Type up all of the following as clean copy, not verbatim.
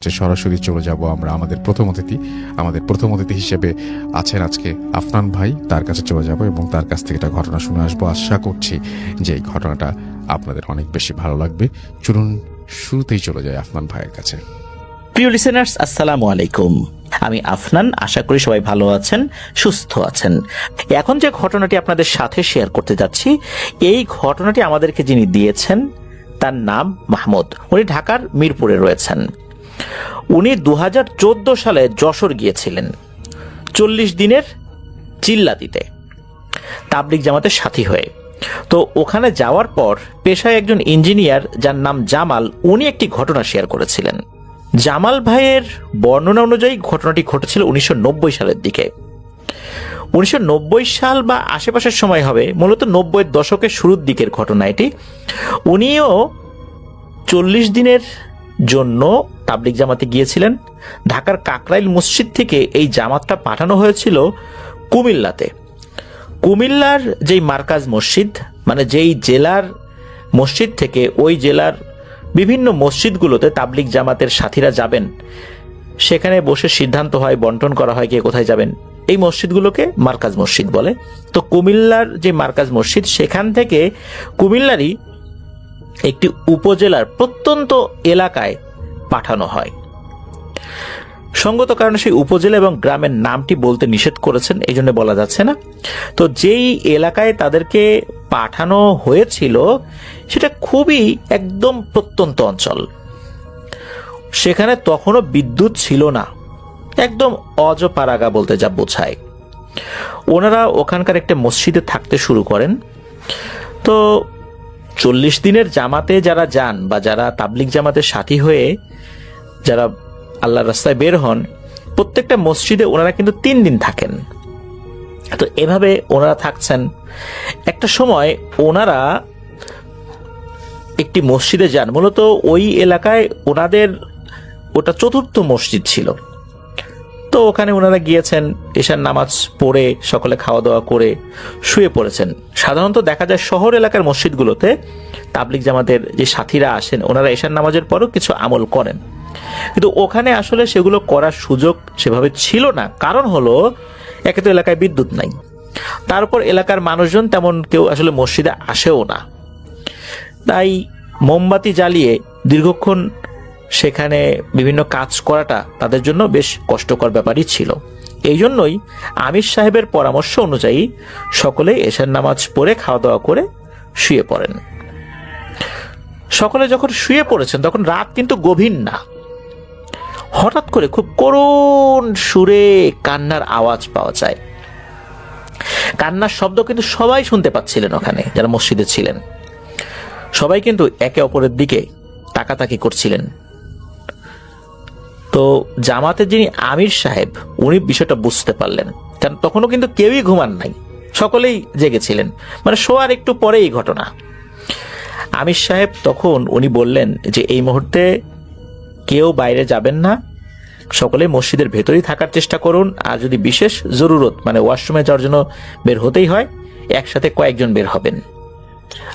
সরাসরি চলে যাব আমরা আমাদের প্রথম অতিথি হিসেবে আছেন আজকে আফনান ভাই। তার কাছে চলে যাব এবং তার কাছ থেকে একটা ঘটনা শুনে আসবো। আশা করছি যে এই ঘটনাটা আপনাদের অনেক বেশি ভালো লাগবে। চলুন শুরুতেই চলে যায় আফনান ভাইয়ের কাছে। প্রিয় লিসেনার্স, আসসালামু আলাইকুম। আমি আফনান, আশা করি সবাই ভালো আছেন, সুস্থ আছেন। এখন যে ঘটনাটি আপনাদের সাথে শেয়ার করতে যাচ্ছি, এই ঘটনাটি আমাদেরকে যিনি দিয়েছেন তার নাম মাহমুদ। উনি ঢাকার মিরপুরে রয়েছেন। উনি 2014 সালে যশোর গিয়েছিলেন 40 দিনের চিল্লা দিতে তাবলিগ জামাতের সাথী হয়ে। তো ওখানে যাওয়ার পর পেশায় একজন ইঞ্জিনিয়ার যার নাম জামাল, উনি একটি ঘটনা শেয়ার করেছিলেন। জামাল ভাইয়ের বর্ণনা অনুযায়ী ঘটনাটি ঘটেছিল 1990 সালের দিকে। 1990 সাল বা আশেপাশের সময় হবে, মূলত 90-এর দশকের শুরুর দিকের ঘটনা এটি। উনিও 40 দিনের জন্য তাবলিগ জামাতে গিয়েছিলেন। ঢাকার কাকরাইল মসজিদ থেকে এই জামাতটা পাঠানো হয়েছিল কুমিল্লাতে। কুমিল্লার যেই মার্কাজ মসজিদ, মানে যেই জেলার মসজিদ থেকে ওই জেলার বিভিন্ন মসজিদগুলোতে তাবলিগ জামাতের সাথীরা যাবেন, সেখানে বসে সিদ্ধান্ত হয়, বন্টন করা হয় কে কোথায় যাবেন। এই মসজিদগুলোকে মার্কাজ মসজিদ বলে। তো কুমিল্লার যে মার্কাজ মসজিদ, সেখান থেকে কুমিল্লারই একটি উপজেলার প্রত্যন্ত এলাকায় পাঠানো হয়। সঙ্গত কারণে সেই উপজেলা এবং গ্রামের নামটি বলতে নিষেধ করেছেন, এই জন্য বলা যাচ্ছে না। তো যেই এলাকায় তাদেরকে পাঠানো হয়েছিল সেটা খুবই একদম প্রত্যন্ত অঞ্চল। সেখানে তখনও বিদ্যুৎ ছিল না, একদম অজপাড়াগা বলতে যা বোঝায়। ওনারা ওখানকার একটা মসজিদে থাকতে শুরু করেন। তো 40 দিনের জামাতে যারা যান বা যারা তাবলিগ জামাতের সাথী হয়ে যারা আল্লাহর রাস্তায় বের হন, প্রত্যেকটা মসজিদে ওনারা কিন্তু 3 দিন থাকেন। তো এভাবে ওনারা থাকছেন। একটা সময় ওনারা একটি মসজিদে যান, মূলত ওই এলাকায় ওনাদের ওটা চতুর্থ মসজিদ ছিল। তো ওখানে ওনারা গিয়েছেন, এশার নামাজ পড়ে সকলে খাওয়া দাওয়া করে শুয়ে পড়েছেন। সাধারণত দেখা যায় শহর এলাকার মসজিদগুলোতে তাবলিগ জামাতের যে সাথীরা আসেন, ওনারা এশার নামাজের পরও কিছু আমল করেন, কিন্তু ওখানে আসলে সেগুলো করার সুযোগ সেভাবে ছিল না। কারণ হলো, একে তো এলাকায় বিদ্যুৎ নাই, তারপর এলাকার মানুষজন তেমন কেউ আসলে মসজিদে আসেও না। তাই মোমবাতি জ্বালিয়ে দীর্ঘক্ষণ সেখানে বিভিন্ন কাজ করাটা তাদের জন্য বেশ কষ্টকর ব্যাপারই ছিল। এই জন্যই আমির সাহেবের পরামর্শ অনুযায়ী সকলেই এশার নামাজ পড়ে খাওয়া দাওয়া করে শুয়ে পড়েন। সকলে যখন শুয়ে পড়েছেন তখন রাত কিন্তু গভীর না। হঠাৎ করে খুব করুণ সুরে কান্নার আওয়াজ পাওয়া যায়। কান্নার শব্দ কিন্তু সবাই শুনতে পাচ্ছিলেন, ওখানে যারা মসজিদে ছিলেন সবাই কিন্তু একে অপরের দিকে তাকাতাকি করছিলেন। তো জামাতের যিনি আমির সাহেব, উনি বিষয়টা বুঝতে পারলেন, কারণ তখনও কিন্তু কেউই ঘুমান নাই, সকলেই জেগেছিলেন। মানে শোয়ার একটু পরে এই ঘটনা। আমির সাহেব তখন উনি বললেন যে এই মুহূর্তে কেউ বাইরে যাবেন না, সকলে মসজিদের ভেতরেই থাকার চেষ্টা করুন। আর যদি বিশেষ জরুরত, মানে ওয়াশরুমে যাওয়ার জন্য বের হতেই হয়, একসাথে কয়েকজন বের হবেন।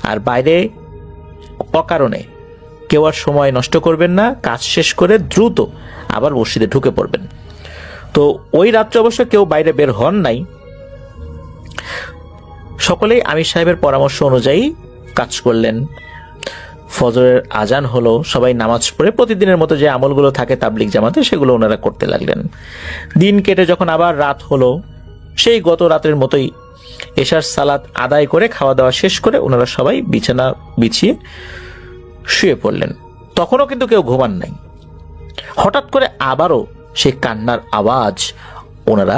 আর বাইরে অকারণে কেউ আর সময় নষ্ট করবেন না, কাজ শেষ করে দ্রুত আবার মসজিদে ঢুকে পড়বেন। তো ওই রাত্রে অবশ্য কেউ বাইরে বের হন নাই। সকলেই আমির সাহেবের পরামর্শ অনুযায়ী কাজ করলেন। ফজরের আজান হলো, সবাই নামাজ পড়ে প্রতিদিনের মতো যে আমলগুলো থাকে তাবলিগ জামাতে, সেগুলো ওনারা করতে লাগলেন। দিন কেটে যখন আবার রাত হলো, সেই গত রাতের মতোই এশার সালাত আদায় করে খাওয়া দাওয়া শেষ করে ওনারা সবাই বিছানা বিছিয়ে শুয়ে পড়লেন। তখনও কিন্তু কেউ ঘুমান নাই। হঠাৎ করে আবারও সেই কান্নার আওয়াজ ওনারা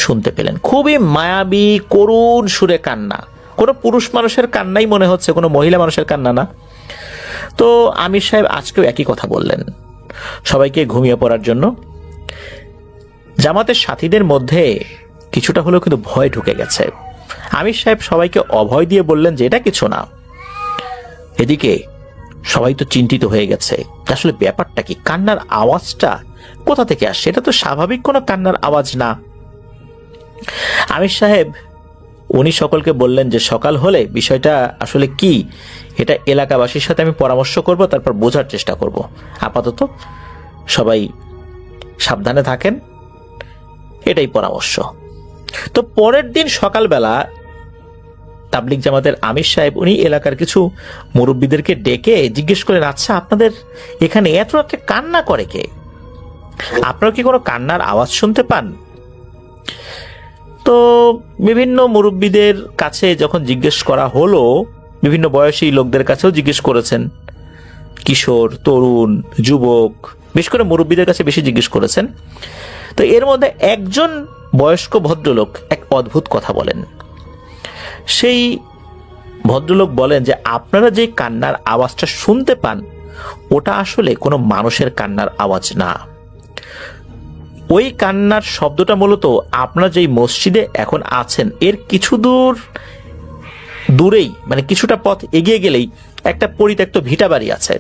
শুনতে পেলেন। খুবই মায়াবী করুণ সুরে কান্না, কোনো পুরুষ মানুষের কান্নাই মনে হচ্ছে, কোনো মহিলা মানুষের কান্না না। তো আমির সাহেব আজকেও একই কথা বললেন সবাইকে ঘুমিয়ে পড়ার জন্য। জামাতের সাথীদের মধ্যে কিছুটা হলেও কিন্তু ভয় ঢুকে গেছে। আমির সাহেব সবাইকে অভয় দিয়ে বললেন যে এটা কিছু না। এদিকে সবাই তো চিন্তিত হয়ে গেছে, আসলে ব্যাপারটা কি, কান্নার আওয়াজটা কোথা থেকে আসছে, এটা তো স্বাভাবিক কোনো কান্নার আওয়াজ না। আমির সাহেব উনি সকলকে বললেন যে সকাল হলে বিষয়টা আসলে কি, এটা এলাকাবাসীর সাথে আমি পরামর্শ করব, তারপর বোঝার চেষ্টা করব। আপাতত সবাই সাবধানে থাকেন, এটাই পরামর্শ। তো পরের দিন সকালবেলা তাবলিগ জামাতের আমির সাহেব উনি এলাকার কিছু মুরব্বীদেরকে ডেকে জিজ্ঞেস করলেন, আচ্ছা আপনাদের এখানে এত রাত্রে কান্না করে কে? আপনারা কি কোনো কান্নার আওয়াজ শুনতে পান? তো বিভিন্ন মুরব্বীদের কাছে যখন জিজ্ঞেস করা হলো, বিভিন্ন বয়সী লোকদের কাছেও জিজ্ঞেস করেছেন, কিশোর, তরুণ, যুবক, বিশেষ করে মুরব্বীদের কাছে বেশি জিজ্ঞেস করেছেন। তো এর মধ্যে একজন বয়স্ক ভদ্রলোক এক অদ্ভুত কথা বলেন। সেই ভদ্রলোক বলেন যে আপনারা যে কান্নার আওয়াজটা শুনতে পান ওটা আসলে কোনো মানুষের কান্নার আওয়াজ না। ওই কান্নার শব্দটা মূলত আপনারা যেই মসজিদে এখন আছেন এর কিছু দূরেই, মানে কিছুটা পথ এগিয়ে গেলেই একটা পরিত্যক্ত ভিটা বাড়ি আছে।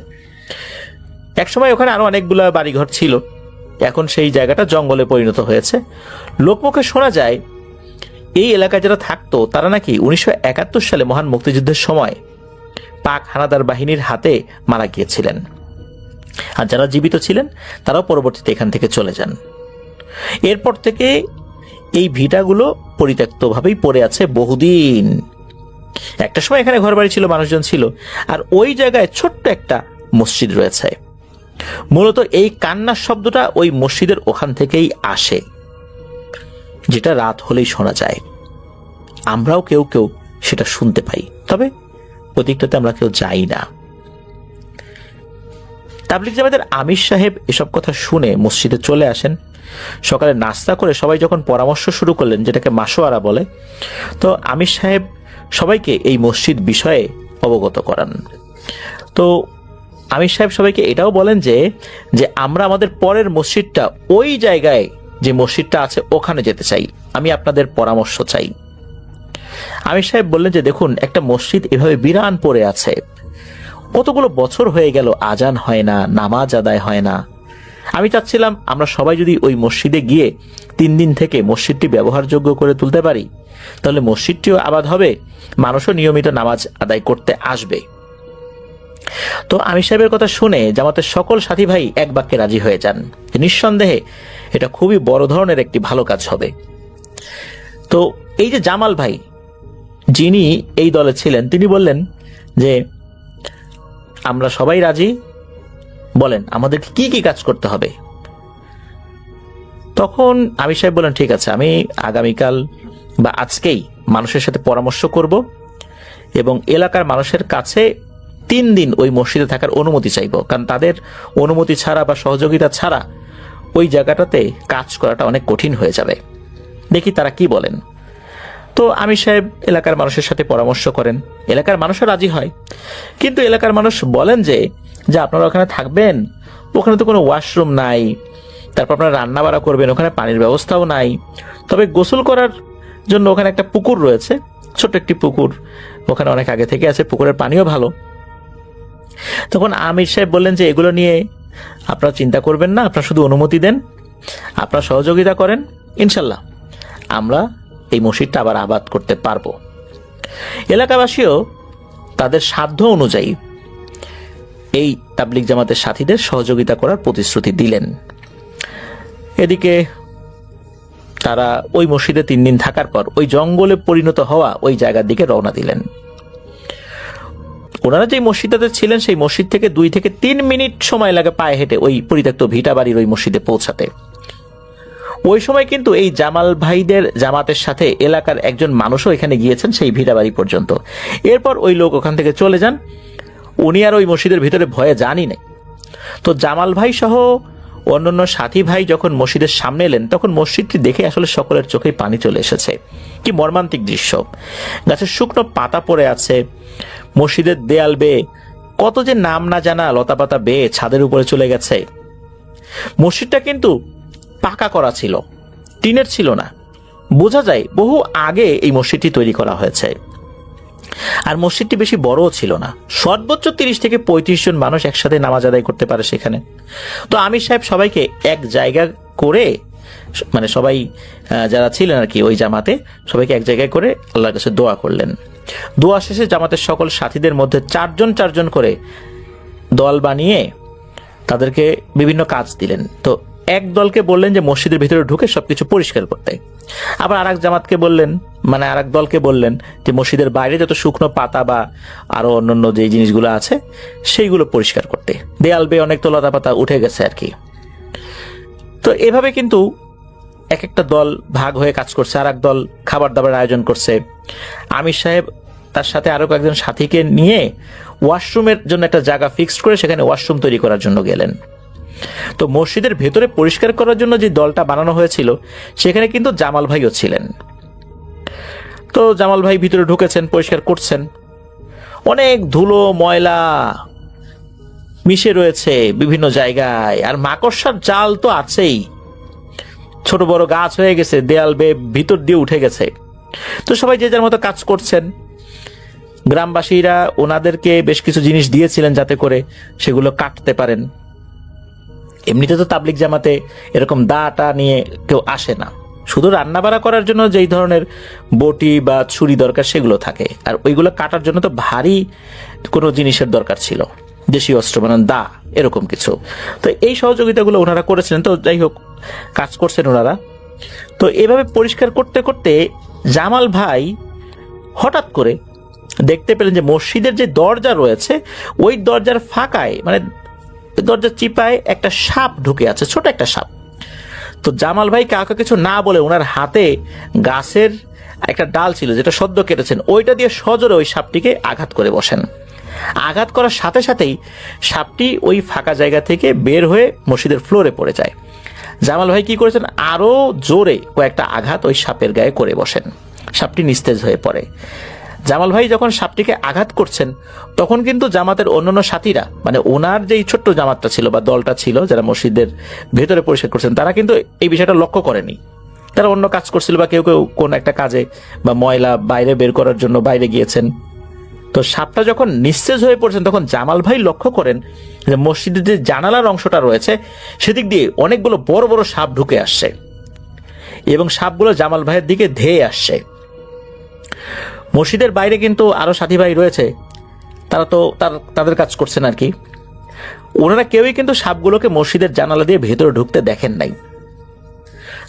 একসময় ওখানে আরো অনেকগুলো বাড়িঘর ছিল, এখন সেই জায়গাটা জঙ্গলে পরিণত হয়েছে। লোকমুখে শোনা যায় এই এলাকায় যারা থাকতো তারা নাকি 1971 সালে মহান মুক্তিযুদ্ধের সময় পাক হানাদার বাহিনীর হাতে মারা গিয়েছিলেন, আর যারা জীবিত ছিলেন তারাও পরবর্তীতে এখান থেকে চলে যান। এরপর থেকে এই ভিটাগুলো পরিত্যক্তভাবেই পড়ে আছে বহুদিন। একটা সময় এখানে ঘরবাড়ি ছিল, মানুষজন ছিল, আর ওই জায়গায় ছোট্ট একটা মসজিদ রয়েছে। মূলত এই কান্নার শব্দটা ওই মসজিদের ওখান থেকেই আসে, যেটা রাত হলেই শোনা যায়। আমরাও কেউ কেউ সেটা শুনতে পাই, তবে ওদিকটাতে আমরা কেউ যাই না। তাবলিগ জামাতের আমির সাহেব এসব কথা শুনে মসজিদে চলে আসেন। সকালে নাস্তা করে সবাই যখন পরামর্শ শুরু করলেন, যেটাকে মাশওয়ারা বলে, তো আমির সাহেব সবাইকে এই মসজিদ বিষয়ে অবগত করান। তো আমির সাহেব সবাইকে এটাও বলেন যে আমরা আমাদের পরের মসজিদটা ওই জায়গায় যে মসজিদটা আছে ওখানে যেতে চাই, আমি আপনাদের পরামর্শ চাই। আমির সাহেব বললেন যে দেখুন, একটা মসজিদ এভাবে বিরান পড়ে আছে, কতগুলো বছর হয়ে গেল আজান হয় না, নামাজ আদায় হয় না। আমি চাচ্ছিলাম আমরা সবাই যদি ওই মসজিদে গিয়ে 3 দিন থেকে মসজিদটি ব্যবহারযোগ্য করে তুলতে পারি, তাহলে মসজিদটিও আবাদ হবে, মানুষও নিয়মিত নামাজ আদায় করতে আসবে। তো আমির সাহেবের কথা শুনে জামাতের সকল সাথী ভাই এক বাক্যে রাজি হয়ে যান, নিঃসন্দেহে এটা খুবই বড় ধরনের একটি ভালো কাজ হবে। তো এই যে জামাল ভাই, যিনি এই দলে ছিলেন, তিনি বললেন যে আমরা সবাই রাজি, বলেন আমাদেরকে কি কি কাজ করতে হবে। তখন আমির সাহেব বলেন, ঠিক আছে, আমি আগামীকাল বা আজকেই মানুষের সাথে পরামর্শ করব এবং এলাকার মানুষের কাছে 3 দিন ওই মসজিদে থাকার অনুমতি চাইব, কারণ তাদের অনুমতি ছাড়া বা সহযোগিতা ছাড়া ওই জায়গাটাতে কাজ করাটা অনেক কঠিন হয়ে যাবে। দেখি তারা কি বলেন। তো আমির সাহেব এলাকার মানুষের সাথে পরামর্শ করেন, এলাকার মানুষও রাজি হয়। কিন্তু এলাকার মানুষ বলেন যে আপনারা ওখানে থাকবেন, ওখানে তো কোনো ওয়াশরুম নাই, তারপর আপনারা রান্না বাড়া করবেন, ওখানে পানির ব্যবস্থাও নাই, তবে গোসল করার জন্য ওখানে একটা পুকুর রয়েছে, ছোট্ট একটি পুকুর, ওখানে অনেক আগে থেকে আছে, পুকুরের পানিও ভালো। তখন আমির সাহেব বললেন যে এগুলো নিয়ে আপনারা চিন্তা করবেন না, আপনারা শুধু অনুমতি দেন, আপনারা সহযোগিতা করেন, ইনশাল্লাহ আমরা এই মসজিদটা আবার আবাদ করতে পারবো। এলাকাবাসীও তাদের সাধ্য অনুযায়ী এই তাবলিগ জামাতের সাথীদের সহযোগিতা করার প্রতিশ্রুতি দিলেন। এদিকে তারা ওই মসজিদে 3 দিন থাকার পর ওই জঙ্গলে পরিণত হওয়া ওই জায়গার দিকে রওনা দিলেন। ওনারা যে মসজিদটাতে ছিলেন সেই মসজিদ থেকে 2 থেকে 3 মিনিট সময় লাগে পায়ে হেঁটে ওই পরিত্যক্ত ভিটা বাড়ির ওই মসজিদে পৌঁছাতে। ওই সময় কিন্তু এই জামাল ভাইদের জামাতের সাথে এলাকার একজন মানুষও এখানে গিয়েছেন সেই ভিটা বাড়ি পর্যন্ত। এরপর ওই লোক ওখান থেকে চলে যান, উনি আর ওই মসজিদের ভিতরে ভয়ে যানই নাই। তো জামাল ভাই সহ অন্যান্য সাথী ভাই যখন মসজিদের সামনে এলেন, তখন মসজিদটি দেখে আসলে সকলের চোখে পানি চলে এসেছে। কি মর্মান্তিক দৃশ্য! গাছের শুকনো পাতা পড়ে আছে, মসজিদের দেয়াল বেয়ে কত যে নাম না জানা লতা পাতা বেয়ে ছাদের উপরে চলে গেছে। মসজিদটা কিন্তু পাকা করা ছিল, টিনের ছিল না। বোঝা যায় বহু আগে এই মসজিদটি তৈরি করা হয়েছে। আর মসজিদটি বেশি বড়ও ছিল না, সর্বোচ্চ 30 থেকে 35 জন মানুষ একসাথে নামাজ আদায় করতে পারে সেখানে। তো আমির সাহেব সবাইকে এক জায়গা করে, মানে সবাই যারা ছিলেন আর কি ওই জামাতে, সবাইকে এক জায়গায় করে আল্লাহর কাছে দোয়া করলেন। দোয়া শেষে জামাতের সকল সাথীদের মধ্যে 4 জন করে দল বানিয়ে তাদেরকে বিভিন্ন কাজ দিলেন। তো এক দলকে বললেন যে মসজিদের ভিতরে ঢুকে সবকিছু পরিষ্কার করতে, আবার আরেক জামাতকে বললেন, মানে আরেক দলকে বললেন যে মসজিদের বাইরে যত শুকনো পাতা বা আরো অন্যান্য যে জিনিসগুলো আছে সেইগুলো পরিষ্কার করতে। দেয়াল বেয়ে অনেক তো লতা পাতা উঠে গেছে আর কি। তো এভাবে কিন্তু এক একটা দল ভাগ হয়ে কাজ করছে, আর এক দল খাবার দাবার আয়োজন করছে। আমির সাহেব তার সাথে আরো কয়েকজন সাথীকে নিয়ে ওয়াশরুমের জন্য একটা জায়গা ফিক্সড করে সেখানে ওয়াশরুম তৈরি করার জন্য গেলেন। তো মসজিদের ভেতরে পরিষ্কার করার জন্য যে দলটা বানানো হয়েছিল সেখানে কিন্তু জামাল ভাইও ছিলেন। তো জামাল ভাই ভিতরে ঢুকেছেন, পরিষ্কার করছেন। অনেক ধুলো ময়লা মিশে রয়েছে বিভিন্ন জায়গায়, আর মাকড়সার জাল তো আছেই, ছোট বড় গাছ হয়ে গেছে, দেয়াল বেয়ে ভিতর দিয়ে উঠে গেছে। তো সবাই যে যার মতো কাজ করছেন। গ্রামবাসীরা ওনাদেরকে বেশ কিছু জিনিস দিয়েছিলেন যাতে করে সেগুলো কাটতে পারেন। এমনিতে তো তাবলিগ জামাতে এরকম দাটা নিয়ে কেউ আসে না, শুধু রান্না বাড়া করার জন্য যেই ধরনের বটি বা ছুরি দরকার সেগুলো থাকে, আর ওইগুলো কাটার জন্য তো ভারী কোনো জিনিসের দরকার ছিল, দেশীয় অস্ত্র মানে দা এরকম কিছু। তো এই সহযোগিতাগুলো ওনারা করেছিলেন। তো যাই হোক, কাজ করছেন ওনারা। তো এভাবে পরিষ্কার করতে করতে জামাল ভাই হঠাৎ করে দেখতে পেলেন যে মসজিদের যে দরজা রয়েছে ওই দরজার ফাঁকায়, মানে দরজার চিপায় একটা সাপ ঢুকে আছে, ছোট একটা সাপ। তো জামাল ভাই কাউকে কিছু না বলে ওনার হাতে গাছের একটা ডাল ছিল যেটা সদ্য কেটেছেন, ওইটা দিয়ে সজোরে ওই সাপটিকে আঘাত করে বসেন। আঘাত করার সাথে সাথেই সাপটি ওই ফাঁকা জায়গা থেকে বের হয়ে মসজিদের ফ্লোরে পড়ে যায়। জামাল ভাই কি করেছেন, আরো জোরে কয়েকটা আঘাত ওই সাপের গায়ে করে বসেন, সাপটি নিস্তেজ হয়ে পড়ে। জামাল ভাই যখন সাপটিকে আঘাত করছেন তখন কিন্তু জামাতের অন্যান্য সাথীরা, মানে ওনার যেই ছোট্ট জামাতটা ছিল বা দলটা ছিল যারা মসজিদের ভেতরে পরিষ্কার করছেন, তারা কিন্তু এই বিষয়টা লক্ষ্য করেনি। তারা অন্য কাজ করছিল বা কেউ কেউ কোন একটা কাজে বা ময়লা বাইরে বের করার জন্য বাইরে গিয়েছেন। তো সাপটা যখন নিস্তেজ হয়ে পড়ছেন তখন জামাল ভাই লক্ষ্য করেন যে মসজিদের যে জানালার অংশটা রয়েছে সেদিক দিয়ে অনেকগুলো বড় বড় সাপ ঢুকে আসছে এবং সাপগুলো জামাল ভাইয়ের দিকে ধেয়ে আসছে। মসজিদের বাইরে কিন্তু আরো সাথী ভাই রয়েছে, তারা তো তাদের কাজ করছেন আর কি। ওনারা কেউই কিন্তু সাপগুলোকে মসজিদের জানালা দিয়ে ভেতরে ঢুকতে দেখেন নাই।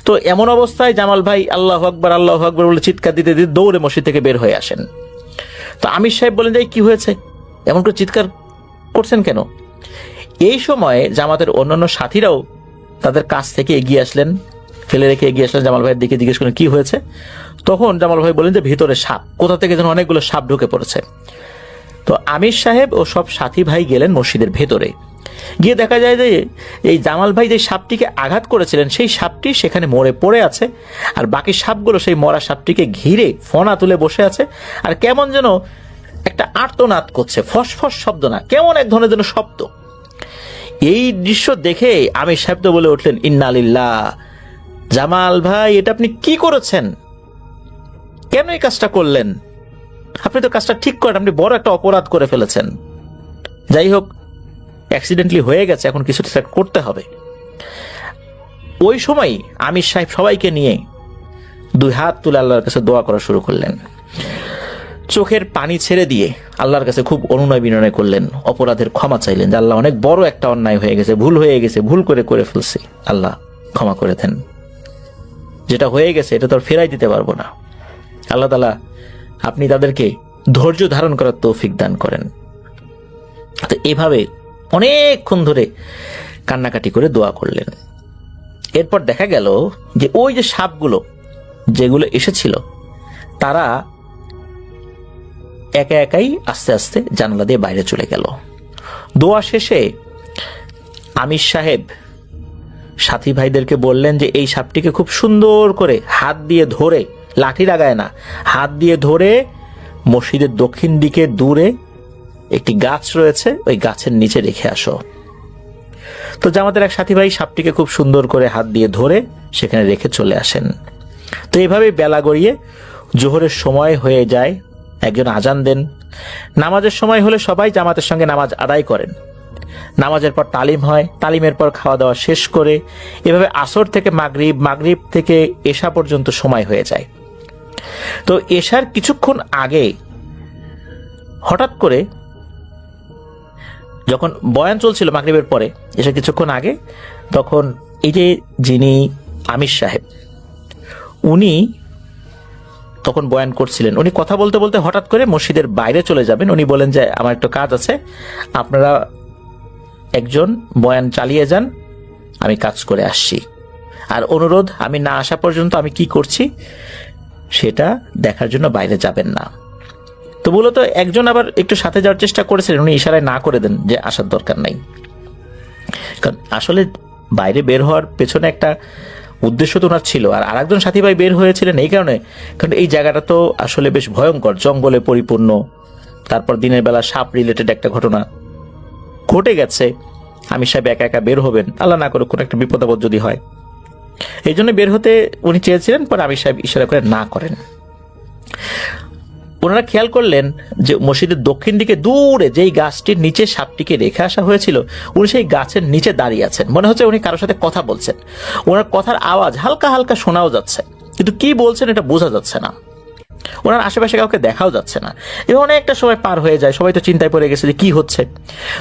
তো এমন অবস্থায় জামাল ভাই আল্লাহু আকবার বলে চিৎকার দিতে দিতে দৌড়ে মসজিদ থেকে বের হয়ে আসেন। তো আমির সাহেব বলেন যে কি হয়েছে, এমন করে চিৎকার করছেন কেন? এই সময়ে জামাতের অন্যান্য সাথীরাও তাদের কাছ থেকে এগিয়ে আসলেন, ফেলে রেখে এগিয়ে আসলেন, জামাল ভাইয়ের দিকে জিজ্ঞেস করলেন কি হয়েছে। তখন জামাল ভাই বলেন যে ভিতরে সাপ, কোথা থেকে যেন অনেকগুলো সাপ ঢুকে পড়েছে। তো আমির সাহেব ও সব সাথী ভাই গেলেন মসজিদের ভেতরে, গিয়ে দেখা যায় যে এই জামাল ভাই যে সাপটিকে আঘাত করেছিলেন সেই সাপটি সেখানে মরে পড়ে আছে, আর বাকি সাপগুলো সেই মরা সাপটিকে ঘিরে ফনা তুলে বসে আছে, আর কেমন যেন একটা আর্তনাদ করছে, ফসফস শব্দ না, কেমন এক ধরনের যেন শব্দ। এই দৃশ্য দেখে আমির সাহেব তো বলে উঠলেন ইন্না লিল্লাহ, জামাল ভাই এটা আপনি কি করেছেন, কেন এই কাজটা করলেন? আপনি তো কাজটা ঠিক করেন, আপনি বড় একটা অপরাধ করে ফেলেছেন। যাই হোক, অ্যাক্সিডেন্টলি হয়ে গেছে, এখন কিছু করতে হবে। ওই সময় আমির সাহেব সবাইকে নিয়ে দুই হাত তুলে আল্লাহর কাছে দোয়া করা শুরু করলেন, চোখের পানি ছেড়ে দিয়ে আল্লাহর কাছে খুব অনুনয় বিনয় করলেন, অপরাধের ক্ষমা চাইলেন যে আল্লাহ অনেক বড় একটা অন্যায় হয়ে গেছে, ভুল হয়ে গেছে, ভুল করে ফেলছি, আল্লাহ ক্ষমা করে দেন, যেটা হয়ে গেছে এটা তো আর ফেরাই দিতে পারবো না, আল্লাহ তাআলা আপনি তাদেরকে ধৈর্য ধারণ করার তৌফিক দান করেন। তো এভাবে অনেকক্ষণ ধরে কান্নাকাটি করে দোয়া করলেন। এরপর দেখা গেল যে ওই যে সাপগুলো যেগুলো এসেছিল তারা একা একাই আস্তে আস্তে জানালা দিয়ে বাইরে চলে গেল। দোয়া শেষে আমির সাহেব সাথী ভাইদেরকে বললেন যে এই সাপটিকে খুব সুন্দর করে হাত দিয়ে ধরে, লাঠি লাগায় না, হাত দিয়ে ধরে মসজিদের দক্ষিণ দিকে দূরে একটি গাছ রয়েছে ওই গাছের নিচে রেখে আসো। তো জামাতের এক সাথী ভাই সাপটিকে খুব সুন্দর করে হাত দিয়ে ধরে সেখানে রেখে চলে আসেন। তো এইভাবে বেলা গড়িয়ে জোহরের সময় হয়ে যায়, একজন আজান দেন, নামাজের সময় হলে সবাই জামাতের সঙ্গে নামাজ আদায় করেন। নামাজের পর তালিম হয়, তালিমের পর খাওয়া দাওয়া শেষ করে এভাবে আসর থেকে মাগরিব, মাগরিব থেকে এশা পর্যন্ত সময় হয়ে যায়। তো এশার কিছুক্ষণ আগে হঠাৎ করে যখন বয়ান চলছিল মাগরিবের পরে এসে কিছুক্ষণ আগে, তখন এই যে যিনি আমির সাহেব উনি তখন বয়ান করছিলেন। উনি কথা বলতে বলতে হঠাৎ করে মসজিদের বাইরে চলে যাবেন। উনি বলেন যে আমার একটু কাজ আছে, আপনারা একজন বয়ান চালিয়ে যান, আমি কাজ করে আসছি। আর অনুরোধ, আমি না আসা পর্যন্ত আমি কি করছি সেটা দেখার জন্য বাইরে যাবেন না। তো মূলত একজন আবার একটু সাথে যাওয়ার চেষ্টা করেছিলেন, উনি ইশারায় না করে দেন যে আসার দরকার নাই। কারণ আসলে বাইরে বের হওয়ার পেছনে একটা উদ্দেশ্য তো ওনার ছিল। আর আরেকজন সাথী ভাই বের হয়েছিলেন এই কারণে, কারণ এই জায়গাটা তো আসলে বেশ ভয়ঙ্কর, জঙ্গলে পরিপূর্ণ। তারপর দিনের বেলা সাপ রিলেটেড একটা ঘটনা ঘটে গেছে। আমির সাহেব একা একা বের হবেন, আল্লাহ না করে কোনো একটা বিপদ আপদ যদি হয়, এই জন্য বের হতে উনি চেয়েছিলেন। পরে আমির সাহেব ইশারা করে না করেন। ওনারা খেয়াল করলেন যে মসজিদের দক্ষিণ দিকে দূরে যেই গাছটির নিচে সাপটিকে রেখে আসা হয়েছিল, উনি সেই গাছের নিচে দাঁড়িয়ে আছেন। মনে হচ্ছে উনি কারোর সাথে কথা বলছেন। ওনার কথার আওয়াজ হালকা হালকা শোনাও যাচ্ছে, কিন্তু কি বলছেন এটা বোঝা যাচ্ছে না। ওনার আশেপাশে কাউকে দেখাও যাচ্ছে না। এবং অনেকটা সময় পার হয়ে যায়, সবাই তো চিন্তায় পড়ে গেছে যে কি হচ্ছে।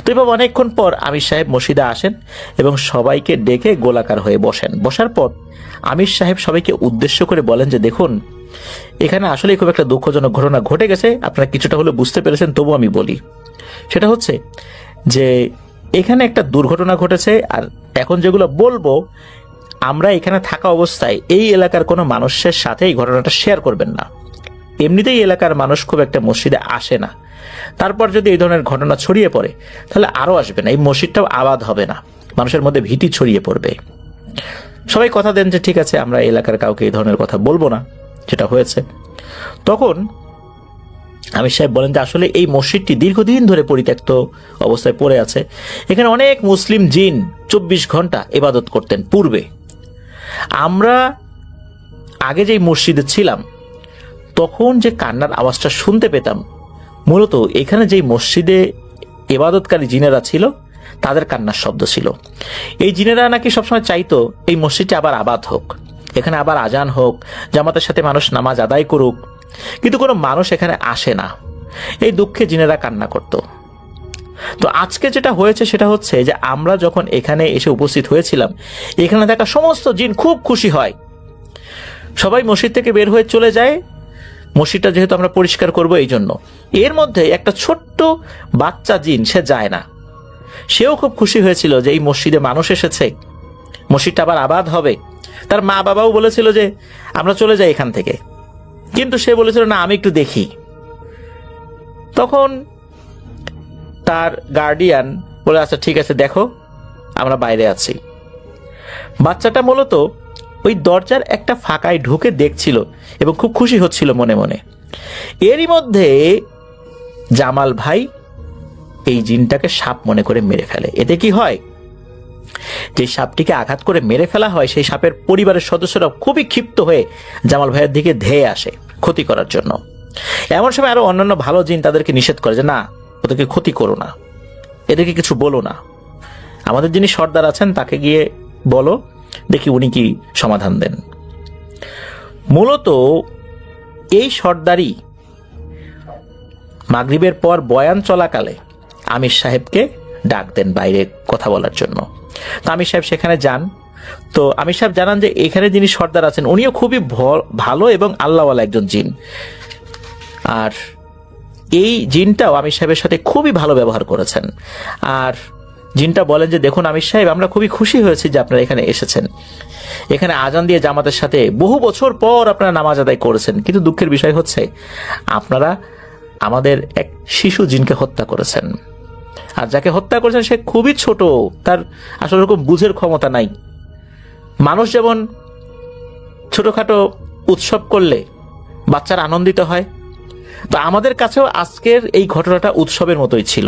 তো এবার অনেকক্ষণ পর আমির সাহেব মসজিদে আসেন এবং সবাইকে ডেকে গোলাকার হয়ে বসেন। বসার পর আমির সাহেব সবাইকে উদ্দেশ্য করে বলেন যে দেখুন, এখানে আসলে খুব একটা দুঃখজনক ঘটনা ঘটে গেছে, আপনারা কিছুটা হলে বুঝতে পেরেছেন, তবু আমি বলি। সেটা হচ্ছে যে এখানে একটা দুর্ঘটনা ঘটেছে। আর এখন যেগুলো বলবো, আমরা এখানে থাকা অবস্থায় এই এলাকার কোনো মানুষের সাথে এই ঘটনাটা শেয়ার করবেন না। এমনিতেই এলাকার মানুষ খুব একটা মসজিদে আসে না, তারপর যদি এই ধরনের ঘটনা ছড়িয়ে পড়ে তাহলে আরো আসবে না, এই মসজিদটাও আবাদ হবে না, মানুষের মধ্যে ভীতি ছড়িয়ে পড়বে। সবাই কথা দেন যে ঠিক আছে, আমরা এলাকার কাউকে এই ধরনের কথা বলবো না, যেটা হয়েছে। তখন আমির সাহেব বলেন যে আসলে এই মসজিদটি দীর্ঘদিন ধরে পরিত্যক্ত অবস্থায় পড়ে আছে। এখানে অনেক মুসলিম জিন 24 ঘন্টা ইবাদত করতেন পূর্বে। আমরা আগে যেই মসজিদে ছিলাম তখন যে কান্নার আওয়াজটা শুনতে পেতাম, মূলত এখানে যেই মসজিদে ইবাদতকারী জিনেরা ছিল তাদের কান্নার শব্দ ছিল। এই জিনেরা নাকি সবসময় চাইতো এই মসজিদটি আবার আবাদ হোক, এখানে আবার আজান হোক, জামাতের সাথে মানুষ নামাজ আদায় করুক, কিন্তু কোনো মানুষ এখানে আসে না। এই দুঃখে জিনেরা কান্না করত। তো আজকে যেটা হয়েছে সেটা হচ্ছে যে আমরা যখন এখানে এসে উপস্থিত হয়েছিলাম, এখানে থাকা সমস্ত জিন খুব খুশি হয়, সবাই মসজিদ থেকে বের হয়ে চলে যায়, মসজিদটা যেহেতু আমরা পরিষ্কার করব এই জন্য। এর মধ্যে একটা ছোট্ট বাচ্চা জিন, সে যায় না, সেও খুব খুশি হয়েছিল যে এই মসজিদে মানুষ এসেছে, মসজিদটা আবার আবাদ হবে। তার মা বাবাও বলেছিল যে আমরা চলে যাই এখান থেকে, কিন্তু সে বলেছিল না, আমি একটু দেখি। তখন তার গার্ডিয়ান বলে আচ্ছা ঠিক আছে, দেখো আমরা বাইরে আছি। বাচ্চাটা মূলত ওই দরজার একটা ফাঁকায় ঢুকে দেখছিল এবং খুব খুশি হচ্ছিল মনে মনে। এরই মধ্যে জামাল ভাই এই জিনটাকে সাপ মনে করে মেরে ফেলে। এতে কি হয়, যে সাপটিকে আঘাত করে মেরে ফেলা হয়, সেই সাপের পরিবারের সদস্যরা খুবই ক্ষিপ্ত হয়ে জামাল ভাইয়ের দিকে ধেয়ে আসে ক্ষতি করার জন্য। এমন সময় আরো অন্যান্য ভালো জিন তাদেরকে নিষেধ করে যে না, ওদেরকে ক্ষতি করো না, এদেরকে কিছু বলো না, আমাদের যিনি সর্দার আছেন তাকে গিয়ে বলো, দেখি উনি কি সমাধান দেন। মূলত এই সর্দারই মাগরিবের পর বয়ান চলাকালে আমির সাহেবকে ডাক দেন বাইরে কথা বলার জন্য। তো আমির সাহেব সেখানে যান। তো আমির সাহেব জানান যে এখানে যিনি সর্দার আছেন উনিও খুবই ভালো এবং আল্লাহওয়ালা একজন জিন। আর এই জিনটাও আমির সাহেবের সাথে খুবই ভালো ব্যবহার করেছেন। আর জিনটা বলেন যে দেখুন আমির সাহেব, আমরা খুবই খুশি হয়েছি যে আপনারা এখানে এসেছেন, এখানে আজান দিয়ে জামাতের সাথে বহু বছর পর আপনারা নামাজ আদায় করেছেন, কিন্তু দুঃখের বিষয় হচ্ছে আপনারা আমাদের এক শিশু জিনকে হত্যা করেছেন। আর যাকে হত্যা করেছেন সে খুবই ছোট, তার আসলে এরকম বুঝের ক্ষমতা নাই। মানুষ যেমন ছোটখাটো উৎসব করলে বাচ্চারা আনন্দিত হয়, তো আমাদের কাছেও আজকের এই ঘটনাটা উৎসবের মতোই ছিল।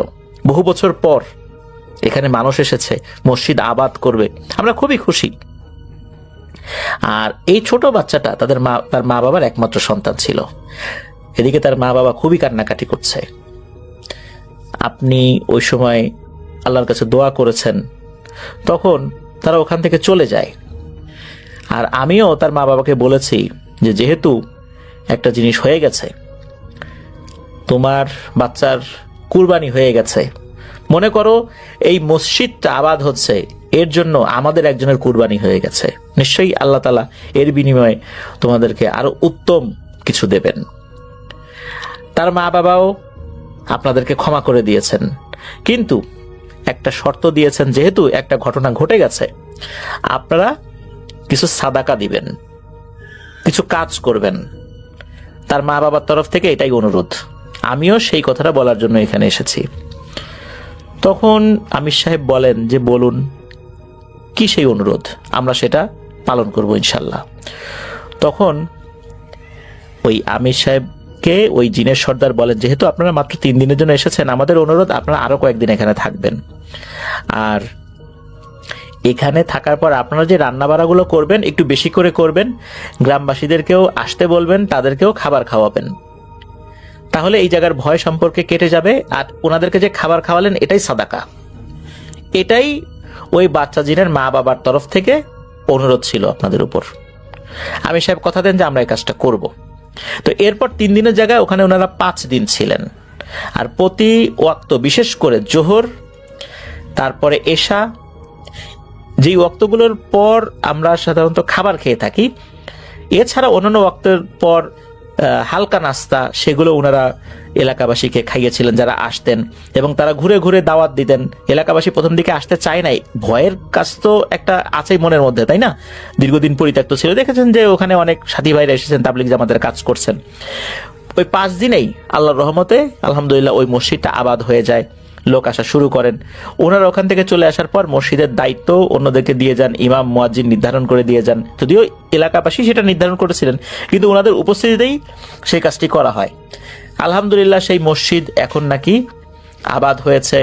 বহু বছর পর এখানে মানুষ এসেছে, মসজিদ আবাদ করবে, আমরা খুবই খুশি। আর এই ছোট বাচ্চাটা তার মা বাবার একমাত্র সন্তান ছিল। এদিকে তার মা বাবা খুবই কান্নাকাটি করছে। আপনি ওই সময় আল্লাহর কাছে দোয়া করেছেন, তখন তারা ওখান থেকে চলে যায়। আর আমিও তার মা বাবাকে বলেছি যে যেহেতু একটা জিনিস হয়ে গেছে, তোমার বাচ্চার কুরবানি হয়ে গেছে, মনে করো এই মসজিদটা আবাদ হচ্ছে, এর জন্য আমাদের একজনের কুরবানি হয়ে গেছে, নিশ্চয়ই আল্লাহ তাআলা এর বিনিময়ে তোমাদেরকে আরো উত্তম কিছু দেবেন। তার মা বাবাও আপনাদেরকে ক্ষমা করে দিয়েছেন, কিন্তু একটা শর্ত দিয়েছেন, যেহেতু একটা ঘটনা ঘটে গেছে, আপনারা কিছু সাদাকা দিবেন, কিছু কাজ করবেন। তার মা বাবার তরফ থেকে এটাই অনুরোধ। আমিও সেই কথাটা বলার জন্য এখানে এসেছি। তখন আমির সাহেব বলেন যে বলুন কি সেই অনুরোধ, আমরা সেটা পালন করব ইনশাল্লাহ। তখন ওই আমির সাহেবকে ওই জিনের সর্দার বলেন, যেহেতু আপনারা মাত্র 3 দিনের জন্য এসেছেন, আমাদের অনুরোধ আপনারা আরো কয়েকদিন এখানে থাকবেন, আর এখানে থাকার পর আপনারা যে রান্না বাড়াগুলো করবেন একটু বেশি করে করবেন, গ্রামবাসীদেরকেও আসতে বলবেন, তাদেরকেও খাবার খাওয়াবেন, তাহলে এই জায়গার ভয় সম্পর্কে কেটে যাবে। আর ওনাদেরকে যে খাবার খাওয়ালেন এটাই সাদাকা, এটাই ওই বাচ্চা জিনের মা বাবার তরফ থেকে অনুরোধ ছিল আপনাদের উপর। আমির সাহেব কথা দেন যে আমরা এই কাজটা করব। তো এরপর 3 দিনের জায়গায় ওখানে ওনারা 5 দিন ছিলেন, আর প্রতি ওয়াক্ত, বিশেষ করে জোহর, তারপরে এশা, যেই ওয়াক্তগুলোর পর আমরা সাধারণত খাবার খেয়ে থাকি, এছাড়া অন্যান্য ওয়াক্তের পর হালকা নাস্তা, সেগুলো ওনারা এলাকাবাসীকে খাইয়েছিলেন যারা আসতেন, এবং তারা ঘুরে ঘুরে দাওয়াত দিতেন। এলাকাবাসী প্রথম দিকে আসতে চায় নাই, ভয়ের কাজ তো একটা আছেই মনের মধ্যে, তাই না? দীর্ঘদিন পরিত্যক্ত ছিল, দেখেছেন যে ওখানে অনেক সাথী ভাইরা এসেছেন, তাবলিগ জামাতের কাজ করছেন। ওই 5 দিনেই আল্লাহর রহমতে আলহামদুলিল্লাহ ওই মসজিদটা আবাদ হয়ে যায়, লোক আসা শুরু করেন। ওনারা ওখান থেকে চলে আসার পর মসজিদের দায়িত্ব অন্যদেরকে দিয়ে যান, ইমাম মুয়াজ্জিন নির্ধারণ করে দিয়ে যান, যদিও এলাকাবাসী সেটা নির্ধারণ করেছিলেন, কিন্তু ওনাদের উপস্থিতিতেই সেই কাজটি করা হয়। আলহামদুলিল্লাহ সেই মসজিদ এখন নাকি আবাদ হয়েছে,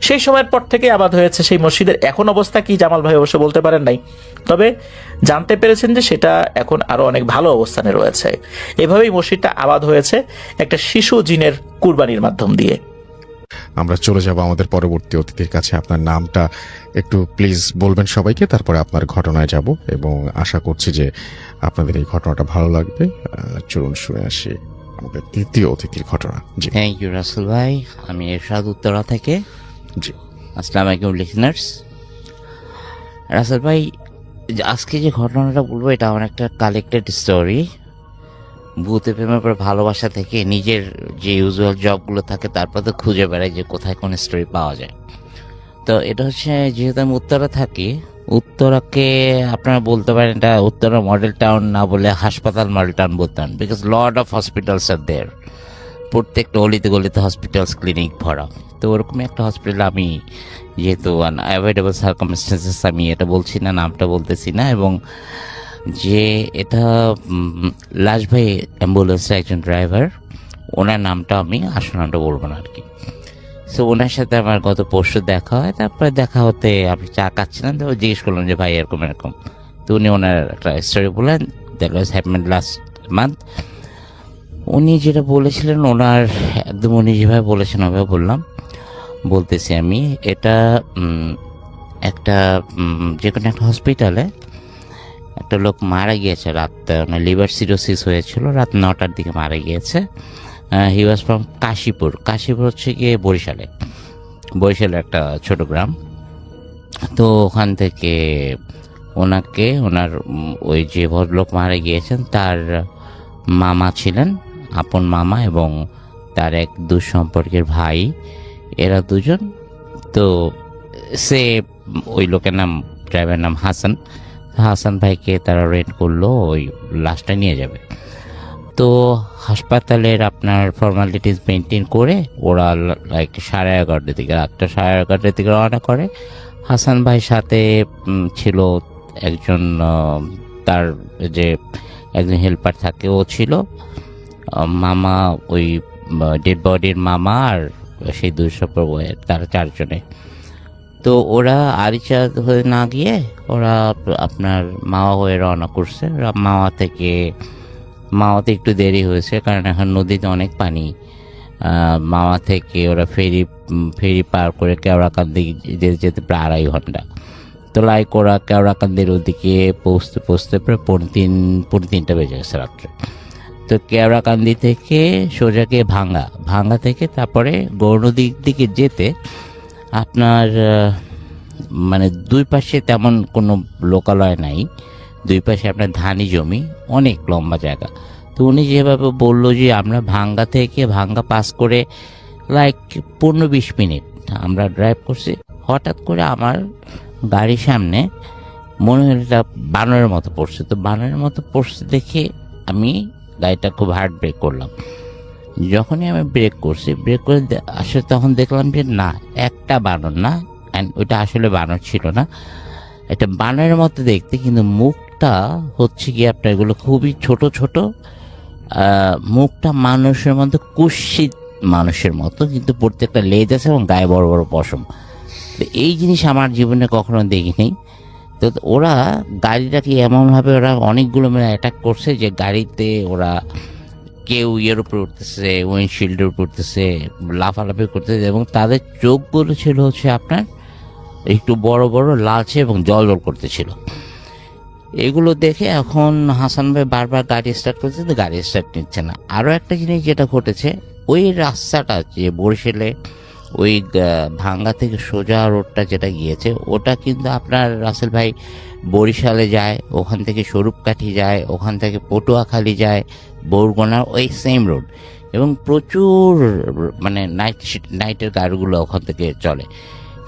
সেই সময়ের পর থেকে আবাদ হয়েছে। সেই মসজিদের এখন অবস্থা কি জামাল ভাই অবশ্য বলতে পারেন নাই, তবে জানতে পেরেছেন যে সেটা এখন আরো অনেক ভালো অবস্থানে রয়েছে। এভাবেই মসজিদটা আবাদ হয়েছে একটা শিশু জিনের কুরবানির মাধ্যম দিয়ে। আমরা চলে যাব আমাদের পরবর্তী অতিথির কাছে। আপনার নামটা একটু প্লিজ বলবেন সবাইকে, তারপরে আপনার ঘটনায় যাব, এবং আশা করছি যে আপনাদের এই ঘটনাটা ভালো লাগবে। চলুন শুনে আসি আমাদের দ্বিতীয় অতিথির ঘটনা। জি থ্যাংক ইউ রাসেল ভাই, আমি এরশাদ উত্তরা থেকে। জি আসসালামু আলাইকুম লিসনার্স। রাসেল ভাই, আজকে যে ঘটনাটা বলবো এটা আমার একটা কালেক্টেড স্টোরি। ভূতে প্রেমের পর ভালোবাসা থেকে নিজের যে ইউজুয়াল জবগুলো থাকে তারপর তো খুঁজে বেড়াই যে কোথায় কোন স্টোরি পাওয়া যায়। তো এটা হচ্ছে, যেহেতু আমি উত্তরা থাকি, উত্তরাকে আপনারা বলতে পারেন এটা উত্তরা মডেল টাউন না বলে হাসপাতাল মডেল টাউন বলতেন, বিকজ লট অফ হসপিটালস আর দেয়ার। প্রত্যেকটা অলিতে গলিতে হসপিটালস, ক্লিনিক ভরা। তো ওরকমই একটা হসপিটাল আমি, যেহেতু অ্যাভয়েডেবল সার্কামস্টেন্সেস, আমি এটা বলছি না, নামটা বলতেছি না, এবং যে এটা লাশ ভাই অ্যাম্বুলেন্সের একজন ড্রাইভার, ওনার নামটা আমি আসল নামটা বলবো না আর কি। সো ওনার সাথে আমার গত পরশু দেখা হয়। তারপরে দেখা হতে আপনি চা খাচ্ছিলেন, তো জিজ্ঞেস করলাম যে ভাই এরকম এরকম। তো উনি ওনার একটা স্টোরি বললেন, that was happened last month. উনি যেটা বলেছিলেন, ওনার একদম উনি যেভাবে বলেছেন ওভাবে বলতেছি আমি। এটা একটা যে কোনো একটা হসপিটালে একটা লোক মারা গিয়েছে রাত, লিভার সিরোসিস হয়েছিল, রাত 9টার দিকে মারা গিয়েছে। হি ওয়াজ ফ্রম কাশীপুর। কাশীপুর হচ্ছে গিয়ে বরিশালের একটা ছোট গ্রাম। তো ওখান থেকে ওনাকে, ওনার ওই যে ভদ্রলোক মারা গিয়েছেন তার মামা ছিলেন, আপন মামা, এবং তার এক দুঃসম্পর্কের ভাই, এরা দুজন। তো সে ওই লোকের নাম, ড্রাইভারের নাম হাসান ভাইকে তারা রেন্ট করলো ওই লাশটা নিয়ে যাবে। তো হাসপাতালের আপনার ফর্মালিটিস মেনটেন করে ওরা লাইক 11:30 দিকে, রাতটা 11:30 দিকে রওনা করে। হাসান ভাই সাথে ছিল একজন, তার যে একজন হেল্পার থাকে ও ছিল, মামা, ওই ডেড বডির মামা, আর সেই দুঃসম্পর্ক, তারা 4 জনে। তো ওরা আরিচা হয়ে না গিয়ে ওরা আপনার মাওয়া হয়ে রওনা করছে। মাওয়াতে একটু দেরি হয়েছে, কারণ এখন নদীতে অনেক পানি। মাওয়া থেকে ওরা ফেরি পার করে কেওড়াকান্দি যেতে প্রায় 2.5 ঘন্টা। তো লাইক ওরা কেওড়াকান্দির ওদিকে পৌঁছতে প্রায় 3:30 বেজে গেছে রাত্রে। তো কেওড়াকান্দি থেকে সোজা গিয়ে ভাঙ্গা থেকে তারপরে গৌরনদীর দিকে যেতে আপনার মানে দুই পাশে তেমন কোনো লোকালয় নাই, দুই পাশে আপনার ধানি জমি, অনেক লম্বা জায়গা। তো উনি যেভাবে বললো যে আমরা ভাঙ্গা থেকে ভাঙ্গা পাস করে লাইক 15-20 মিনিট আমরা ড্রাইভ করছি, হঠাৎ করে আমার গাড়ির সামনে মনে হয় এটা বানরের মতো পড়ছে। তো বানরের মতো পড়ছে দেখে আমি গাড়িটা খুব হার্ড ব্রেক করলাম। যখনই আমি ব্রেক করছি, ব্রেক করে আসলে তখন দেখলাম যে না, একটা বানর না, অ্যান্ড ওইটা আসলে বানর ছিল না, এটা বানরের মতো দেখতে, কিন্তু মুখটা হচ্ছে কি আপনার এগুলো খুবই ছোট ছোট, মুখটা মানুষের মতো, কুৎসিত মানুষের মতো, কিন্তু প্রত্যেকটা লেজ আছে এবং গায়ে বড় বড় পশম। তো এই জিনিস আমার জীবনে কখনো দেখিনি। তো ওরা গাড়িটাকে এমনভাবে ওরা অনেকগুলো মিলে অ্যাটাক করছে যে গাড়িতে ওরা কেউ ইয়ের উপরে উঠতেছে, উইন্ডশিল্ডের উপর উঠতেছে, লাফালাফি করতেছে, এবং তাদের চোখগুলো ছিল হচ্ছে আপনার একটু বড় বড়, লালচে এবং জল জল করতেছিল। এগুলো দেখে এখন হাসান ভাই বারবার গাড়ি স্টার্ট করছে, তো গাড়ি স্টার্ট নিচ্ছে না। আরও একটা জিনিস যেটা ঘটেছে, ওই রাস্তাটা যে বরিশালে ওই ভাঙ্গা থেকে সোজা রোডটা যেটা গিয়েছে, ওটা কিন্তু আপনার রাসেল ভাই বরিশালে যায়, ওখান থেকে স্বরূপকাঠি যায়, ওখান থেকে পটুয়াখালী যায়, বরগুনা, ওই সেম রোড, এবং প্রচুর মানে নাইটের গাড়িগুলো ওখান থেকে চলে।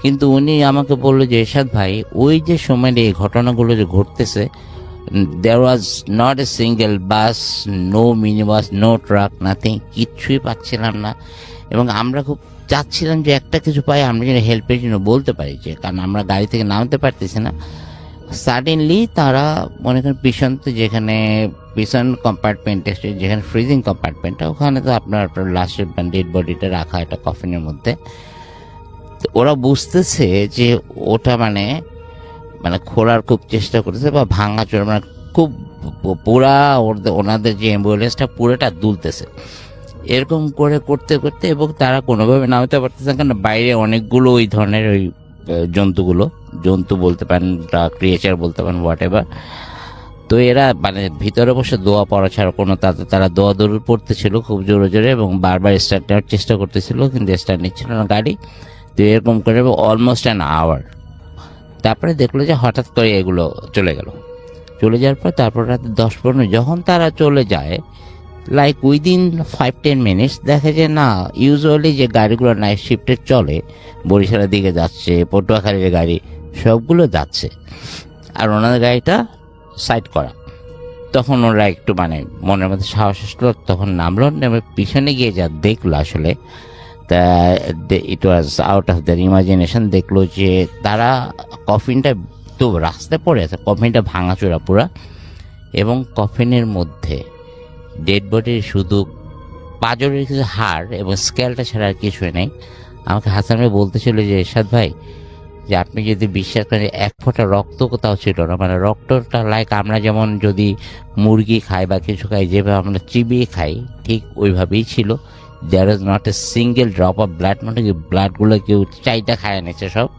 কিন্তু উনি আমাকে বললো যে এরশাদ ভাই, ওই যে সময় এই ঘটনাগুলো যে ঘটতেছে, there was not a single bus, no mini bus, no truck, nothing, কিচ্ছুই পাচ্ছিলাম না। এবং আমরা খুব চাচ্ছিলাম যে একটা কিছু পাই আমরা যেন হেল্পের জন্য বলতে পারি, যে কারণ আমরা গাড়ি থেকে নামতে পারতেছি না। সাডেনলি তারা মনে করেন পিছনতে, যেখানে পিছন কম্পার্টমেন্টে, যেখানে ফ্রিজিং কম্পার্টমেন্টটা, ওখানে তো আপনার লাস্টের ডেড বডিটা রাখা একটা কফিনের মধ্যে। ওরা বুঝতেছে যে ওটা মানে খোলার খুব চেষ্টা করতেছে বা ভাঙা চোর, মানে খুব পুরা ওনাদের যে অ্যাম্বুলেন্সটা পুরোটা দুলতেছে, এরকম করে করতে করতে, এবং তারা কোনোভাবে নামতে পারতেছে না, কারণ বাইরে অনেকগুলো ওই ধরনের ওই জন্তু বলতে পারেন, ক্রিয়েচার বলতে পারেন, হোয়াট এভার। তো এরা মানে ভিতরে বসে দোয়া পড়া ছাড়া কোনো, তারা দোয়া দৌড় পড়তেছিল খুব জোরে জোরে, এবং বারবার স্টার্ট নেওয়ার চেষ্টা করতেছিল, কিন্তু স্টার্ট নিচ্ছিল না গাড়ি। তো এরকম করে অলমোস্ট অ্যান আওয়ার, তারপরে দেখলো যে হঠাৎ করে এগুলো চলে যাওয়ার পর তারপর রাত 10-15 যখন তারা চলে যায়, লাইক উইদিন 5-10 মিনিটস দেখে যে না, ইউজুয়ালি যে গাড়িগুলো নাইট শিফটে চলে, বরিশালের দিকে যাচ্ছে, পটুয়াখালীর গাড়ি সবগুলো যাচ্ছে, আর ওনাদের গাড়িটা সাইড করা। তখন ওরা একটু মানে মনের মধ্যে সাহস আসলো, তখন নামলো, নেমে পিছনে গিয়ে যা দেখলো, আসলে তা it was out of their imagination. দেখলো যে তারা কফিনটা তো রাস্তায় পড়ে আছে, কফিনটা ভাঙাচোরা পুরা, এবং কফিনের মধ্যে ডেড বডির শুধু পাঁজরের কিছু হাড় এবং স্কেলটা ছাড়া আর কিছুই নেই। আমাকে হাসান ভাই বলতেছিল যে এরশাদ ভাই, যে আপনি যদি বিশ্বাস করেন, এক ফোঁটা রক্ত কোথাও ছিল না, মানে রক্তটা লাইক আমরা যেমন যদি মুরগি খাই বা কিছু খাই, যেভাবে আমরা চিবিয়ে খাই, ঠিক ওইভাবেই ছিল। There is not a single drop of blood, মানে কি ব্লাডগুলো কেউ চাইটা খায় নিচ্ছে সব।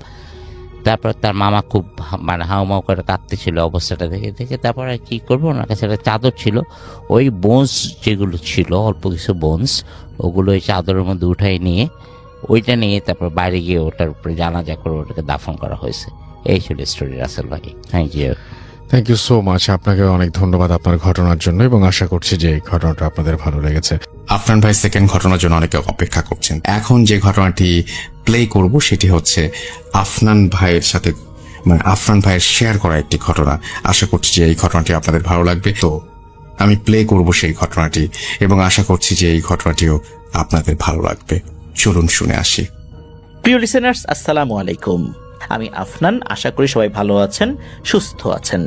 তারপর তার মামা খুব মানে হাউমাউ করে কাঁদতেছিল অবস্থাটা দেখে দেখে। তারপর আর কী করবো, ওনার কাছে একটা চাদর ছিল, ওই বোনস যেগুলো ছিল, অল্প কিছু বোনস, ওগুলো ওই চাদরের মধ্যে উঠাই নিয়ে, ওইটা নিয়ে তারপর বাইরে গিয়ে ওটার উপরে জানাজা করে ওটাকে দাফন করা হয়েছে। এই ছিল স্টোরি রাসেল ভাই। Thank you so much. আপনাকে অনেক ধন্যবাদ আপনার ঘটনার জন্য, এবং আশা করছি যে এই ঘটনাটা আপনাদের ভালো লেগেছে। আফরান ভাই সেকেন্ড ঘটনার জন্য অনেকে অপেক্ষা করছেন। এখন যে ঘটনাটি প্লে করব সেটি হচ্ছে আফনান ভাইয়ের সাথে, মানে আফরান ভাইয়ের শেয়ার করা একটি ঘটনা। আশা করছি যে এই ঘটনাটি আপনাদের ভালো লাগবে। তো আমি প্লে করব সেই ঘটনাটি, এবং আশা করছি যে এই ঘটনাটিও আপনাদের ভালো লাগবে। চলুন শুনে আসি। প্রিয় লিসেনার্স, আসসালামু আলাইকুম। আমি আফনান, আশা করি সবাই ভালো আছেন, সুস্থ আছেন।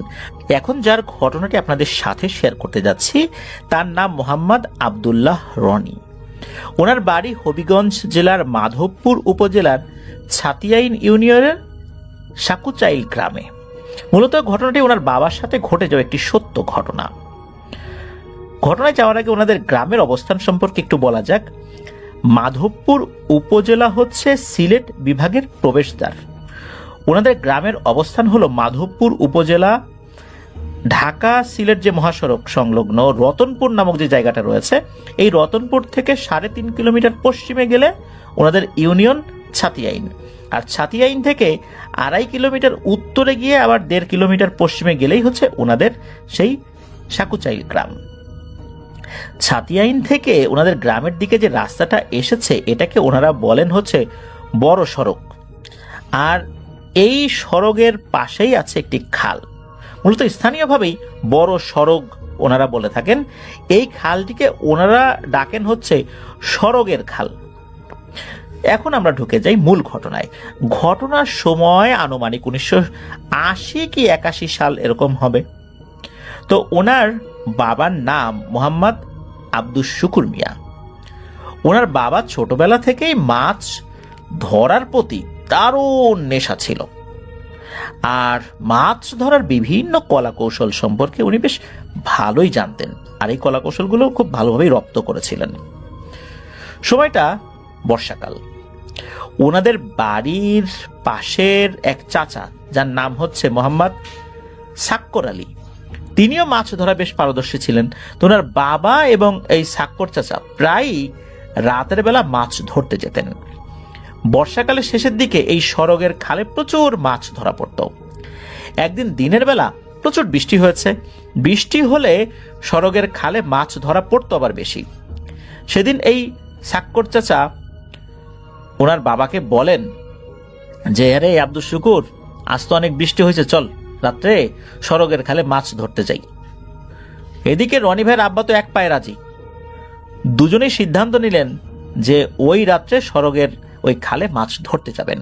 এখন যার ঘটনাটি আপনাদের সাথে শেয়ার করতে যাচ্ছি তার নাম মোহাম্মদ আব্দুল্লাহ রনি। ওনার বাড়ি হবিগঞ্জ জেলার মাধবপুর উপজেলার ছাতিয়াইন ইউনিয়নের সাকুচাইল গ্রামে। মূলত ঘটনাটি ওনার বাবার সাথে ঘটে যাওয়া একটি সত্য ঘটনা। ঘটনায় যাওয়ার আগে ওনাদের গ্রামের অবস্থান সম্পর্কে একটু বলা যাক। মাধবপুর উপজেলা হচ্ছে সিলেট বিভাগের প্রবেশদ্বার। ওনাদের গ্রামের অবস্থান হলো মাধবপুর উপজেলা, ঢাকা সিলেট যে মহাসড়ক সংলগ্ন রতনপুর নামক যে জায়গাটা রয়েছে, এই রতনপুর থেকে 3.5 কিলোমিটার পশ্চিমে গেলে ওনাদের ইউনিয়ন ছাতিয়াইন, আর ছাতিয়াইন থেকে 2.5 কিলোমিটার উত্তরে গিয়ে আবার 1.5 কিলোমিটার পশ্চিমে গেলেই হচ্ছে ওনাদের সেই সাকুচাইল গ্রাম। ছাতিয়াইন থেকে ওনাদের গ্রামের দিকে যে রাস্তাটা এসেছে এটাকে ওনারা বলেন হচ্ছে বড় সড়ক, আর এই সড়কের পাশেই আছে একটি খাল, মূলত স্থানীয়ভাবেই বড় সড়ক ওনারা বলে থাকেন। এই খালটিকে ওনারা ডাকেন হচ্ছে সড়কের খাল। এখন আমরা ঢুকে যাই মূল ঘটনায়। ঘটনার সময় আনুমানিক 1980 কি 81 সাল এরকম হবে। তো ওনার বাবার নাম মোহাম্মদ আব্দুস শুকুর মিয়া। ওনার বাবা ছোটবেলা থেকেই মাছ ধরার প্রতি দারুণ নেশা ছিল, আর মাছ ধরার বিভিন্ন কলা কৌশল সম্পর্কে উনি বেশ ভালোই জানতেন, আর এই কলা কৌশলগুলো খুব ভালোভাবেই রপ্ত করেছিলেন। সময়টা বর্ষাকাল। ওনাদের বাড়ির পাশের এক চাচা, যার নাম হচ্ছে মোহাম্মদ সাক্কর আলী, তিনিও মাছ ধরা বেশ পারদর্শী ছিলেন। তো ওনার বাবা এবং এই সাক্কর চাচা প্রায়ই রাতের বেলা মাছ ধরতে যেতেন। বর্ষাকালের শেষের দিকে এই সড়কের খালে প্রচুর মাছ ধরা পড়ত। একদিন দিনের বেলা প্রচুর বৃষ্টি হয়েছে। বৃষ্টি হলে সড়কের খালে মাছ ধরা পড়তো আবার বেশি। সেদিন এই সাক্কর চাচা ওনার বাবাকে বলেন যে, আরে আব্দুল শুকুর, আজ তো অনেক বৃষ্টি হয়েছে, চল রাত্রে সড়কের খালে মাছ ধরতে যাই। এদিকে রনি ভাইয়ের আব্বা তো এক পায়ে রাজি। দুজনেই সিদ্ধান্ত নিলেন যে ওই রাত্রে সড়কের ওই খালে মাছ ধরতে যাবেন।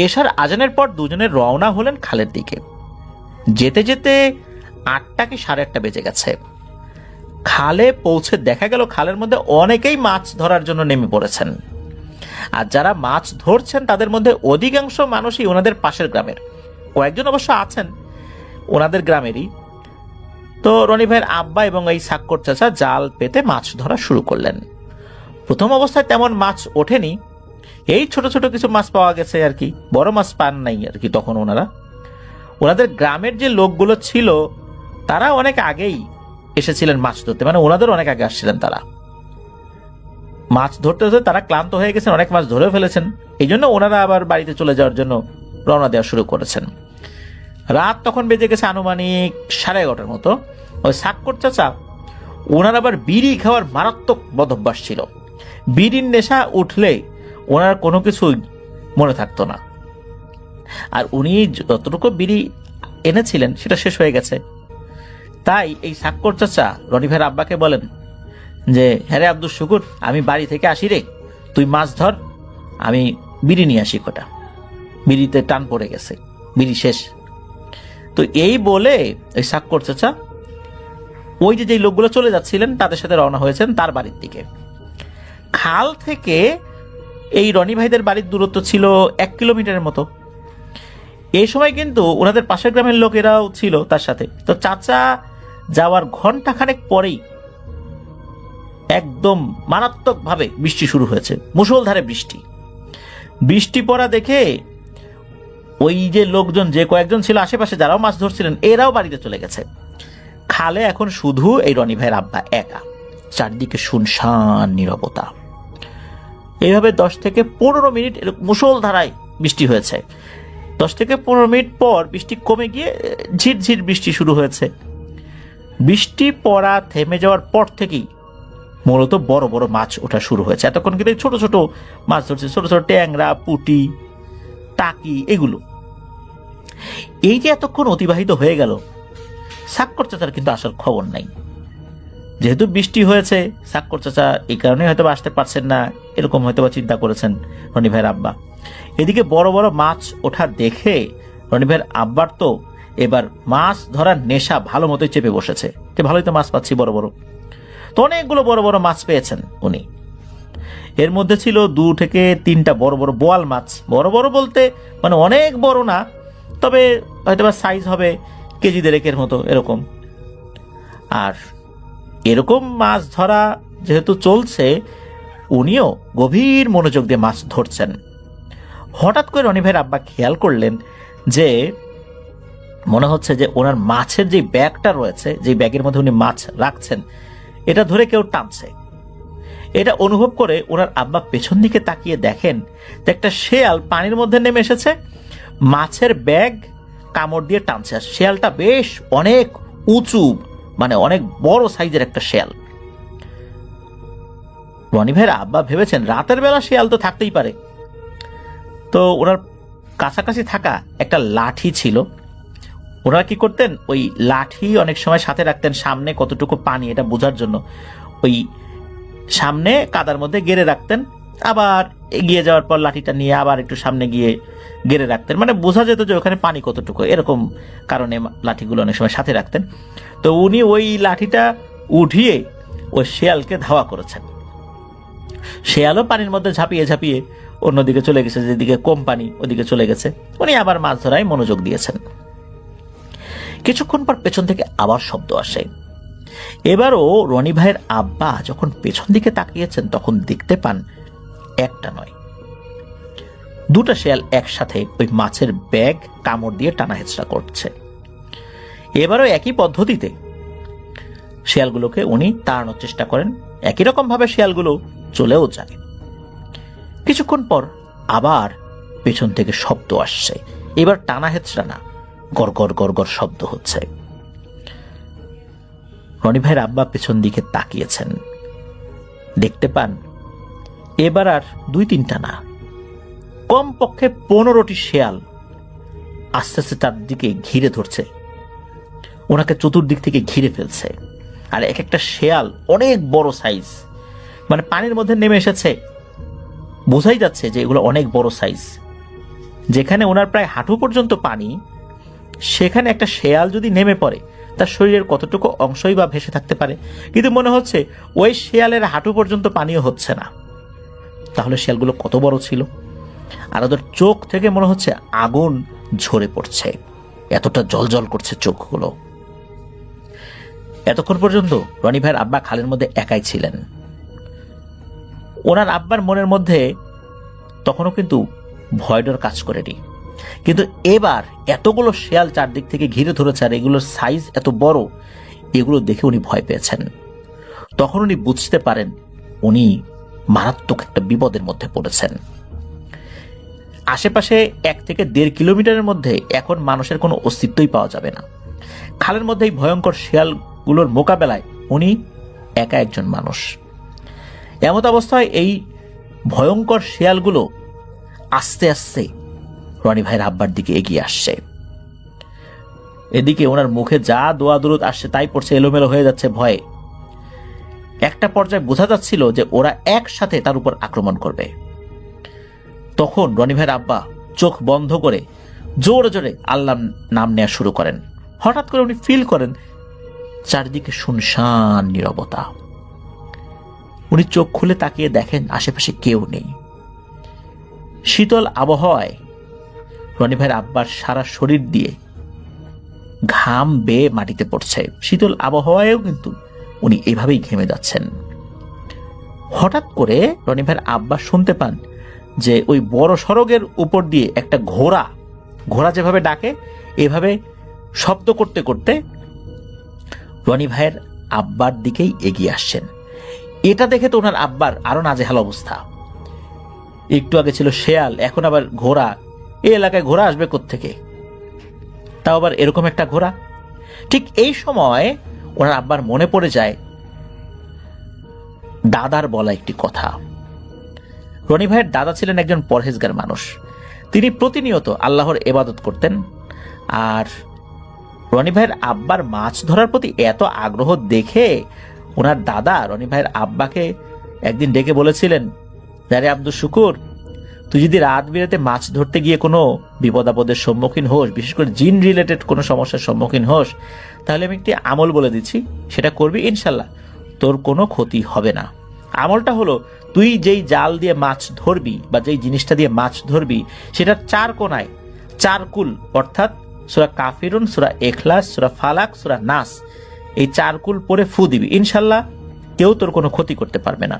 এশার আজানের পর দুজনে রওনা হলেন খালের দিকে। যেতে যেতে 8টা কি 8:30 বেজে গেছে। খালে পৌঁছে দেখা গেল খালের মধ্যে অনেকেই মাছ ধরার জন্য নেমে পড়েছেন, আর যারা মাছ ধরছেন তাদের মধ্যে অধিকাংশ মানুষই ওনাদের পাশের গ্রামের, কয়েকজন অবশ্য আছেন ওনাদের গ্রামেরই। তো রনি ভাইয়ের আব্বা এবং এই সাক্কর চাচা জাল পেতে মাছ ধরা শুরু করলেন। প্রথম অবস্থায় তেমন মাছ ওঠেনি, এই ছোট ছোট কিছু মাছ পাওয়া গেছে আর কি, বড় মাছ পান নাই আর কি। তখন ওনাদের গ্রামের যে লোকগুলো ছিল তারা অনেক আগেই এসেছিলেন মাছ ধরতে, মানে ওনাদের অনেক আগে আসছিলেন। তারা মাছ ধরতে ধরতে তারা ক্লান্ত হয়ে গেছেন, অনেক মাছ ধরেও ফেলেছেন। এই জন্য ওনারা আবার বাড়িতে চলে যাওয়ার জন্য রওনা দেওয়া শুরু করেছেন। রাত তখন বেজে গেছে আনুমানিক 11:30 মতো। ওই সাক্কর চাচা ওনার আবার বিড়ি খাওয়ার মারাত্মক বদভ্যাস ছিল। বিড়ির নেশা উঠলে ওনার কোনো কিছুই মনে থাকতো না, আর উনি যতটুকু বিড়ি এনেছিলেন সেটা শেষ হয়ে গেছে। তাই এই সাক্কর চাচা রনি ভাইয়ের আব্বাকে বলেন যে, হ্যাঁ রে আব্দুল শুকুর, আমি বাড়ি থেকে আসি রে, তুই মাছ ধর, আমি বিড়ি নিয়ে আসি কটা, বিড়িতে টান পড়ে গেছে, বিড়ি শেষ। তো এই বলে ওই সাক্কর চাচা ওই যে লোকগুলো চলে যাচ্ছিলেন তাদের সাথে রওনা হয়েছেন তার বাড়ির দিকে। খাল থেকে এই রনি ভাইদের বাড়ির দূরত্ব ছিল 1 কিলোমিটারের মতো। এই সময় কিন্তু ওনাদের পাশের গ্রামের লোকেরাও ছিল তার সাথে। তো চাচা যাওয়ার ঘন্টাখানেক পরেই একদম মারাত্মকভাবে বৃষ্টি শুরু হয়েছে, মুষলধারে বৃষ্টি। বৃষ্টি পড়া দেখে ওই যে লোকজন, যে কয়েকজন ছিল আশেপাশে যারাও মাছ ধরছিলেন, এরাও বাড়িতে চলে গেছে। খালে এখন শুধু এই রনি ভাইয়ের আব্বা একা, চারদিকে শুনশান নীরবতা। এইভাবে 10 থেকে 15 মিনিট মুষলধারায় বৃষ্টি হয়েছে। 10 থেকে 15 মিনিট পর বৃষ্টি কমে গিয়ে ঝিরঝির বৃষ্টি শুরু হয়েছে। বৃষ্টি পড়া থেমে যাওয়ার পর থেকেই মূলত বড় বড় মাছ ওঠা শুরু হয়েছে। এতক্ষণ কিন্তু ছোট ছোট মাছ ধরছে, ছোট ছোট ট্যাংরা, পুঁটি, টাকি, এগুলো। এই যে এতক্ষণ অতিবাহিত হয়ে গেল, সাক্কর চাচার কিন্তু আসার খবর নাই। যেহেতু বৃষ্টি হয়েছে, সাক্কর চাচা এই কারণে হয়তো আসতে পারছেন না, এরকম হয়তো চিন্তা করেছেন রনি ভাইয়ের আব্বা। এদিকে বড় বড় মাছ ওঠা দেখে রনি ভাইয়ের আব্বার তো এবার মাছ ধরার নেশা ভালো মতোই চেপে বসেছে, যে ভালোই তো মাছ পাচ্ছি বড় বড়। তো অনেকগুলো বড় বড় মাছ পেয়েছেন উনি। এর মধ্যে ছিল 2 থেকে 3টা বড় বড় বোয়াল মাছ। বড় বড় বলতে মানে অনেক বড় না, তবে হয়তো বা সাইজ হবে কেজি 1.5 মতো এরকম। আর এরকম মাছ ধরা যেহেতু চলছে, উনিও গভীর মনোযোগ দিয়ে মাছ ধরছেন। হঠাৎ করে রনি ভাইয়ের আব্বা খেয়াল করলেন যে মনে হচ্ছে যে ওনার মাছের যে ব্যাগটা রয়েছে, যে ব্যাগের মধ্যে উনি মাছ রাখছেন, এটা ধরে কেউ টানছে। এটা অনুভব করে ওনার আব্বা পেছন দিকে তাকিয়ে দেখেন যে একটা শেয়াল পানির মধ্যে নেমে এসেছে, মাছের ব্যাগ কামড় দিয়ে টানছে। আর শেয়ালটা বেশ অনেক উঁচু, মানে অনেক বড় সাইজের একটা শেয়াল। রনি ভাইয়ের আব্বা ভেবেছেন রাতের বেলা শেয়াল তো থাকতেই পারে, তো ওনার কাছাকাছি থাকা একটা লাঠি ছিল। ওনারা কি করতেন, ওই লাঠি অনেক সময় সাথে রাখতেন সামনে কতটুকু পানি এটা বোঝার জন্য। ওই সামনে কাদার মধ্যে গেড়ে রাখতেন, আবার এগিয়ে যাওয়ার পর লাঠিটা নিয়ে আবার একটু সামনে গিয়ে গেড়ে রাখতেন, মানে বোঝা যেত যে ওখানে পানি কতটুকু, এরকম কারণে লাঠিগুলো অনেক সময় সাথে রাখতেন। তো উনি ওই লাঠিটা উঠিয়ে ওই শেয়ালকে ধাওয়া করেছেন। শেয়ালও পানির মধ্যে ঝাঁপিয়ে ঝাঁপিয়ে অন্যদিকে চলে গেছে, যেদিকে কম পানি ওদিকে চলে গেছে। উনি আবার মাছ ধরায় মনোযোগ দিয়েছেন। কিছুক্ষণ পর পেছন থেকে আবার শব্দ আসে। এবারও রনি ভাইয়ের আব্বা যখন পেছন দিকে তাকিয়েছেন তখন দেখতে পান একটা নয়, দুটা শেয়াল একসাথে ওই মাছের ব্যাগ কামড় দিয়ে টানা হেঁচড়া করছে। এবারও একই পদ্ধতিতে শেয়ালগুলোকে উনি তাড়ানোর চেষ্টা করেন, একই রকম ভাবে শেয়ালগুলো চলেও যায়। কিছুক্ষণ পর আবার পেছন থেকে শব্দ আসছে, এবার টানা হেঁচড়া না, গড় গড় গড় গড় শব্দ হচ্ছে। রনি ভাইয়ের আব্বা পেছন দিকে তাকিয়েছেন, দেখতে পান এবার আর 2-3টা না, কমপক্ষে 15টি শেয়াল আস্তে আস্তে তার দিকে ঘিরে ধরছে, ওনাকে চতুর্দিক থেকে ঘিরে ফেলছে। আর এক একটা শেয়াল অনেক বড় সাইজ, মানে পানির মধ্যে নেমে এসেছে, বোঝাই যাচ্ছে যে এগুলো অনেক বড় সাইজ। যেখানে ওনার প্রায় হাঁটু পর্যন্ত পানি, সেখানে একটা শেয়াল যদি নেমে পড়ে তার শরীরের কতটুকু অংশই বা ভেসে থাকতে পারে। কিন্তু মনে হচ্ছে ওই শেয়ালের হাঁটু পর্যন্ত পানিও হচ্ছে না। তাহলে শেয়ালগুলো কত বড় ছিল। আর ওদের চোখ থেকে মনে হচ্ছে আগুন ঝরে পড়ছে, এতটা জলজল করছে চোখগুলো। এতক্ষণ পর্যন্ত রনি ভাইয়ের আব্বা খালের মধ্যে একাই ছিলেন। ওনার আব্বার মনের মধ্যে তখনও কিন্তু ভয় ডর কাজ করেনি, কিন্তু এবার এতগুলো শেয়াল চারদিক থেকে ঘিরে ধরেছে আর এগুলোর সাইজ এত বড়, এগুলো দেখে উনি ভয় পেয়েছেন। তখন উনি বুঝতে পারেন উনি মারাত্মক একটা বিপদের মধ্যে পড়েছেন। আশেপাশে 1 থেকে 1.5 কিলোমিটারের মধ্যে এখন মানুষের কোনো অস্তিত্বই পাওয়া যাবে না। খালের মধ্যে এই ভয়ঙ্কর শেয়ালগুলোর মোকাবেলায় উনি একা একজন মানুষ। এমত অবস্থায় এই ভয়ঙ্কর শেয়ালগুলো আস্তে আস্তে রনি ভাইয়ের আব্বার দিকে এগিয়ে আসছে। এদিকে ওনার মুখে যা দোয়া দরুদ আসছে তাই পড়ছে, এলোমেলো হয়ে যাচ্ছে ভয়ে। একটা পর্যায়ে বোঝা যাচ্ছিল যে ওরা একসাথে তার উপর আক্রমণ করবে। তখন রনি ভাইয়ের আব্বা চোখ বন্ধ করে জোরে জোরে আল্লাহর নাম নেওয়া শুরু করেন। হঠাৎ করে উনি ফিল করেন চারিদিকে শুনশান নীরবতা। উনি চোখ খুলে তাকিয়ে দেখেন আশেপাশে কেউ নেই। শীতল আবহাওয়ায় রনি ভাইয়ের আব্বার সারা শরীর দিয়ে ঘাম বেয়ে মাটিতে পড়ছে। শীতল আবহাওয়ায়ও কিন্তু উনি এভাবেই ঘেমে যাচ্ছেন। হঠাৎ করে রনি ভাইয়ের আব্বা শুনতে পান যে ওই বড় সড়কের উপর দিয়ে একটা ঘোড়া যেভাবে ডাকে এভাবে শব্দ করতে করতে রনি ভাইয়ের আব্বার দিকেই এগিয়ে আসছেন। এটা দেখে তো ওনার আব্বার আরো নাজেহাল অবস্থা। একটু আগে ছিল শেয়াল, এখন আবার ঘোড়া। এই এলাকায় ঘোড়া আসবে কোত্থেকে, তাও আবার এরকম একটা ঘোড়া। ঠিক এই সময় ওনার আব্বার মনে পড়ে যায় দাদার বলা একটি কথা। রনি ভাইয়ের দাদা ছিলেন একজন পরহেজগার মানুষ। তিনি প্রতিনিয়ত আল্লাহর ইবাদত করতেন। আর রনি ভাইয়ের আব্বার মাছ ধরার প্রতি এত আগ্রহ দেখে ওনার দাদা রনি ভাইয়ের আব্বাকে একদিন ডেকে বলেছিলেন, আরে আব্দুল শুকুর, তুই যদি রাত বিরাতে মাছ ধরতে গিয়ে কোনো বিপদ আপদের সম্মুখীন হোস, বিশেষ করে জিন রিলেটেড কোনো সমস্যার সম্মুখীন হোস, তাহলে আমি একটি আমল বলে দিচ্ছি, সেটা করবি, ইনশাল্লাহ তোর কোনো ক্ষতি হবে না। আমলটা হলো, তুই যেই জাল দিয়ে মাছ ধরবি বা যেই জিনিসটা দিয়ে মাছ ধরবি সেটার 4 কোণায় 4 কুল, অর্থাৎ সূরা কাফিরুন, সূরা ইখলাস, সূরা ফালাক, সূরা নাস, এই 4 কুল পরে ফু দিবি, ইনশাল্লাহ কেউ তোর কোনো ক্ষতি করতে পারবে না।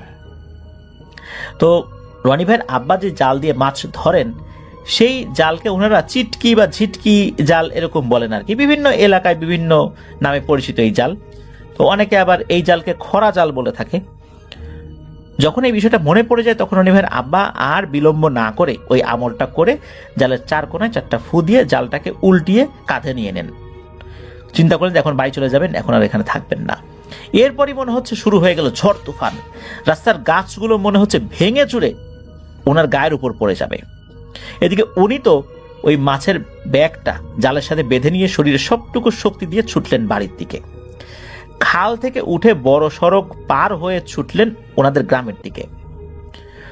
তো রনি ভাইয়ের আব্বা যে জাল দিয়ে মাছ ধরেন সেই জালকে ওনারা চিটকি বা ঝিটকি জাল এরকম বলেন আর কি। বিভিন্ন এলাকায় বিভিন্ন নামে পরিচিত এই জাল। তো অনেকে আবার এই জালকে খরা জাল বলে থাকে। যখন এই বিষয়টা মনে পড়ে যায় তখন রনি ভাইয়ের আব্বা আর বিলম্ব না করে ওই আমলটা করে জালের 4 কোণায় 4টা ফু দিয়ে জালটাকে উল্টিয়ে কাঁধে নিয়ে নেন। চিন্তা করেন যে এখন বাড়ি চলে যাবেন, এখন আর এখানে থাকবেন না। এরপরই মনে হচ্ছে শুরু হয়ে গেল ঝড় তুফান। রাস্তার গাছগুলো মনে হচ্ছে ভেঙে চুরে ওনার গায়ের উপর পড়ে যাবে। এদিকে উনি তো ওই মাছের ব্যাগটা জালের সাথে বেঁধে নিয়ে শরীরের সবটুকু শক্তি দিয়ে ছুটলেন বাড়ির দিকে। খাল থেকে উঠে বড় সড়ক পার হয়ে ছুটলেন ওনাদের গ্রামের দিকে।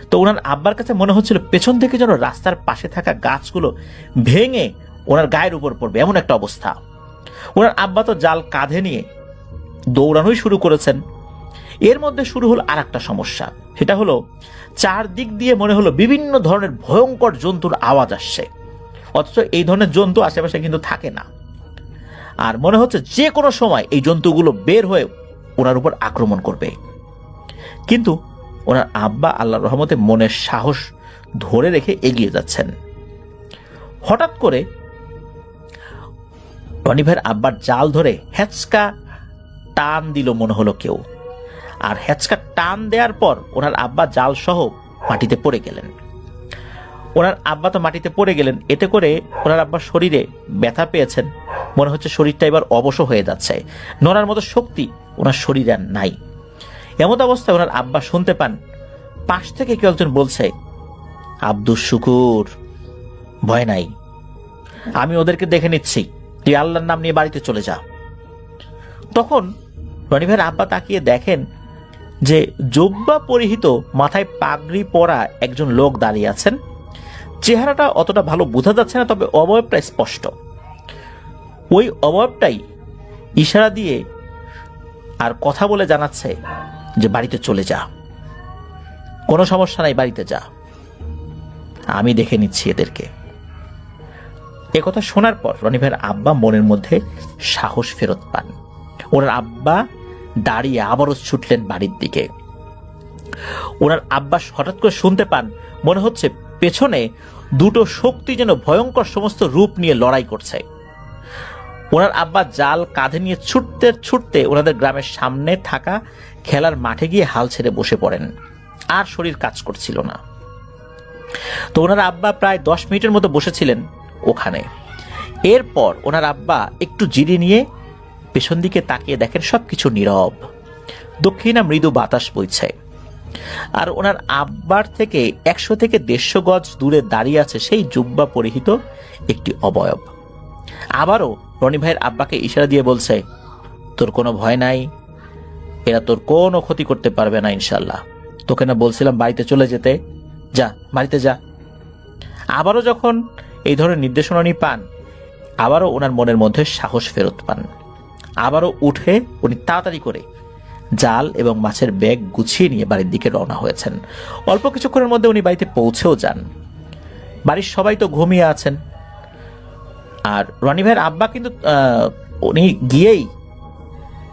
তো ওনার আব্বার কাছে মনে হচ্ছিল পেছন থেকে যেন রাস্তার পাশে থাকা গাছগুলো ভেঙে ওনার গায়ের উপর পড়বে, এমন একটা অবস্থা। ওনার আব্বা তো জাল কাঁধে নিয়ে দৌড়ানোই শুরু করেছেন। এর মধ্যে শুরু হলো আর একটা সমস্যা, সেটা হলো চারদিক দিয়ে মনে হলো বিভিন্ন ধরনের ভয়ঙ্কর জন্তুর আওয়াজ আসছে, অথচ এই ধরনের জন্তু আশেপাশে কিন্তু থাকে না। আর মনে হচ্ছে যে কোনো সময় এই জন্তুগুলো বের হয়ে ওনার উপর আক্রমণ করবে। কিন্তু ওনার আব্বা আল্লাহর রহমতে মনের সাহস ধরে রেখে এগিয়ে যাচ্ছেন। হঠাৎ করে রনি ভাইয়ের আব্বার জাল ধরে হ্যাচকা টান দিল মনে হলো কেউ। আর হ্যাচকা টান দেওয়ার পর ওনার আব্বা জাল সহ মাটিতে পড়ে গেলেন। ওনার আব্বা তো মাটিতে পড়ে গেলেন, এতে করে ওনার আব্বার শরীরে ব্যথা পেয়েছেন। মনে হচ্ছে শরীরটা এবার অবশ হয়ে যাচ্ছে, নড়ার মতো শক্তি ওনার শরীরে আর নাই। এমন অবস্থায় ওনার আব্বা শুনতে পান পাশ থেকে কেউ একজন বলছে, আব্দুস শুকুর, ভয় নাই, আমি ওদেরকে দেখে নিচ্ছি, তুই আল্লাহর নাম নিয়ে বাড়িতে চলে যা। তখন রনি ভাইয়ের আব্বা তাকিয়ে দেখেন যে জুব্বা পরিহিত, মাথায় পাগড়ি পরা একজন লোক দাঁড়িয়ে আছেন। চেহারাটা অতটা ভালো বোঝা যাচ্ছে না, তবে অবয়বটা স্পষ্ট। ওই অবয়বটাই ইশারা দিয়ে আর কথা বলে জানাচ্ছে যে বাড়িতে চলে যা, কোনো সমস্যা নাই, বাড়িতে যা, আমি দেখে নিচ্ছি এদেরকে। একথা শোনার পর রনি ভাইয়ের আব্বা মনের মধ্যে সাহস ফেরত পান। ওনার আব্বা দাঁড়িয়ে আবারও ছুটলেন বাড়ির দিকে। ওনার আব্বা হঠাৎ করে শুনতে পান মনে হচ্ছে পেছনে দুটো শক্তি যেন ভয়ঙ্কর সমস্ত রূপ নিয়ে লড়াই করছে। ওনার আব্বা জাল কাঁধে নিয়ে ছুটতে ছুটতে ওনাদের গ্রামের সামনে থাকা খেলার মাঠে গিয়ে হাল ছেড়ে বসে পড়েন। আর শরীর কাজ করছিল না। তো ওনার আব্বা প্রায় 10 মিনিটের মতো বসেছিলেন ওখানে। এরপর ওনার আব্বা একটু জিরি নিয়ে পেছন দিকে তাকিয়ে দেখেন সবকিছু নীরব, দক্ষিণা মৃদু বাতাস বইছে। আর ওনার আব্বার থেকে 100 থেকে 150 গজ দূরে দাঁড়িয়ে আছে সেই জুব্বা পরিহিত একটি অবয়ব। আবারও রনি ভাইয়ের আব্বাকে ইশারা দিয়ে বলছে, তোর কোনো ভয় নাই, এরা তোর কোনো ক্ষতি করতে পারবে না ইনশাল্লাহ, তোকে না বলছিলাম বাড়িতে চলে যেতে, যা, বাড়িতে যা। আবারও যখন এই ধরনের নির্দেশনা উনি পান, আবারও ওনার মনের মধ্যে সাহস ফেরত পান। আবারও উঠে উনি তাড়াতাড়ি করে জাল এবং মাছের ব্যাগ গুছিয়ে নিয়ে বাড়ির দিকে রওনা হয়েছেন। অল্প কিছুক্ষণের মধ্যে উনি বাড়িতে পৌঁছেও যান। বাড়ির সবাই তো ঘুমিয়ে আছেন। আর রনি ভাইয়ের আব্বা কিন্তু উনি গিয়েই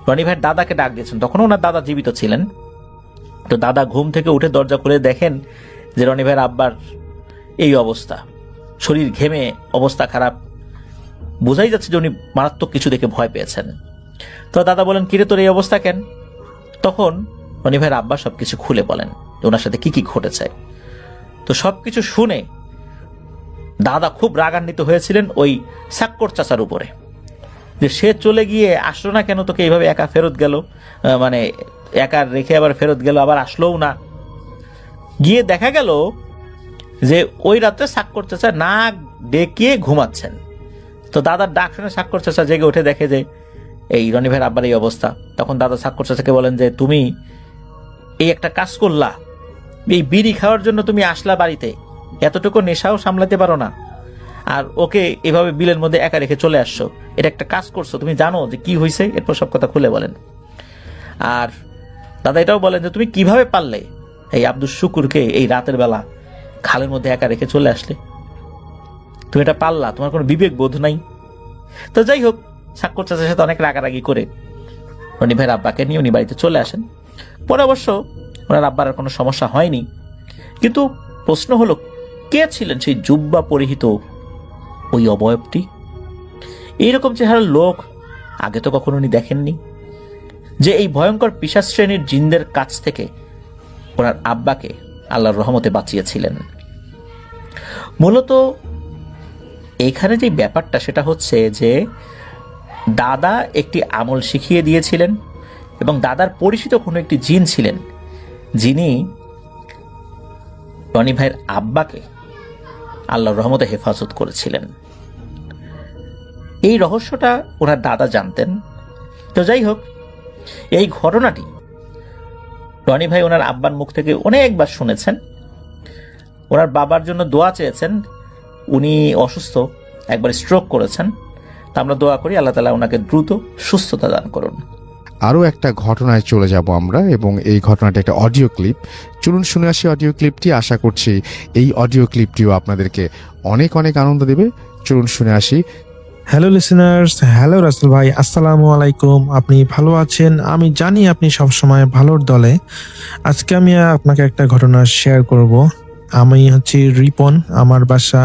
রনি ভাইয়ের দাদাকে ডাক দিয়েছেন। তখন ওনার দাদা জীবিত ছিলেন। তো দাদা ঘুম থেকে উঠে দরজা খুলে দেখেন যে রনি ভাইয়ের আব্বার এই অবস্থা, শরীর ঘেমে অবস্থা খারাপ, বোঝাই যাচ্ছে যে উনি মারাত্মক কিছু দেখে ভয় পেয়েছেন। তো দাদা বলেন, কিরে তোর এই অবস্থা কেন? তখন রনি ভাইয়ের আব্বা সবকিছু খুলে বলেন যে ওনার সাথে কি কি ঘটেছে। তো সবকিছু শুনে দাদা খুব রাগান্বিত হয়েছিলেন ওই সাক্কর চাচার উপরে, যে সে চলে গিয়ে আসলো না কেন, তোকে এইভাবে একা ফেরত গেল, মানে একা রেখে আবার ফেরত গেল, আবার আসলোও না। গিয়ে দেখা গেল যে ওই রাত্রে সাক্কর চাচা না ডেকে ঘুমাচ্ছেন। তো দাদার ডাক শুনে সাক্কর চাচা জেগে উঠে দেখে যে এই রনি ভাইয়ের আব্বার এই অবস্থা। তখন দাদা সাক্কর চাচাকে বলেন যে তুমি এই একটা কাজ করলা, এই বিড়ি খাওয়ার জন্য তুমি আসলা বাড়িতে, এতটুকু নেশাও সামলাতে পারো না, আর ওকে এভাবে বিলের মধ্যে একা রেখে চলে আসছো, এটা একটা কাজ করছো, তুমি জানো যে কি হয়েছে? এরপর সব কথা খুলে বলেন। আর দাদা এটাও বলেন যে তুমি কিভাবে পারলে এই আব্দুস শুকুরকে এই রাতের বেলা খালের মধ্যে একা রেখে চলে আসলে, তুমি এটা পারলা, তোমার কোনো বিবেক বোধ নাই। তো যাই হোক, সাক্কর চাচার সাথে অনেক রাগারাগি করে রনি ভাইয়ের আব্বাকে নিয়ে উনি বাড়িতে চলে আসেন। পরে অবশ্য ওনার আব্বার আর কোনো সমস্যা হয়নি। কিন্তু প্রশ্ন হলো, কে ছিলেন সেই জুব্বা পরিহিত ওই অবয়বটি? এইরকম চেহারার লোক আগে তো কখনো উনি দেখেননি, যে এই ভয়ঙ্কর পিশাচ শ্রেণীর জিনদের কাছ থেকে ওনার আব্বাকে আল্লাহর রহমতে বাঁচিয়েছিলেন। মূলত এখানে যে ব্যাপারটা সেটা হচ্ছে যে দাদা একটি আমল শিখিয়ে দিয়েছিলেন এবং দাদার পরিচিত কোনো একটি জিন ছিলেন যিনি রনি ভাইয়ের আব্বাকে আল্লাহর রহমতে হেফাজত করেছিলেন। এই রহস্যটা ওনার দাদা জানতেন। তো যাই হোক, এই ঘটনাটি রনি ভাই ওনার আব্বার মুখ থেকে অনেকবার শুনেছেন। ওনার বাবার জন্য দোয়া চেয়েছেন, উনি অসুস্থ, একবার স্ট্রোক করেছেন। তা আমরা দোয়া করি আল্লাহ তাআলা ওনাকে দ্রুত সুস্থতা দান করুন। আরও একটা ঘটনায় চলে যাব আমরা, এবং এই ঘটনাটা একটা অডিও ক্লিপ। চলুন শুনে আসি অডিও ক্লিপটি। আশা করছি এই অডিও ক্লিপটিও আপনাদেরকে অনেক অনেক আনন্দ দেবে। চলুন শুনে আসি। হ্যালো লিসেনার্স, হ্যালো রাসেল ভাই, আসসালামু আলাইকুম। আপনি ভালো আছেন? আমি জানি আপনি সবসময় ভালোর দলে। আজকে আমি আপনাকে একটা ঘটনা শেয়ার করব। আমি হচ্ছে রিপন, আমার বাসা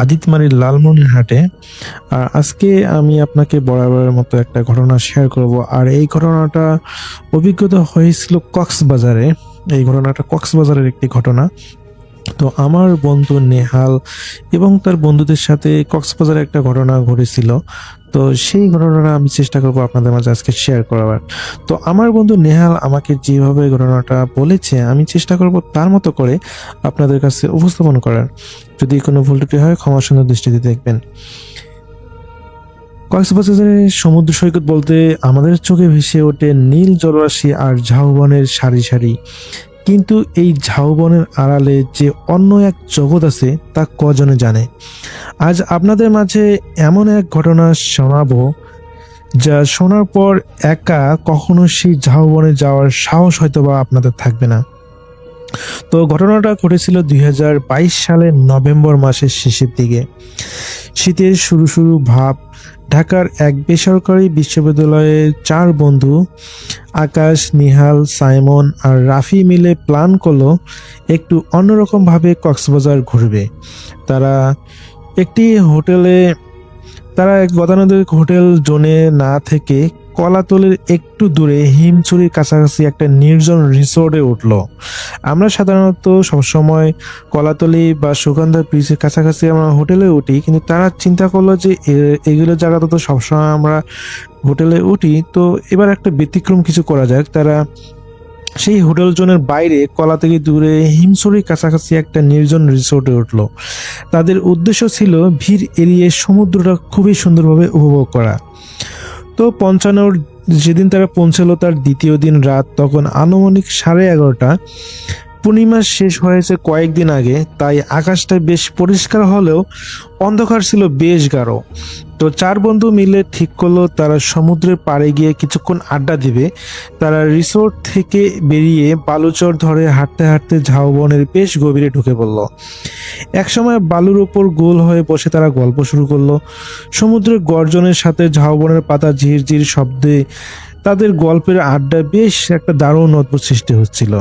আদিতমারির লালমনিরহাটে। আর আজকে আমি আপনাকে বরাবরের মতো একটা ঘটনা শেয়ার করব। আর এই ঘটনাটা অভিজ্ঞতা হয়েছিল কক্সবাজারে। এই ঘটনাটা কক্সবাজারের একটি ঘটনা। তো আমার বন্ধু নেহাল এবং তার বন্ধুদের সাথে কক্সবাজারে একটা ঘটনা ঘটেছিল। তো সেই ঘটনাটা আমি চেষ্টা করবো আপনাদের মাঝে আজকে শেয়ার করার। তো আমার বন্ধু নেহাল আমাকে যেভাবে ঘটনাটা বলেছে আমি চেষ্টা করব তার মতো করে আপনাদের কাছে উপস্থাপন করার। যদি কোনো ভুল ত্রুটি হয় ক্ষমা সুন্দর দৃষ্টিতে দেখবেন। কক্সবাজারের সমুদ্র সৈকত বলতে আমাদের চোখে ভেসে ওঠে নীল জলরাশি আর ঝাউবনের সারি সারি। কিন্তু এই ঝাউবনের আড়ালে যে অন্য এক জগৎ আছে তা কজনে জানে। আজ আপনাদের মাঝে এমন এক ঘটনা শোনাবো যা শোনার পর একা কখনো সেই ঝাউবনে যাওয়ার সাহস হয়তো বা আপনাদের থাকবে না। তো ঘটনাটা ঘটেছিল 2022 সালের নভেম্বর মাসের শেষের দিকে। শীতের শুরু শুরু ভাব। ঢাকার এক বেসরকারি বিশ্ববিদ্যালয়ে 4 বন্ধু আকাশ, নিহাল, সাইমন আর রাফি মিলে প্ল্যান করলো একটু অন্যরকমভাবে কক্সবাজার ঘুরবে। তারা এক গতানুগতিক হোটেল জোনে না থেকে কলাতলির একটু দূরে হিমছড়ির কাছাকাছি একটা নির্জন রিসোর্টে উঠলো। আমরা সাধারণত সবসময় কলাতলি বা সুগন্ধা ব্রিজের কাছাকাছি আমরা হোটেলে উঠি, কিন্তু তারা চিন্তা করলো যে এগুলো জায়গাতে তো সবসময় আমরা হোটেলে উঠি, তো এবার একটা ব্যতিক্রম কিছু করা যাক। তারা সেই হোটেল জোনের বাইরে কলা থেকে দূরে হিমছড়ির কাছাকাছি একটা নির্জন রিসোর্টে উঠলো। তাদের উদ্দেশ্য ছিল ভিড় এড়িয়ে সমুদ্রটা খুবই সুন্দরভাবে উপভোগ করা। তো পৌঁছানোর যেদিন তারা পৌঁছালো তার দ্বিতীয় দিন রাত, তখন আনুমানিক 11:30। পূর্ণিমা শেষ হয়েছে কয়েকদিন আগে, তাই আকাশটা বেশ পরিষ্কার হলেও অন্ধকার ছিল বেশ গাঢ়। তো 4 বন্ধু মিলে ঠিক করলো তারা সমুদ্রের পাড়ে গিয়ে কিছুক্ষণ আড্ডা দিবে। তারা রিসোর্ট থেকে বেরিয়ে বালুচর ধরে হাঁটতে হাঁটতে ঝাউবনের বেশ গভীরে ঢুকে পড়ল। একসময় বালুর ওপর গোল হয়ে বসে তারা গল্প শুরু করলো। সমুদ্রের গর্জনের সাথে ঝাউবনের পাতা ঝিরঝির শব্দে তাদের গল্পের আড্ডা বেশ একটা দারুণ অদ্ভুত সৃষ্টি হচ্ছিল।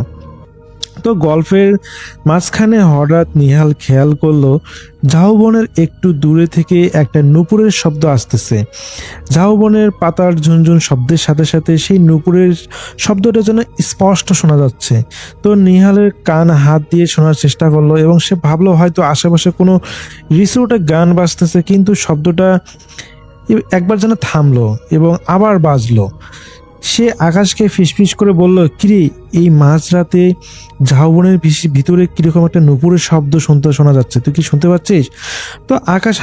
তো গল্পের মাঝখানে হঠাৎ নিহাল খেয়াল করলো ঝাউবনের একটু দূরে থেকে একটা নূপুরের শব্দ আসতেছে। ঝাউবনের পাতার ঝুনঝুন শব্দের সাথে সাথে সেই নূপুরের শব্দটা যেন স্পষ্ট শোনা যাচ্ছে। তো নিহালের কান হাত দিয়ে শোনার চেষ্টা করলো এবং সে ভাবলো হয়তো আশেপাশে কোনো রিসোর্টে গান বাজতেছে, কিন্তু শব্দটা একবার যেন থামলো এবং আবার বাজলো। সে আকাশকে ফিসফিস করে বলল, কিরে, এই মাঝরাতে ঝাউবনের ভিতরে কিরকম একটা নূপুরের শব্দ শোনা যাচ্ছে, তুই কি শুনতে পাচ্ছিস? তো আকাশ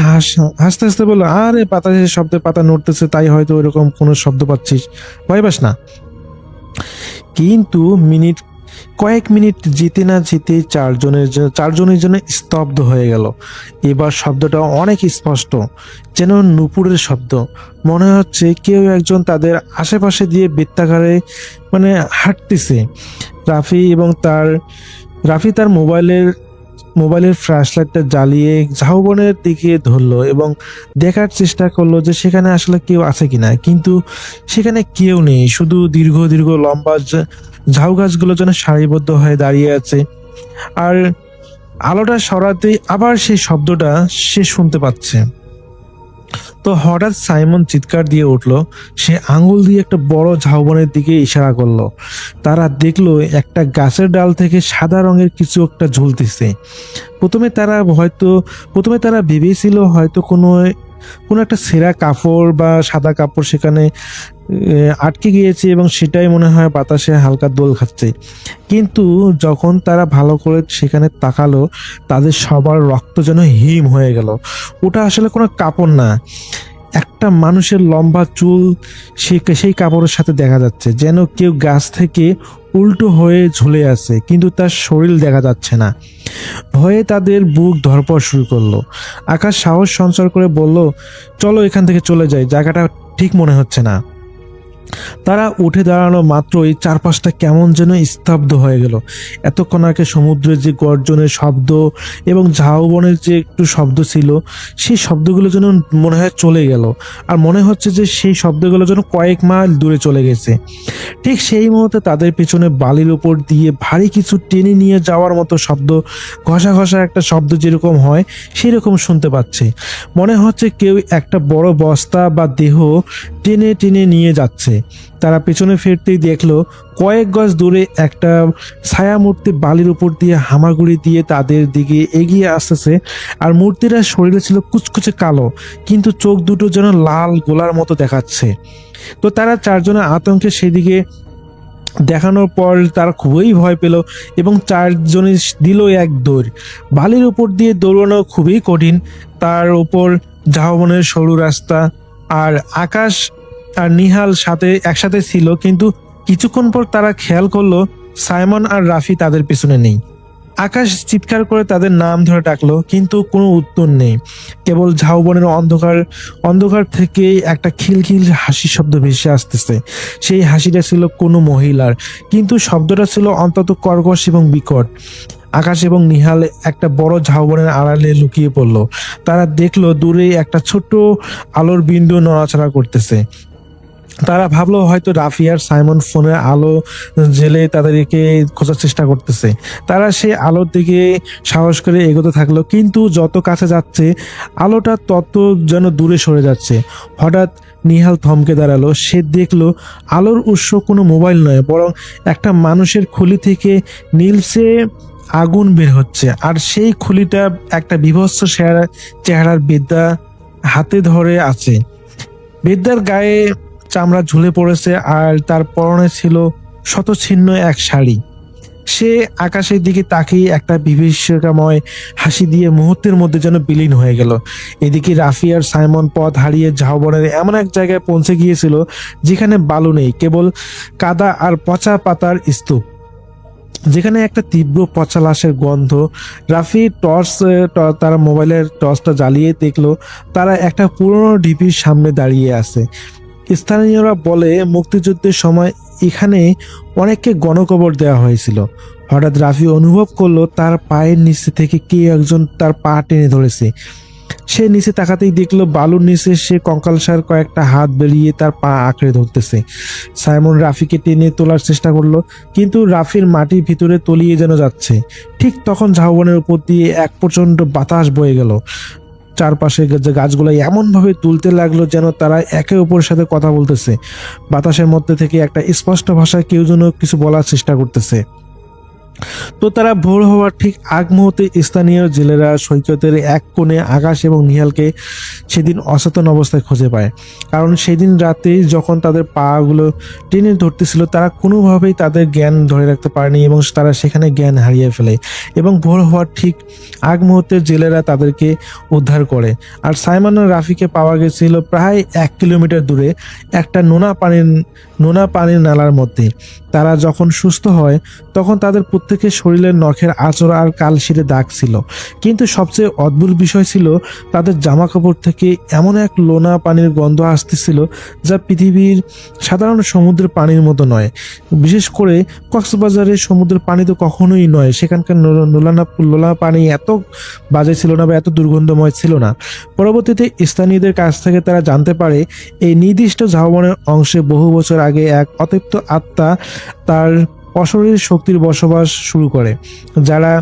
হাসতে হাসতে বলল, আরে বাতাসের শব্দে পাতা নড়তেছে, তাই হয়তো ওইরকম কোনো শব্দ পাচ্ছিস, ভয় পাস না। কিন্তু কয়েক মিনিট যেতে না যেতে চারজনের জন্য স্তব্ধ হয়ে গেল। এবার শব্দটা অনেক স্পষ্ট, যেন নূপুরের শব্দ। মনে হচ্ছে কেউ একজন তাদের আশেপাশে দিয়ে বৃত্তাকারে হাঁটতেছে। রাফি তার মোবাইলের ফ্ল্যাশলাইটটা জ্বালিয়ে ঝাউবনের দিকে ধরলো এবং দেখার চেষ্টা করলো যে সেখানে আসলে কেউ আছে কিনা, কিন্তু সেখানে কেউ নেই। শুধু দীর্ঘ দীর্ঘ লম্বা ঝাউ গাছগুলো যেন সারিবদ্ধ হয়ে দাঁড়িয়ে আছে। আর আলোটা সরাতেই আবার সেই শব্দটা সে শুনতে পাচ্ছে। তো হঠাৎ সাইমন চিৎকার দিয়ে উঠল। সে আঙুল দিয়ে একটা বড় ঝাউবনের দিকে ইশারা করলো। তারা দেখলো একটা গাছের ডাল থেকে সাদা রঙের কিছু একটা ঝুলতেছে। প্রথমে তারা ভেবেছিল হয়তো কোনো একটা ছেঁড়া কাপড় বা সাদা কাপড় সেখানে আটকে গিয়েছে এবং সেটাই মনে হয় বাতাসে হালকা দোল খাচ্ছে। কিন্তু যখন তারা ভালো করে সেখানে তাকালো, তাদের সবার রক্ত যেন হিম হয়ে গেল। ওটা আসলে কোনো কাপড় না, একটা মানুষের লম্বা চুল সেই কাপড়ের সাথে দেখা যাচ্ছে, যেন কেউ গাছ থেকে উল্টো হয়ে ঝুলে আছে, কিন্তু তার শরীর দেখা যাচ্ছে না। ভয়ে তাদের বুক ধড়ফড় শুরু করলো। আকাশ সাহস সঞ্চার করে বলল, চলো এখান থেকে চলে যাই, জায়গাটা ঠিক মনে হচ্ছে না। তারা উঠে দাঁড়ানো মাত্রই চারপাশটা কেমন যেন স্তব্ধ হয়ে গেল। এতক্ষণ আগে সমুদ্রের যে গর্জনের শব্দ এবং ঝাউবনের যে একটু শব্দ ছিল, সেই শব্দগুলো যেন মনে হয় চলে গেল, আর মনে হচ্ছে যে সেই শব্দগুলো যেন কয়েক মাইল দূরে চলে গেছে। ঠিক সেই মুহূর্তে তাদের পেছনে বালির উপর দিয়ে ভারী কিছু টেনে নিয়ে যাওয়ার মতো শব্দ, ঘষা ঘষা একটা শব্দ যেরকম হয় সেরকম শুনতে পাচ্ছে। মনে হচ্ছে কেউ একটা বড় বস্তা বা দেহ টেনে টেনে নিয়ে যাচ্ছে। তারা পেছনে ফিরতেই দেখলো কয়েক গজ দূরে একটা ছায়া মূর্তি বালির উপর দিয়ে হামাগুড়ি দিয়ে তাদের দিকে এগিয়ে আসতেছে। আর মূর্তিটার শরীরে ছিল কুচকুচে কালো, কিন্তু চোখ দুটো যেন লাল গোলার মতো দেখাচ্ছে। তো তারা চারজনে আতঙ্কে সেদিকে দেখানোর পর তারা খুবই ভয় পেল এবং চারজনে দিল এক দৌড়। বালির উপর দিয়ে দৌড়ানো খুবই কঠিন, তার উপর ঝাউবনের সরু রাস্তা। আর আকাশ আর নিহাল একসাথে ছিল, কিন্তু কিছুক্ষণ পর তারা খেয়াল করলো সাইমন আর রাফি তাদের পিছনে নেই। আকাশ চিৎকার করে তাদের নাম ধরে ডাকলো, কিন্তু কোনো উত্তর নেই। কেবল ঝাউবনের অন্ধকার থেকে একটা খিলখিল হাসি শব্দ ভেসে আসতেছে। সেই হাসিটা ছিল কোনো মহিলার, কিন্তু শব্দটা ছিল অন্তত কর্কশ এবং বিকট। আকাশ এবং নিহাল একটা বড় ঝাউবনের আড়ালে লুকিয়ে পড়ল। তারা দেখলো দূরে একটা ছোট্ট আলোর বিন্দু নড়াচড়া করতেছে। তারা ভাবলো হয়তো রাফি আর সাইমন ফোনের আলো জেলে তাদেরকে খোঁজার চেষ্টা করতেছে। তারা সেই আলোর দিকে সাহস করে এগোতে থাকলো, কিন্তু যত কাছে যাচ্ছে আলোটা তত যেন দূরে সরে যাচ্ছে। হঠাৎ নিহাল থমকে দাঁড়ালো। সে দেখলো আলোর উৎস কোনো মোবাইল নয়, বরং একটা মানুষের খুলি থেকে নীলসে আগুন বের হচ্ছে। আর সেই খুলিটা একটা বিভৎস চেহারার বৃদ্ধা হাতে ধরে আছে। বৃদ্ধার গায়ে চামড়া ঝুলে পড়েছে আর তার পরনে ছিল শতছিন্ন এক শাড়ি। সে আকাশের দিকে তাকিয়ে একটা বিভীষিকাময় হাসি দিয়ে মুহূর্তের মধ্যে যেন বিলীন হয়ে গেল। এদিকে রাফি আর সাইমন পথ হারিয়ে ঝাউবনের এমন এক জায়গায় পৌঁছে গিয়েছিল যেখানে বালু নেই, কেবল কাদা আর পচা পাতার স্তূপ, যেখানে একটা তীব্র পচা লাশের গন্ধ। রাফি তারা মোবাইলের টর্চটা জ্বালিয়ে দেখলো তারা একটা পুরনো ঢিপির সামনে দাঁড়িয়ে আছে। স্থানীয়রা বলে মুক্তিযুদ্ধের সময় এখানে অনেককে গণকবর দেওয়া হয়েছিল। হঠাৎ রাফি অনুভব করলো তার পায়ের নিচে থেকে কে একজন তার পা টেনে ধরেছে। সে নিচে তাকাতেই দেখলো বালুর নিচে সে কঙ্কালসার কয়েকটা হাত বেরিয়ে তার পা আঁকড়ে ধরতেছে। সাইমন রাফিকে টেনে তোলার চেষ্টা করলো, কিন্তু রাফির মাটির ভিতরে তলিয়ে যেন যাচ্ছে। ঠিক তখন ঝাউবনের উপর দিয়ে এক প্রচন্ড বাতাস বয়ে গেল। চারপাশে যে গাছগুলো এমন ভাবে তুলতে লাগলো যেন তারা একে অপরের সাথে কথা বলতেছে। বাতাসের মধ্যে থেকে একটা স্পষ্ট ভাষায় কেউ যেন কিছু বলার চেষ্টা করতেছে। তো তারা ভোর হওয়ার ঠিক আগ মুহূর্তে স্থানীয় জেলেরা সৈকতের এক কোণে আকাশ এবং নিহালকে সেদিন অচেতন অবস্থায় খুঁজে পায়। কারণ সেদিন রাতে যখন তাদের পাগুলো টেনে ধরতেছিল তারা কোনোভাবেই তাদের জ্ঞান ধরে রাখতে পারেনি এবং তারা সেখানে জ্ঞান হারিয়ে ফেলে। এবং ভোর হওয়ার ঠিক আগ মুহূর্তে জেলেরা তাদেরকে উদ্ধার করে। আর সাইমন আর রাফিকে পাওয়া গেছিল প্রায় 1 কিলোমিটার দূরে একটা নোনা পানির নালার মধ্যে। তারা যখন সুস্থ হয় তখন তাদের প্রত্যেকের শরীরের নখের আঁচড় আর কালশিরে দাগ ছিল, কিন্তু সবচেয়ে অদ্ভুত বিষয় ছিল তাদের জামা কাপড় থেকে এমন এক লোনা পানির গন্ধ আসতেছিল যা পৃথিবীর সাধারণ সমুদ্রের পানির মতো নয়। বিশেষ করে কক্সবাজারের সমুদ্রের পানি তো কখনোই নয়, সেখানকার লোনা পানি এত বাজে ছিল না বা এত দুর্গন্ধময় ছিল না। পরবর্তীতে স্থানীয়দের কাছ থেকে তারা জানতে পারে এই নির্দিষ্ট ঝাউবনের অংশে বহু বছর আগে এক অতৃপ্ত আত্মা তার অশরীর শক্তির বসবাস শুরু করে, যারা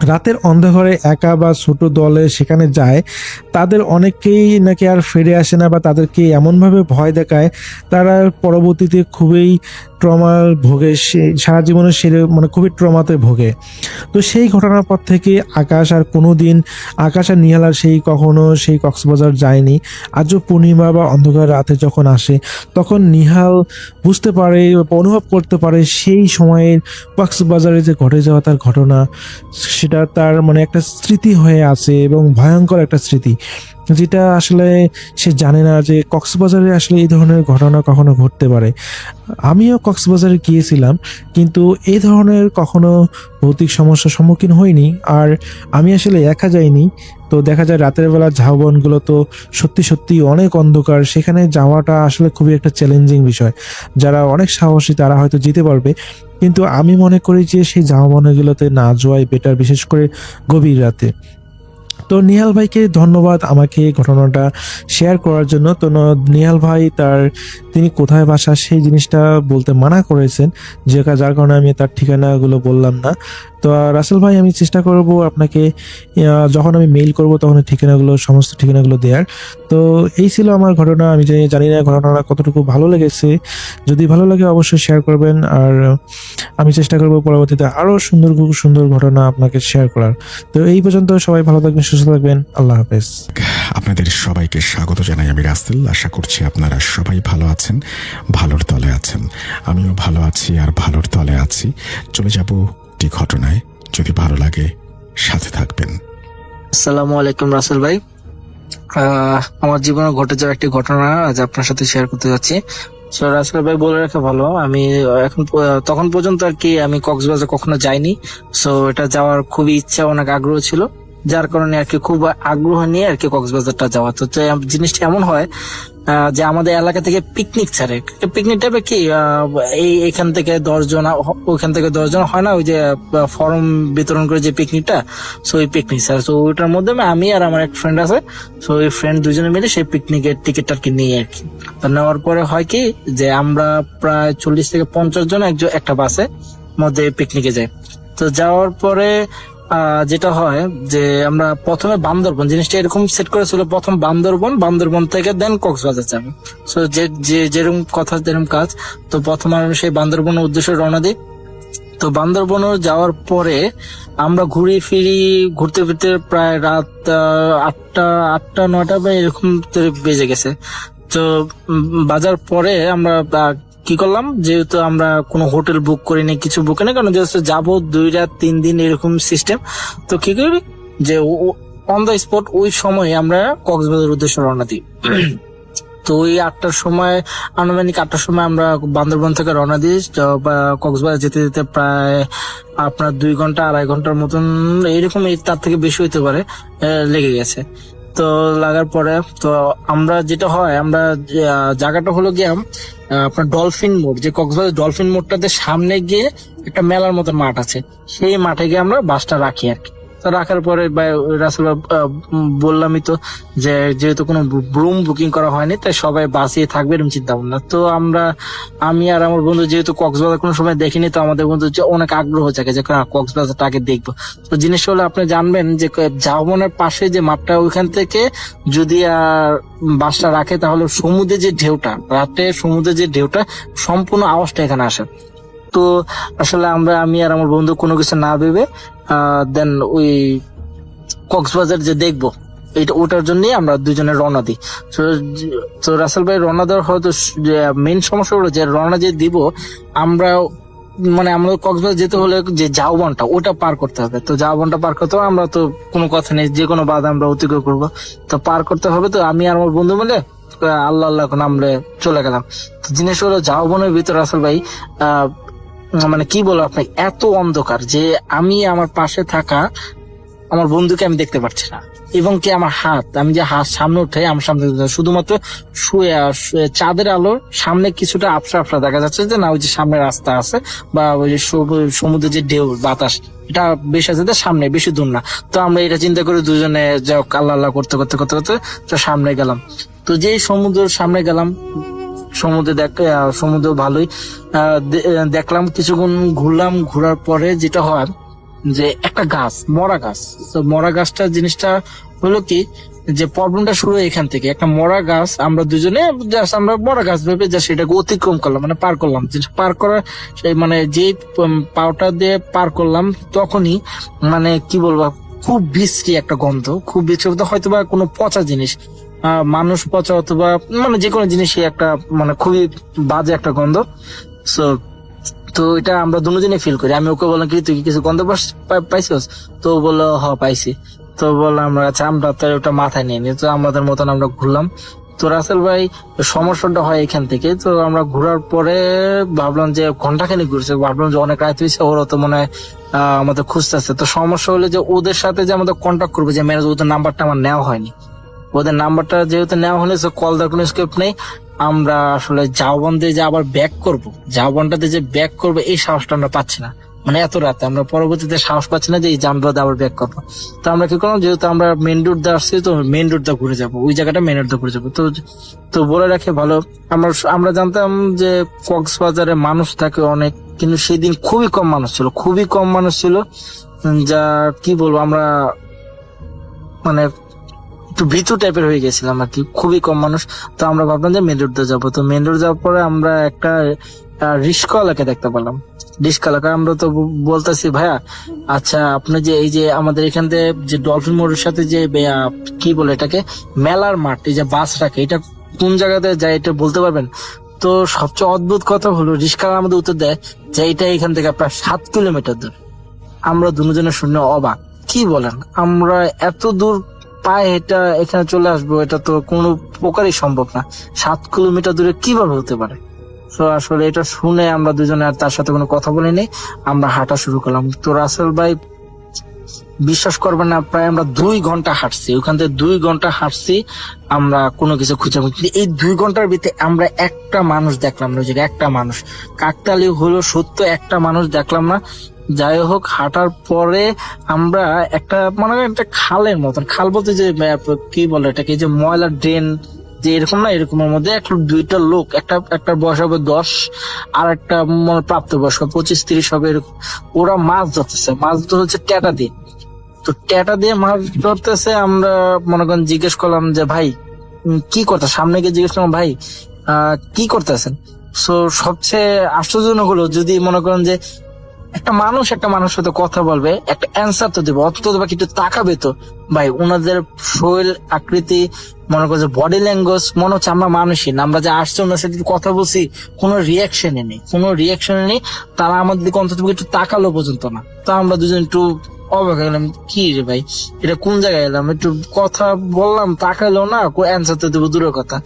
রাতের অন্ধকারে একা বা ছোট দলে সেখানে যায়, তাদের অনেকেই নাকি আর ফিরে আসে না, বা তাদেরকে এমনভাবে ভয় দেখায় তারা পরবর্তীতে খুবই ট্রমার ভোগে, সারা জীবনে সে মানে খুবই ট্রমাতে ভোগে। তো সেই ঘটনার পর থেকে আকাশ আর কোনো দিন, আকাশ আর নিহাল আর কখনো সেই কক্সবাজার যায়নি। আজও পূর্ণিমা বা অন্ধকার রাতে যখন আসে, তখন নিহাল বুঝতে পারে বা অনুভব করতে পারে সেই সময়ের কক্সবাজারে যে ঘটে যাওয়া তার ঘটনা, সেটা তার মানে একটা স্মৃতি হয়ে আছে এবং ভয়ঙ্কর একটা স্মৃতি, যেটা আসলে সে জানে না যে কক্সবাজারে আসলে এই ধরনের ঘটনা কখনো ঘটতে পারে। আমিও কক্সবাজারে গিয়েছিলাম, কিন্তু এই ধরনের কখনো ভৌতিক সমস্যার সম্মুখীন হইনি। আর আমি আসলে একা যাইনি, তো দেখা যায় রাতের বেলা ঝাউবনগুলো তো সত্যি সত্যি অনেক অন্ধকার, সেখানে যাওয়াটা আসলে খুবই একটা চ্যালেঞ্জিং বিষয়। যারা অনেক সাহসী তারা হয়তো যেতে পারবে, কিন্তু আমি মনে করি যে সেই ঝাউবনগুলোতে না যাওয়াই বেটার, বিশেষ করে গভীর রাতে। তো নিহাল ভাইকে ধন্যবাদ আমাকে এই ঘটনাটা শেয়ার করার জন্য। তো নিহাল ভাই তিনি কোথায় বাসা সেই জিনিসটা বলতে মানা করেছেন, যার কারণে আমি তার ঠিকানাগুলো বললাম না। তো রাসেল ভাই, আমি চেষ্টা করব আপনাকে যখন আমি মেইল করব তখন এই সমস্ত ঠিকানাগুলো দেওয়ার। তো এই ছিল আমার ঘটনা। আমি জানি না ঘটনাটা কতটুকু ভালো লেগেছে। যদি ভালো লাগে অবশ্যই শেয়ার করবেন, আর আমি চেষ্টা করব পরবর্তীতে আরো সুন্দর সুন্দর ঘটনা আপনাকে শেয়ার করার। তো এই পর্যন্ত সবাই ভালো থাকবেন, সুস্থ থাকবেন, আল্লাহ হাফেজ। আপনাদের সবাইকে স্বাগত জানাই আমি রাসেল। আশা করছি আপনারা সবাই ভালো আছেন, ভালোর তলে আছেন। আমিও ভালো আছি আর ভালোর তলে আছি। চলে যাব একটি ঘটনায়, যদি ভালো লাগে সাথে থাকবেন। আসসালামু আলাইকুম রাসেল ভাই। আমার জীবনে ঘটে যাওয়া একটি ঘটনা আজ আপনার সাথে শেয়ার করতে যাচ্ছি। So, রাসেল ভাই বলে রাখা ভালো, আমি তখন পর্যন্ত আর কি আমি কক্সবাজার কখনো যাইনি। সো এটা যাওয়ার খুবই ইচ্ছা, অনেক আগ্রহ ছিল, যার কারণে আর কি খুব আগ্রহ নিয়ে আর কি কক্সবাজারটা যাওয়া। তো জিনিসটা এমন হয় যে আমাদের এলাকা থেকে পিকনিক ছাড়ে। পিকনিক টাইপের কি এখান থেকে 10 জন, ওইখান থেকে 10 জন হয় না, ওই যে ফর্ম বিতরণ করে যে পিকনিকটা, সো ওই পিকনিক স্যার। সো ওইটার মধ্যে আমি আর আমার এক ফ্রেন্ড আছে, সো ওই ফ্রেন্ড দুজনে মিলে সেই পিকনিকের টিকিটটা আর কি নিই আর কি। তো নেওয়ার পরে হয় কি যে আমরা প্রায় 40 থেকে 50 জন একটা বাসে মধ্যে পিকনিকে যাই। তো যাওয়ার পরে যেটা হয় যে আমরা প্রথমে বান্দরবন, জিনিসটা এরকম সেট করেছিল, প্রথম বান্দরবন থেকে দেন কক্সবাজার যাবে। সো যেরকম কথা যেরকম কাজ। তো প্রথমে আমি সেই বান্দরবনের উদ্দেশ্যে রওনা দিই। তো বান্দরবন যাওয়ার পরে আমরা ঘুরতে ফিরতে প্রায় রাত 8টা 9টা বা এরকম বেজে গেছে। তো বাজার পরে আমরা কি করলাম, যেহেতু আমরা কোনো হোটেল বুক করিনি, কিছু বুক করিনি, কারণ জাস্ট যাবো 2 রাত 3 দিন এরকম সিস্টেম। তো কি করি যে অন দ্য স্পট ওই সময় আমরা কক্সবাজার উদ্দেশ্যে রওনা দিই। তো ওই 8টার সময়, আনুমানিক 8টার সময় আমরা বান্দরবন থেকে রওনা দিই। কক্সবাজার যেতে যেতে প্রায় আপনার 2 ঘন্টা 2.5 ঘন্টার মতন এরকম, তার থেকে বেশি হইতে পারে, লেগে গেছে। তো লাগার পরে তো আমরা যেটা হয়, আমরা জায়গাটা হলো গিয়ে আপনার ডলফিন মোড়, যে কক্সবাজার ডলফিন মোড়টাতে সামনে গিয়ে একটা মেলার মতো মাঠ আছে, সেই মাঠে গিয়ে আমরা বাসটা রাখি আর কি। তো রাখার পরে রাসেল বললামই তো যে যেহেতু কোনো রুম বুকিং করা হয়নি, তাই সবাই বাসিয়ে থাকবে এরকম চিন্তা ভাবনা। তো আমি আর আমার বন্ধু যেহেতু কক্সবাজার কোনো সময় দেখিনি, তো আমাদের বন্ধু অনেক আগ্রহ থাকে যে কক্সবাজারটা আগে দেখবো। তো জিনিস হলো আপনি জানবেন যে ঝাউবনের পাশে যে মাঠটা, ওইখান থেকে যদি বাসটা রাখে তাহলে সমুদ্রের যে ঢেউটা, রাতে সমুদ্রের যে ঢেউটা, সম্পূর্ণ আওয়াজটা এখানে আসে। তো আসলে আমি আর আমার বন্ধু কোনো কিছু না ভেবে দেন ওই কক্সবাজার যে দেখবো ওটার জন্যই আমরা দুজনে রওনা দিই। তো রাসেল ভাই, রওনা দেওয়ার হয়তো মেইন সমস্যা হলো যে রওনা যে দিব আমরা, আমাদের কক্সবাজার যেতে হলে যে ঝাউবনটা ওটা পার করতে হবে। তো ঝাউবনটা পার করতে হবে, আমরা তো কোনো কথা নেই, যে কোনো বাধা আমরা অতিক্রম করবো, তো পার করতে হবে। তো আমি আর আমার বন্ধু মিলে আল্লাহ নামলে চলে গেলাম। তো জিনিস হলো ঝাউবনের ভিতরে রাসেল ভাই কি বলবো আপনাকে, এত অন্ধকার যে আমি আমার পাশে থাকা আমার বন্ধুকে আমি দেখতে পাচ্ছি না, এবং কি আমার আমি যে হাত সামনে উঠে আমার সামনে শুধুমাত্র শুয়ে চাঁদের আলোর সামনে কিছুটা আবসা দেখা যাচ্ছে, যে না ওই যে সামনে রাস্তা আছে বা ওই যে সমুদ্রের যে ঢেউ বাতাস এটা বেশ আছে, সামনে বেশি দূর না। তো আমরা এটা চিন্তা করে দুজনে যাও আল্লাহ করতে করতে করতে করতে তো সামনে গেলাম। তো যেই সমুদ্রের সামনে গেলাম, সমুদ্র ভালোই দেখলাম, কিছুক্ষণ ঘুরলাম। ঘোরার পরে যেটা হয় যে একটা গাছ, মরা গাছ। তো মরা গাছটা জিনিসটা হলো কি, যে প্রবলেমটা শুরু হয় এখান থেকে। একটা মরা গাছ, আমরা দুজনে জাস্ট আমরা মরা গাছ ভেবে যা সেটাকে অতিক্রম করলাম, মানে পার করলাম। পার করার সেই মানে যে পাওটা দিয়ে পার করলাম, তখনই মানে কি বলবো, খুব বিশ্রী একটা গন্ধ, খুব বিশ্রী বলতে হয়তো বা কোনো পচা জিনিস, মানুষ পচা অথবা মানে যে কোনো জিনিসই একটা মানে খুবই বাজে একটা গন্ধ। সো তো এটা আমরা দুজনে ফিল করি। আমি ওকে বললাম কি তুই কি কিছু গন্ধ পাইছিস? তো ও বললো পাইছি। তো বললাম আমরা আচ্ছা আমরা তো ওটা মাথায় নিয়ে নিই। তো আমাদের মতন আমরা ঘুরলাম। তো রাসেল ভাই, সমস্যাটা হয় এখান থেকে। তো আমরা ঘোরার পরে ভাবলাম যে ঘন্টাখানি ঘুরছে, ভাবলাম যে অনেক রাত হয়েছে, ওরা তো মনে হয় আমাদের খুঁজতেছে। তো সমস্যা হলো যে ওদের সাথে যে আমাদের কন্ট্যাক্ট করবো, যে ম্যানেজ, ওদের নাম্বারটা আমার নেওয়া হয়নি। ওদের নাম্বারটা যেহেতু নেওয়া হয়নি, কল দেওয়ার কোনো স্ক্রিপ্ট নেই। আমরা আসলে ঝাউবন দিয়ে যে আবার ব্যাক করবো, ঝাউবনটাতে যে ব্যাক করবো, এই সাহসটা আমরা পাচ্ছি না। মানে এত রাতে আমরা পরবর্তীতে সাহস পাচ্ছি না যে এই জামরোডে আবার ব্যাক করবো। তো আমরা কি করলাম, যেহেতু আমরা মেন রোড দিয়ে আসছি, তো মেন রোড দিয়ে ঘুরে যাবো, ওই জায়গাটা মেন রোড দিয়ে ঘুরে যাবো। তো বলে রাখে ভালো, আমরা জানতাম যে কক্সবাজারে মানুষ থাকে অনেক, কিন্তু সেদিন খুবই কম মানুষ ছিল, খুবই কম মানুষ ছিল। যা কি বলবো, আমরা মানে একটু ভীতু টাইপের হয়ে গেছিলাম আর কি, খুবই কম মানুষ। তো আমরা ভাবলাম যে মেন রোড দিয়ে যাবো। তো মেন রোড যাওয়ার পরে আমরা একটা রিস্কাওয়ালাকে দেখতে পেলাম। রিস্কাওয়ালাকে আমরা তো বলতেছি, ভাইয়া আচ্ছা আপনি যে এই যে আমাদের এখান থেকে যে ডলফিন মোড়ের সাথে যে কি বলে এটাকে, মেলার মাঠ, এই যে বাস রাখে, এটা কোন জায়গাতে যায় এটা বলতে পারবেন? তো সবচেয়ে অদ্ভুত কথা হলো, রিস্কাওয়ালা আমাদের উত্তর দেয় যে এটা এখান থেকে প্রায় 7 কিলোমিটার দূর। আমরা দুজনে শুনে অবাক, কি বলেন, আমরা এত দূর পায়ে এটা এখানে চলে আসবো, এটা তো কোনো প্রকারই সম্ভব না। 7 কিলোমিটার দূরে কিভাবে হতে পারে? তো আসলে এটা শুনে আমরা দুজনে আর তার সাথে কোনো কথা বলিনি, আমরা হাঁটা শুরু করলাম। তো রাসেল ভাই বিশ্বাস করবেন না, প্রায় আমরা 2 ঘন্টা হাঁটছি, ওখান থেকে 2 ঘন্টা হাঁটছি, আমরা কোনো কিছু খুঁজে পাইনি। কিন্তু এই 2 ঘন্টার ভিতরে আমরা একটা মানুষ দেখলাম না, ওই জায়গায় একটা মানুষ, কাকতালি হলো সত্য, একটা মানুষ দেখলাম না। যাই হোক, হাঁটার পরে আমরা একটা মানে একটা খালের মতন, খাল বলতে যে কি বলে এটাকে, যে ময়লা ড্রেন যে এরকম না, এরকমের মধ্যে একটা 2টা লোক, একটা বয়স হবে 10 আর একটা প্রাপ্ত বয়স্ক 25-30 হবে এরকম, ওরা মাছ ধরতেছে। মাছ ধরছে ট্যাটা দিয়ে। তো ট্যাটা দিয়ে মাছ ধরতেছে। আমরা মনে করেন জিজ্ঞেস করলাম যে ভাই কি করতে, সামনে গিয়ে জিজ্ঞেস করলাম ভাই কি করতেছেন? সো সবচেয়ে আশ্চর্যজনক হলো, যদি মনে করেন যে একটা মানুষ সাথে কথা বলবে, একটা অ্যান্সার তো দেবে, অত বা কিছু তাকাবে তো। ভাই ওনাদের শরীর আকৃতি, মনে করছে বডি ল্যাঙ্গুয়েজ, মনে হচ্ছে আমরা মানুষই না। আমরা যে আসছি ওনার সাথে কথা বলছি, কোনো রিয়াকশনই নেই, তারা আমাদের দিকে অন্তত একটু তাকালো পর্যন্ত না। তো আমরা দুজন একটু অবাক হয়ে গেলাম, কি রে ভাই এটা কোন জায়গায় এলাম, একটু কথা বললাম, তাকাইলো না, অ্যান্সার তো দেবো দূরের কথা।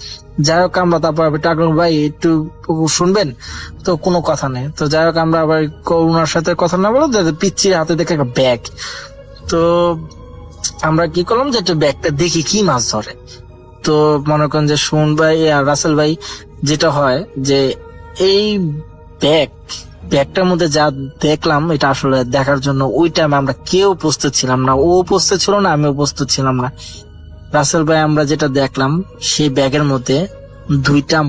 যাই হোক, আমরা তারপর টাকলাম, ভাই একটু শুনবেন? তো কোনো কথা নেই। তো যাই হোক, আমরা আবার ওনার সাথে কথা না বলে পিচ্ছির হাতে দেখে একটা ব্যাগ। তো আমরা কি করলাম যে একটা ব্যাগটা দেখি কি মাছ ধরে। তো মনে করেন যে শুন ভাই আর রাসেল ভাই, যেটা হয় যে এই ব্যাগটার মধ্যে যা দেখলাম, এটা আসলে দেখার জন্য ওই টাইমে আমরা কেউ প্রস্তুত ছিলাম না। ও প্রস্তুত ছিল না, আমিও প্রস্তুত ছিলাম না। রাসেল ভাই, আমরা যেটা দেখলাম, সেই ব্যাগের মধ্যে 2টা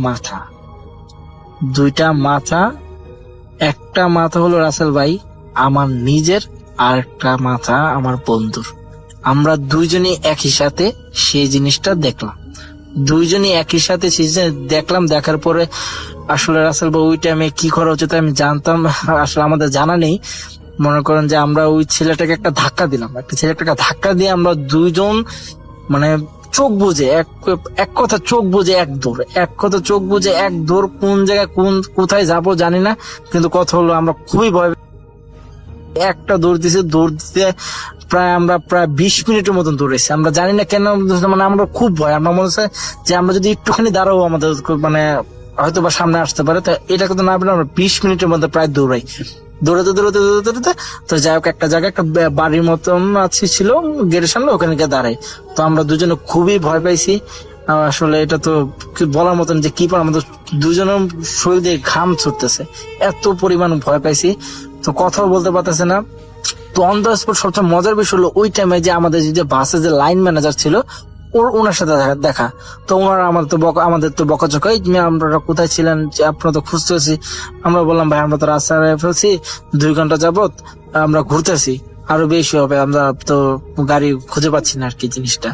মাথা। একটা মাথা হলো রাসেল ভাই আমার নিজের, আর একটা মাথা আমার বন্ধুর। আমরা দুইজনই একই সাথে সেই জিনিসটা দেখলাম, দেখলাম। দেখার পরে আসলে রাসেল ভাই ওই টাইমে কি করা উচিত আমি জানতাম, আসলে আমাদের জানা নেই। মনে করেন যে আমরা ওই ছেলেটাকে একটা ধাক্কা দিলাম, ধাক্কা দিয়ে আমরা দুইজন মানে চোখ বুঝে এক কথা চোখ বুঝে এক দৌড়, কোন জায়গায় কোথায় যাবো জানি না, কিন্তু কথা হলো আমরা খুবই ভয় একটা দৌড় দিতে আমরা প্রায় 20 মিনিটের মতন দৌড়েছি। আমরা জানি না কেন, মানে আমরা খুব ভয়, আমরা মনে হচ্ছে যে আমরা যদি একটুখানি দাঁড়াবো আমাদের মানে হয়তো বা সামনে আসতে পারে। তো এটা কিন্তু না পেলে আমরা 20 মিনিটের মধ্যে প্রায় দৌড়াতে তো যাই হোক, একটা জায়গায় একটা বাড়ির মতন ছিল, গেটের সামনে, ওখানে গিয়ে দাঁড়াই। তো আমরা দুজনে খুবই ভয় পাইছি। আসলে এটা তো বলার মতন যে কি, আমাদের দুজনের শরীর দিয়ে ঘাম ছুটতেছে, এত পরিমাণ ভয় পাইছি। তো কথাও বলতে পারতেছে না। তো অন দ্য স্পট সবচেয়ে মজার বিষয় হলো, ওই টাইমে যে আমাদের যে বাসে যে লাইন ম্যানেজার ছিল, ওনার সাথে দেখা। তো ওনারা আমাদের তো বকাঝকা, আপনারা কোথায় ছিলেন, আপনারা তো খুঁজতেছি। আমরা বললাম ভাই আমরা তো রাস্তায় ফেলছি, 2 ঘন্টা যাবত আমরা ঘুরতেছি। আরো বেশি হবে, আমরা তো গাড়ি খুঁজে পাচ্ছি না আর কি জিনিসটা।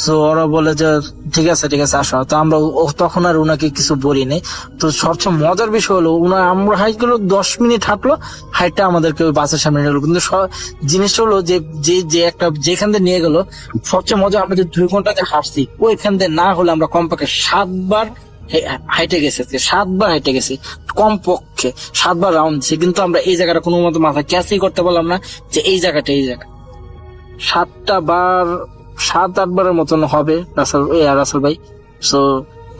তো ওরা বলে যে ঠিক আছে আসো। তো আমরা তখন আর ওনাকে কিছু বলিনি। তো সবচেয়ে মজার বিষয় হলো আমরা হাইট গেলো 10 মিনিট হাঁটলো, হাইটটা আমাদেরকে ওই বাসের সামনে নিয়ে গেলো। কিন্তু জিনিসটা হলো যে যে যে একটা যেখান দিয়ে নিয়ে গেলো, সবচেয়ে মজা আমরা যে 2 ঘন্টা যে হাঁটছি ওইখান দিয়ে না হলে আমরা কমপক্ষে 7 বার হাইটে গেছে, 7 বার হাইটে গেছি, কমপক্ষে 7 বার রাউন্ড দিছি। কিন্তু আমরা এই জায়গাটা কোনো মতো মাথায় ক্যাচই করতে পারলাম না যে এই জায়গাটা 7-8 বারের মতন হবে রাসেল ভাই। সো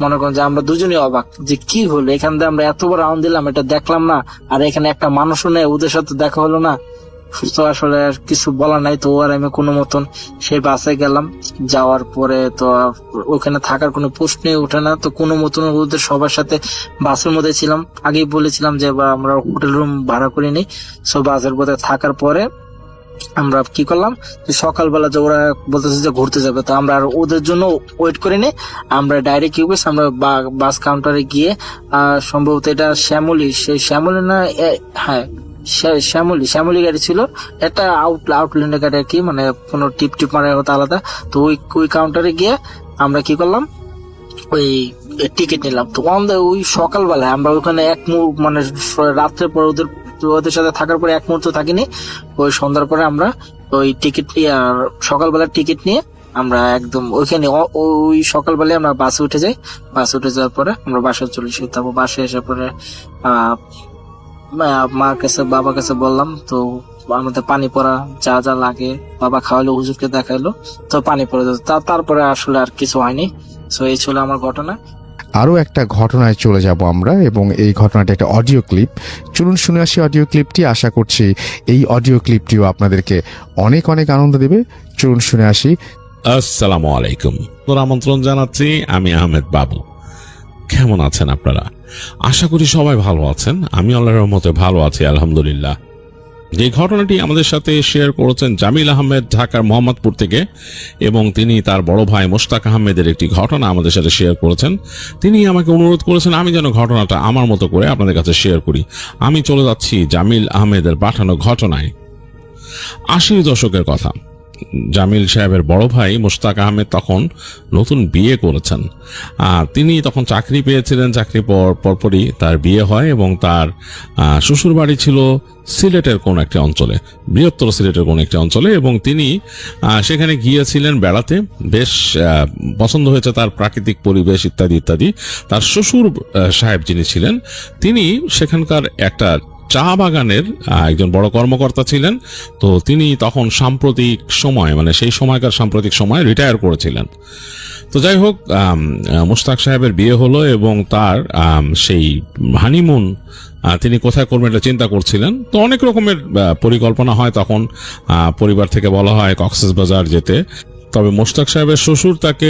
মনে করেন যে আমরা দুজনই অবাক যে কি হলো, এখান থেকে আমরা এতবার রাউন্ড দিলাম, এটা দেখলাম না, আর এখানে একটা মানুষও নেই, ওদের সাথে দেখা হলো না। তো আসলে আর কিছু বলার নাই। তো আর আমি কোনো মতন সেই বাসে গেলাম। যাওয়ার পরে তো ওখানে থাকার কোনো প্রশ্নই ওঠে না। তো কোনো মতন ওদের সবার সাথে বাসের মধ্যে ছিলাম। আগেই বলেছিলাম যে আমরা হোটেল রুম ভাড়া করে নিই। সো বাসের মধ্যে থাকার পরে আমরা কি করলাম, সকালবেলা যে ওরা বলতেছে যে ঘুরতে যাবে, তো আমরা আর ওদের জন্য ওয়েট করিনি। আমরা ডাইরেক্ট কি করেছি, আমরা বাস কাউন্টারে গিয়ে সম্ভবত এটা শ্যামলী না, হ্যাঁ শ্যামলী গাড়ি ছিল, একটা আউটল্যান্ডের গাড়ি আর কি, মানে কোনো টিপ মারা হতো আলাদা। তো ওই কাউন্টারে গিয়ে আমরা কি করলাম, ওই টিকিট নিলাম। তো ওই সকালবেলায় আমরা ওখানে মানে রাত্রে পর ওদের সাথে থাকার পরে 1 মুহূর্ত থাকিনি। ওই সন্ধ্যার পরে আমরা ওই টিকিট আর সকালবেলার টিকিট নিয়ে আমরা একদম ওইখানে ওই সকালবেলায় আমরা বাসে উঠে যাই। বাসে উঠে যাওয়ার পরে আমরা বাসায় চলে এসেছি। তারপর বাসায় এসে পরে মার কাছে বাবার কাছে বললাম। তো আমাদের পানি পড়া যা যা লাগে বাবা খাওয়ালো, হুজুরকে দেখাইলো, তো পানি পড়ে যেত। তারপরে আসলে আর কিছু হয়নি। তো এই ছিল আমার ঘটনা। আরও একটা ঘটনায় চলে যাব আমরা, এবং এই ঘটনাটি একটা অডিও ক্লিপ। চলুন শুনে আসি অডিও ক্লিপটি। আশা করছি এই অডিও ক্লিপটিও আপনাদেরকে অনেক অনেক আনন্দ দেবে। চলুন শুনে আসি। আসসালামু আলাইকুম, তোর আমন্ত্রণ জানাচ্ছি। আমি আহমেদ বাবু। কেমন আছেন আপনারা? আশা করি সবাই ভালো আছেন। আমি আল্লাহর রহমতে ভালো আছি, আলহামদুলিল্লাহ। যে ঘটনাটি আমাদের সাথে শেয়ার করেছেন জামিল আহমেদ ঢাকার মোহাম্মদপুর থেকে, এবং তিনি তার বড় ভাই মোশতাক আহমেদের একটি ঘটনা আমাদের সাথে শেয়ার করেছেন। তিনি আমাকে অনুরোধ করেছেন আমি যেন ঘটনাটা আমার মতো করে আপনাদের কাছে শেয়ার করি। আমি চলে যাচ্ছি জামিল আহমেদের পাঠানো ঘটনায়। 80 দশকের কথা। জামিল সাহেবের বড় ভাই মোশতাক আহমেদ তখন নতুন বিয়ে করেছেন। তিনি তখন চাকরি পেয়েছিলেন। চাকরি পরপরই তার বিয়ে হয়, এবং তার শ্বশুর বাড়ি ছিল সিলেটের কোন একটি অঞ্চলে, বৃহত্তর সিলেটের কোন একটি অঞ্চলে, এবং তিনি সেখানে গিয়েছিলেন বেড়াতে। বেশ পছন্দ হয়েছে তার প্রাকৃতিক পরিবেশ ইত্যাদি ইত্যাদি। তার শ্বশুর সাহেব যিনি ছিলেন, তিনি সেখানকার একটা চা বাগানের একজন বড় কর্মকর্তা ছিলেন। তো তিনি তখন সাম্প্রতিক সময়, মানে সেই সময়কার সাম্প্রতিক সময় রিটায়ার করেছিলেন। তো যাই হোক, মোশতাক সাহেবের বিয়ে হলো, এবং তার সেই হানিমুন তিনি কোথায় করবেন এটা চিন্তা করছিলেন। তো অনেক রকমের পরিকল্পনা হয় তখন। পরিবার থেকে বলা হয় কক্সবাজার যেতে। তবে মোশতাক সাহেবের শ্বশুর তাকে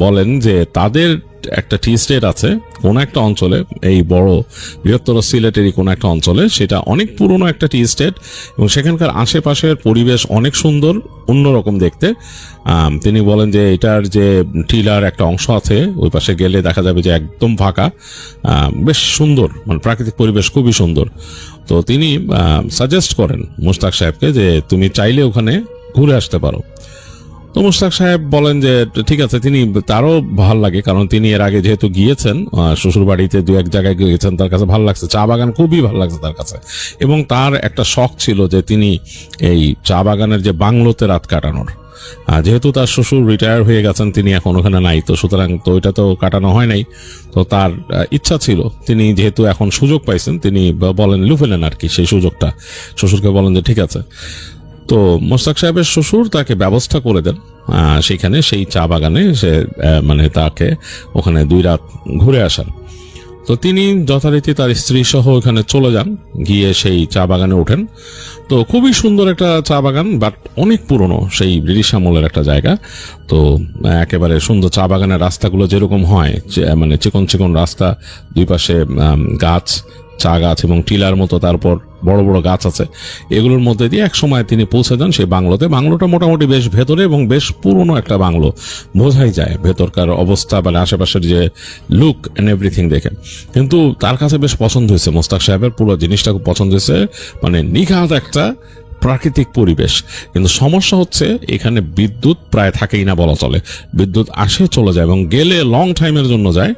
বলেন যে তাদের একটা টি স্টেট আছে কোন একটা অঞ্চলে, এই বড় বৃহত্তর সিলেটেরই কোন একটা অঞ্চলে, সেটা অনেক পুরনো একটা টি স্টেট, এবং সেখানকার আশেপাশের পরিবেশ অনেক সুন্দর, অন্যরকম দেখতে। তিনি বলেন যে এটার যে টিলার একটা অংশ আছে, ওই পাশে গেলে দেখা যাবে যে একদম ফাঁকা, বেশ সুন্দর, মানে প্রাকৃতিক পরিবেশ খুবই সুন্দর। তো তিনি সাজেস্ট করেন মোশতাক সাহেবকে যে তুমি চাইলে ওখানে ঘুরে আসতে পারো। তো মোশতাক সাহেব বলেন যে ঠিক আছে। তিনি, তারও ভাল লাগে, কারণ তিনি এর আগে যেহেতু গিয়েছেন শ্বশুর বাড়িতে 2-1 জায়গায় গিয়েছেন, তার কাছে ভালো লাগছে, চা বাগান খুবই ভালো লাগছে তার কাছে। এবং তার একটা শখ ছিল যে তিনি এই চা বাগানের যে বাংলোতে রাত কাটানোর, যেহেতু তার শ্বশুর রিটায়ার হয়ে গেছেন, তিনি এখন ওখানে নাই, তো সুতরাং তো ওইটা তো কাটানো হয় নাই। তো তার ইচ্ছা ছিল, তিনি যেহেতু এখন সুযোগ পাইছেন, তিনি বলেন লুফেলেন আর কি সেই সুযোগটা। শ্বশুরকে বলেন যে ঠিক আছে। তো মোশতাক সাহেবের শ্বশুর তাকে ব্যবস্থা করে দেন সেখানে, সেই চা বাগানে সে মানে তাকে ওখানে 2 রাত ঘুরে আসান। তো তিনি যথারীতি তার স্ত্রী সহ ওখানে চলে যান, গিয়ে সেই চা বাগানে ওঠেন। তো খুবই সুন্দর একটা চা বাগান, বাট অনেক পুরনো, সেই ব্রিটিশ আমলের একটা জায়গা। তো একেবারে সুন্দর চা বাগানের রাস্তাগুলো যেরকম হয়, মানে চিকন চিকন রাস্তা, 2 পাশে গাছ, চা গাছ এবং টিলার মতো, তারপর বড় বড় গাছ আছে। এগুলোর মধ্যে দিয়ে এক সময় তিনি পৌঁছে যান সেই বাংলোতে। বাংলোটা মোটামুটি বেশ ভেতরে এবং বেশ পুরনো একটা বাংলো, বোঝাই যায় ভেতরকার অবস্থা, মানে আশেপাশের যে লুক এন্ড এভরিথিং দেখে। কিন্তু তার কাছে বেশ পছন্দ হয়েছে, মোশতাক সাহেবের পুরো জিনিসটা খুব পছন্দ হয়েছে, মানে নিখাত একটা প্রাকৃতিক পরিবেশ, কিন্তু সমস্যা হচ্ছে এখানে বিদ্যুৎ প্রায় থাকেই না বলা চলে। বিদ্যুৎ আসে চলে যায় এবং গেলে লং টাইমের জন্য যায়,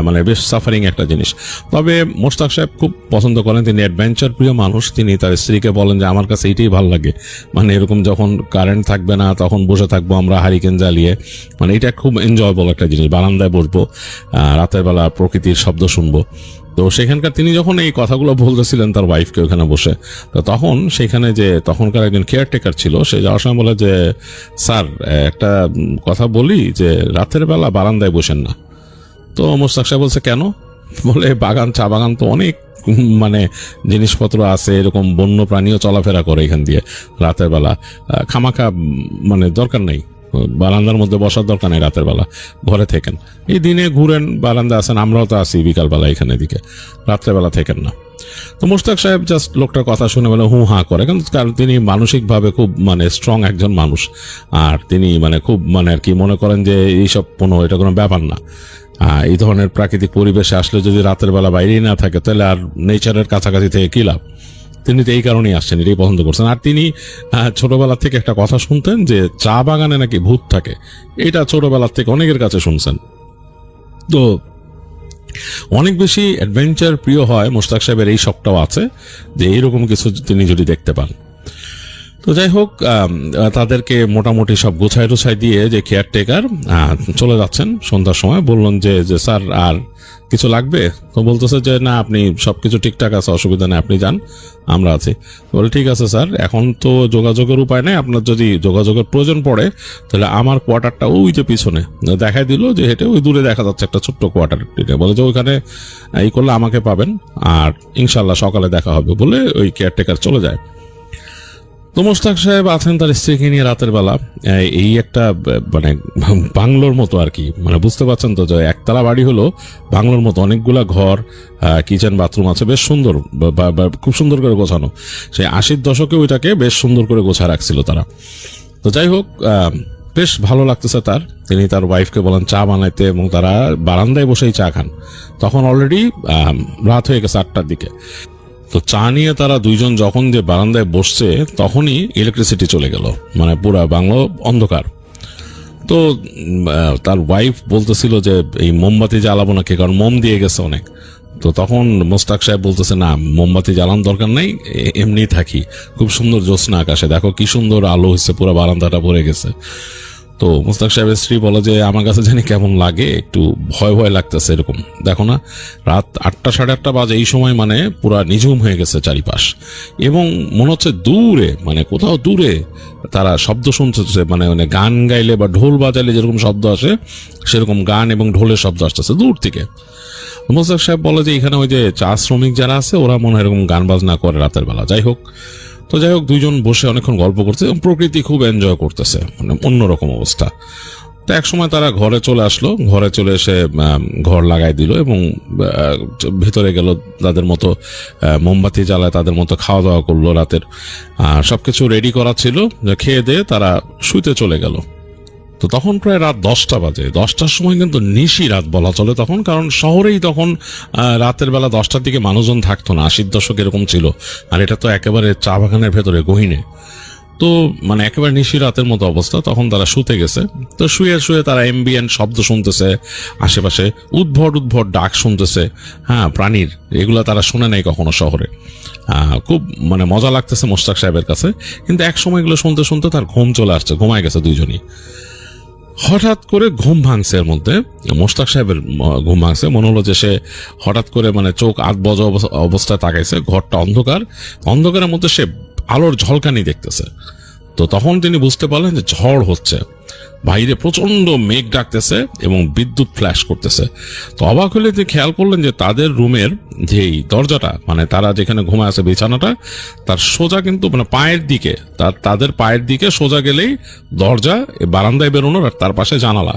মানে বেশ সাফারিং একটা জিনিস। তবে মোশতাক সাহেব খুব পছন্দ করেন, তিনি অ্যাডভেঞ্চার প্রিয় মানুষ। তিনি তার স্ত্রীকে বলেন যে আমার কাছে এইটাই ভালো লাগে, মানে এরকম যখন কারেন্ট থাকবে না তখন বসে থাকবো আমরা হারিকেন জ্বালিয়ে, মানে এটা খুব এনজয়েবল একটা জিনিস। বারান্দায় বসবো, রাতের বেলা প্রকৃতির শব্দ শুনবো। তো সেখানকার তিনি যখন এই কথাগুলো বলতেছিলেন তার ওয়াইফকে ওখানে বসে, তো তখন সেখানে যে তখনকার একজন কেয়ারটেকার ছিল, সে যাওয়ার সময় বলে যে স্যার একটা কথা বলি, যে রাতের বেলা বারান্দায় বসেন না। তো মোশতাক সাহেব বলছে কেন? বলে বাগান, চা বাগান তো অনেক মানে জিনিসপত্র আছে, এরকম বন্য প্রাণীও চলাফেরা করে এখান দিয়ে রাতের বেলা, খামাখা মানে দরকার নেই, বারান্দার মধ্যে বসার দরকার নেই রাতের বেলা, ঘরে থেকেন। এই দিনে ঘুরেন, বারান্দা আছেন, আমরাও তো আসি বিকালবেলা এখানে দিকে, রাত্রেবেলা থেকেন না। তো মোশতাক সাহেব জাস্ট লোকটার কথা শুনে বলে হু হা করে, কারণ তিনি মানসিকভাবে খুব মানে স্ট্রং একজন মানুষ, আর তিনি মানে খুব মানে আর কি মনে করেন যে এইসব এটা কোনো ব্যাপার না। এই ধরনের প্রাকৃতিক পরিবেশে আসলে যদি রাতের বেলা বাইরেই না থাকে তাহলে আর নেচারের কাছাকাছি থেকে কি লাভ। তিনি তো এই কারণেই আসছেন, এটাই পছন্দ করছেন। আর তিনি ছোটবেলা থেকে একটা কথা শুনতেন যে চা বাগানে নাকি ভূত থাকে, এটা ছোটবেলার থেকে অনেকের কাছে শুনছেন। তো অনেক বেশি অ্যাডভেঞ্চার প্রিয় হয় মোশতাক সাহেবের, এই শখটাও আছে যে এইরকম কিছু তিনি যদি দেখতে পান। তো যাই হোক, তাদেরকে মোটামুটি সব গোছায় টোছায় দিয়ে যে কেয়ারটেকার চলে যাচ্ছেন সন্ধ্যার সময়, বললেন যে স্যার আর কিছু লাগবে? তো বলতেছে যে না, আপনি সবকিছু ঠিকঠাক আছে, অসুবিধা নেই, আপনি যান, আমরা আছি। বলে ঠিক আছে স্যার, এখন তো যোগাযোগের উপায় নেই, আপনার যদি যোগাযোগের প্রয়োজন পড়ে তাহলে আমার কোয়ার্টারটা ওই যে পিছনে, দেখাই দিল যে হেঁটে ওই দূরে দেখা যাচ্ছে একটা ছোট্ট কোয়ার্টার, বলে যে ওইখানে এই করলে আমাকে পাবেন, আর ইনশাল্লাহ সকালে দেখা হবে, বলে ওই কেয়ারটেকার চলে যায়। তো মোশতাক সাহেব আছেন তার স্ত্রীকে নিয়ে রাতের বেলা, এই একটা মানে বাংলোর মতো আর কি, মানে বুঝতে পারছেন তো, যে একতলা বাড়ি হলো বাংলোর মতো, অনেকগুলা ঘর, কিচেন বাথরুম আছে, বেশ সুন্দর, খুব সুন্দর করে গোছানো। সেই 80-র দশকে ওইটাকে বেশ সুন্দর করে গোছা রাখছিল তারা। তো যাই হোক, বেশ ভালো লাগতেছে তার। তিনি তার ওয়াইফকে বলেন চা বানাইতে, এবং তারা বারান্দায় বসেই চা খান। তখন অলরেডি রাত হয়ে গেছে 8টার দিকে। তো চা নিয়ে তারা দুইজন যখন যে বারান্দায় বসছে তখনই ইলেকট্রিসিটি চলে গেল, মানে পুরা বাংলো অন্ধকার। তো তার ওয়াইফ বলতেছিল যে এই মোমবাতি জ্বালাবো নাকি, কারণ মোম দিয়ে গেছে অনেক। তো তখন মোশতাক সাহেব বলতেছে না, মোমবাতি জ্বালানোর দরকার নাই, এমনি থাকি, খুব সুন্দর জ্যোৎস্না আকাশে, দেখো কি সুন্দর আলো হচ্ছে, পুরো বারান্দাটা ভরে গেছে। তো মোশতাক সাহেবের স্ত্রী বলে যে আমার কাছে জানি কেমন লাগে, একটু ভয় ভয় লাগতেছে, এরকম দেখো না, রাত 8টা 8:30 বাজে, এই সময় মানে পুরা নিঝুম হয়ে গেছে চারিপাশ, এবং মনে হচ্ছে দূরে, মানে কোথাও দূরে তারা শব্দ শুনতেছে, মানে গান গাইলে বা ঢোল বাজাইলে যেরকম শব্দ আসে সেরকম গান এবং ঢোলের শব্দ আসতেছে দূর থেকে। মোশতাক সাহেব বলে যে এখানে ওই যে চা শ্রমিক যারা আছে ওরা মনে হয় এরকম গান বাজনা করে রাতের বেলা। যাই হোক, দুইজন বসে অনেকক্ষণ গল্প করছে এবং প্রকৃতি খুব এনজয় করতেছে, মানে অন্যরকম অবস্থা। তো এক সময় তারা ঘরে চলে আসলো, ঘরে চলে এসে ঘর লাগাই দিল এবং ভিতরে গেল, তাদের মতো মোমবাতি জ্বালায় তাদের মতো খাওয়া দাওয়া করলো রাতের, সবকিছু রেডি করা ছিল, খেয়ে দিয়ে তারা শুইতে চলে গেল। তো তখন প্রায় রাত 10টা বাজে। 10টার সময় কিন্তু নিশি রাত বলা চলে তখন, কারণ শহরেই তখন রাতের বেলা 10টার দিকে মানুষজন থাকতো না, 80-র দশক এরকম ছিল। আর এটা তো একেবারে চা বাগানের ভেতরে গহীনে, তো মানে একেবারে নিশি রাতের মতো অবস্থা। তখন তারা শুতে গেছে। তো শুয়ে শুয়ে তারা এমবিএন শব্দ শুনতেছে, আশেপাশে উদ্ভট ডাক শুনতেছে, প্রাণীর, এগুলা তারা শুনে নাই কখনো শহরে। খুব মানে মজা লাগতেছে মোশতাক সাহেবের কাছে। কিন্তু এক সময় এগুলো শুনতে শুনতে তার ঘুম চলে আসছে, ঘুমায় গেছে দুইজনই। হঠাৎ করে ঘুম ভাঙছে, এর মধ্যে মোশতাক সাহেবের ঘুম ভাঙছে। মনে হলো যে সে হঠাৎ করে মানে চোখ আধ বজা অবস্থায় তাকাইছে, ঘরটা অন্ধকার, অন্ধকারের মধ্যে সে আলোর ঝলকানি দেখতেছে। তো তখন তিনি বুঝতে পারলেন যে ঝড় হচ্ছে, বাইরে প্রচন্ড মেঘ ডাকতেছে এবং বিদ্যুৎ ফ্ল্যাশ করতেছে। তো অবাক হলে তিনি খেয়াল করলেন যে তাদের রুমের যেই দরজাটা, মানে তারা যেখানে ঘুমায় আছে বিছানাটা, তার সোজা কিন্তু মানে পায়ের দিকে, তাদের পায়ের দিকে সোজা গেলেই দরজা, বারান্দায় বেরোনোর, আর তার পাশে জানালা।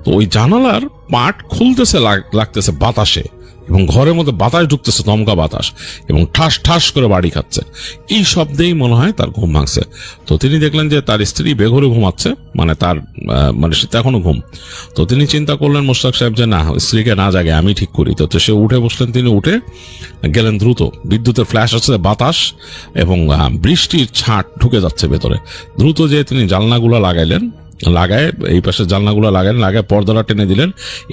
তো ওই জানালার পাট খুলতেছে লাগতেছে বাতাসে, এবং ঘরের মধ্যে বাতাস ঢুকতেছে, দমকা বাতাস, এবং ঠাস ঠাস করে বাড়ি খাচ্ছে। এই শব্দেই মনে হয় তার ঘুম ভাঙছে। তো তিনি দেখলেন যে তার স্ত্রী বেঘরে ঘুমাচ্ছে, মানে তার মানে সে এখনো ঘুম। তো তিনি চিন্তা করলেন মোশতাক সাহেব যে না, স্ত্রীকে না জাগে আমি ঠিক করি। তো সে উঠে বসলেন, তিনি উঠে গেলেন দ্রুত। বিদ্যুতের ফ্ল্যাশ আছে, বাতাস এবং বৃষ্টির ছাট ঢুকে যাচ্ছে ভেতরে। দ্রুত যে তিনি জানলাগুলো লাগাইলেন, লাগায় এই পাশে জানলাগুলো লাগালেন, লাগায় পর্দাটা টেনে দিলেন।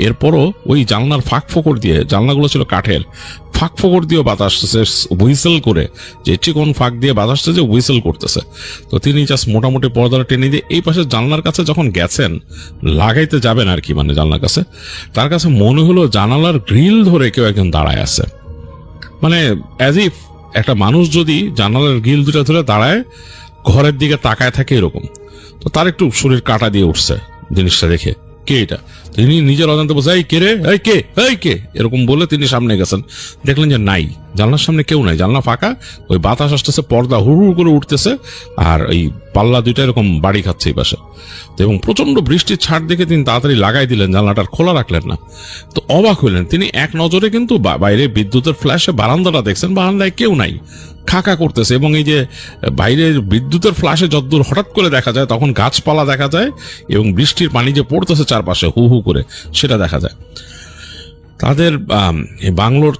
এরপরও ওই জানলার ফাঁক ফোকর দিয়ে, জানলাগুলো ছিল কাঠের, ফাঁক ফোকর দিয়েও বাতাস হুইসেল করে, যে চিকন ফাঁক দিয়ে বাতাসটা যে হুইসেল করতেছে। তো তিনি জাস্ট মোটামুটি পর্দাটা টেনে দিয়ে এই পাশে জানলার কাছে যখন গেছেন, লাগাইতে যাবেন আর কি, মানে জানলার কাছে, তার কাছে মনে হলো জানালার গ্রিল ধরে কেউ একজন দাঁড়ায় আছে। মানে অ্যাজ ইফ একটা মানুষ যদি জানালার গ্রিল দুটা ধরে দাঁড়ায় ঘরের দিকে তাকায় থাকে এরকম। তো তার একটু শরীর কাটা দিয়ে উঠছে জিনিসটা দেখে, কে এটা? তিনি নিজের অজান্তে বলছে, এই কে রে, এই কে, এই কে, এরকম বলে তিনি সামনে গেছেন। দেখলেন যে নাই, জানলার সামনে কেউ নাই, জানলা ফাঁকা, ওই বাতাস আসতেছে, পর্দা হুড় হুড় করে উঠতেছে, আর এই পাল্লা দুইটা এরকম বাড়ি খাচ্ছে এই পাশে। এবং প্রচন্ড বৃষ্টির ছাড় দেখে তিনি তাড়াতাড়ি লাগাই দিলেন, জানলাটা খোলা রাখলেন না। তো অবাক হইলেন তিনি, এক নজরে কিন্তু বাইরে বিদ্যুতের ফ্ল্যাশে বারান্দাটা দেখছেন, বারান্দায় কেউ নাই, খাকা করতেছে। এবং এই যে বাইরের বিদ্যুতের ফ্ল্যাশে যতদূর হঠাৎ করে দেখা যায়, তখন গাছপালা দেখা যায় এবং বৃষ্টির পানি যে পড়তেছে চারপাশে হু হু করে, সেটা দেখা যায়। তাদের বাংলোর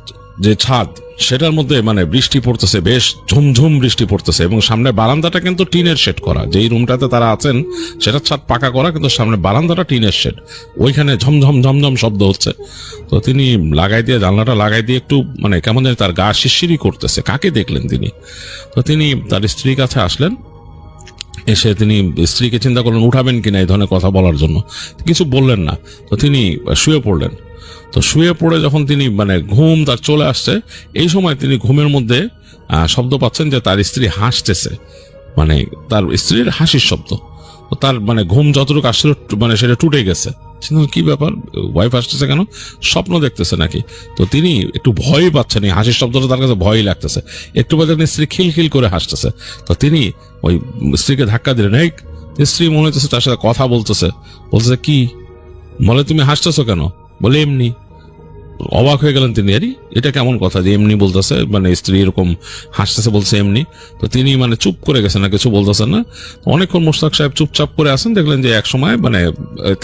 যে ছাদ, সেটার মধ্যে মানে বৃষ্টি পড়তেছে, বেশ ঝুমঝুম বৃষ্টি পড়তেছে। এবং সামনে বারান্দাটা কিন্তু টিনের শেড করা, যেই রুমটাতে তারা আছেন সেটা ছাদ পাকা করা, কিন্তু সামনে বারান্দাটা টিনের শেড, ওইখানে ঝমঝম ঝমঝম শব্দ হচ্ছে। তো তিনি লাগাই দিয়ে, জানলাটা লাগাই দিয়ে একটু মানে কেমন জানি তার গা শিরশিরি করতেছে। কাকে দেখলেন তিনি? তো তিনি তার স্ত্রীর কাছে আসলেন, এসে তিনি স্ত্রীকে চিন্তা করলেন উঠাবেন কিনা এই ধরনের কথা বলার জন্য, কিছু বললেন না। তো তিনি শুয়ে পড়লেন। তো শুয়ে পড়ে যখন তিনি মানে ঘুম তার চলে আসছে, এই সময় তিনি ঘুমের মধ্যে শব্দ পাচ্ছেন যে তার স্ত্রী হাসতেছে, মানে তার স্ত্রীর হাসির শব্দ। তো তার মানে ঘুম যতটুকু আসছিল মানে সেটা টুটে গেছে। কি ব্যাপার, ওয়াইফ আসতেছে কেন, স্বপ্ন দেখতেছে নাকি? তো তিনি একটু ভয় পাচ্ছেন, এই হাসির শব্দটা তার কাছে ভয়ই লাগতেছে। একটু বাদে স্ত্রী খিলখিল করে হাসতেছে। তো তিনি ওই স্ত্রীকে ধাক্কা দিলেন। এই স্ত্রী মনে হইতেছে তার সাথে কথা বলতেছে, বলতেছে কি, বলে তুমি হাসতেছো কেন? বলে এমনি। অবাক হয়ে গেলেন তিনি, আরে এটা কেমন কথা যে এমনি বলতেছে, মানে স্ত্রী এরকম হাসতেছে বলছে এমনি। তো তিনি মানে চুপ করে গেছেন, না কিছু বলতেছেন না। অনেকক্ষণ মোশতাক সাহেব চুপচাপ করে আসেন, দেখলেন যে এক সময় মানে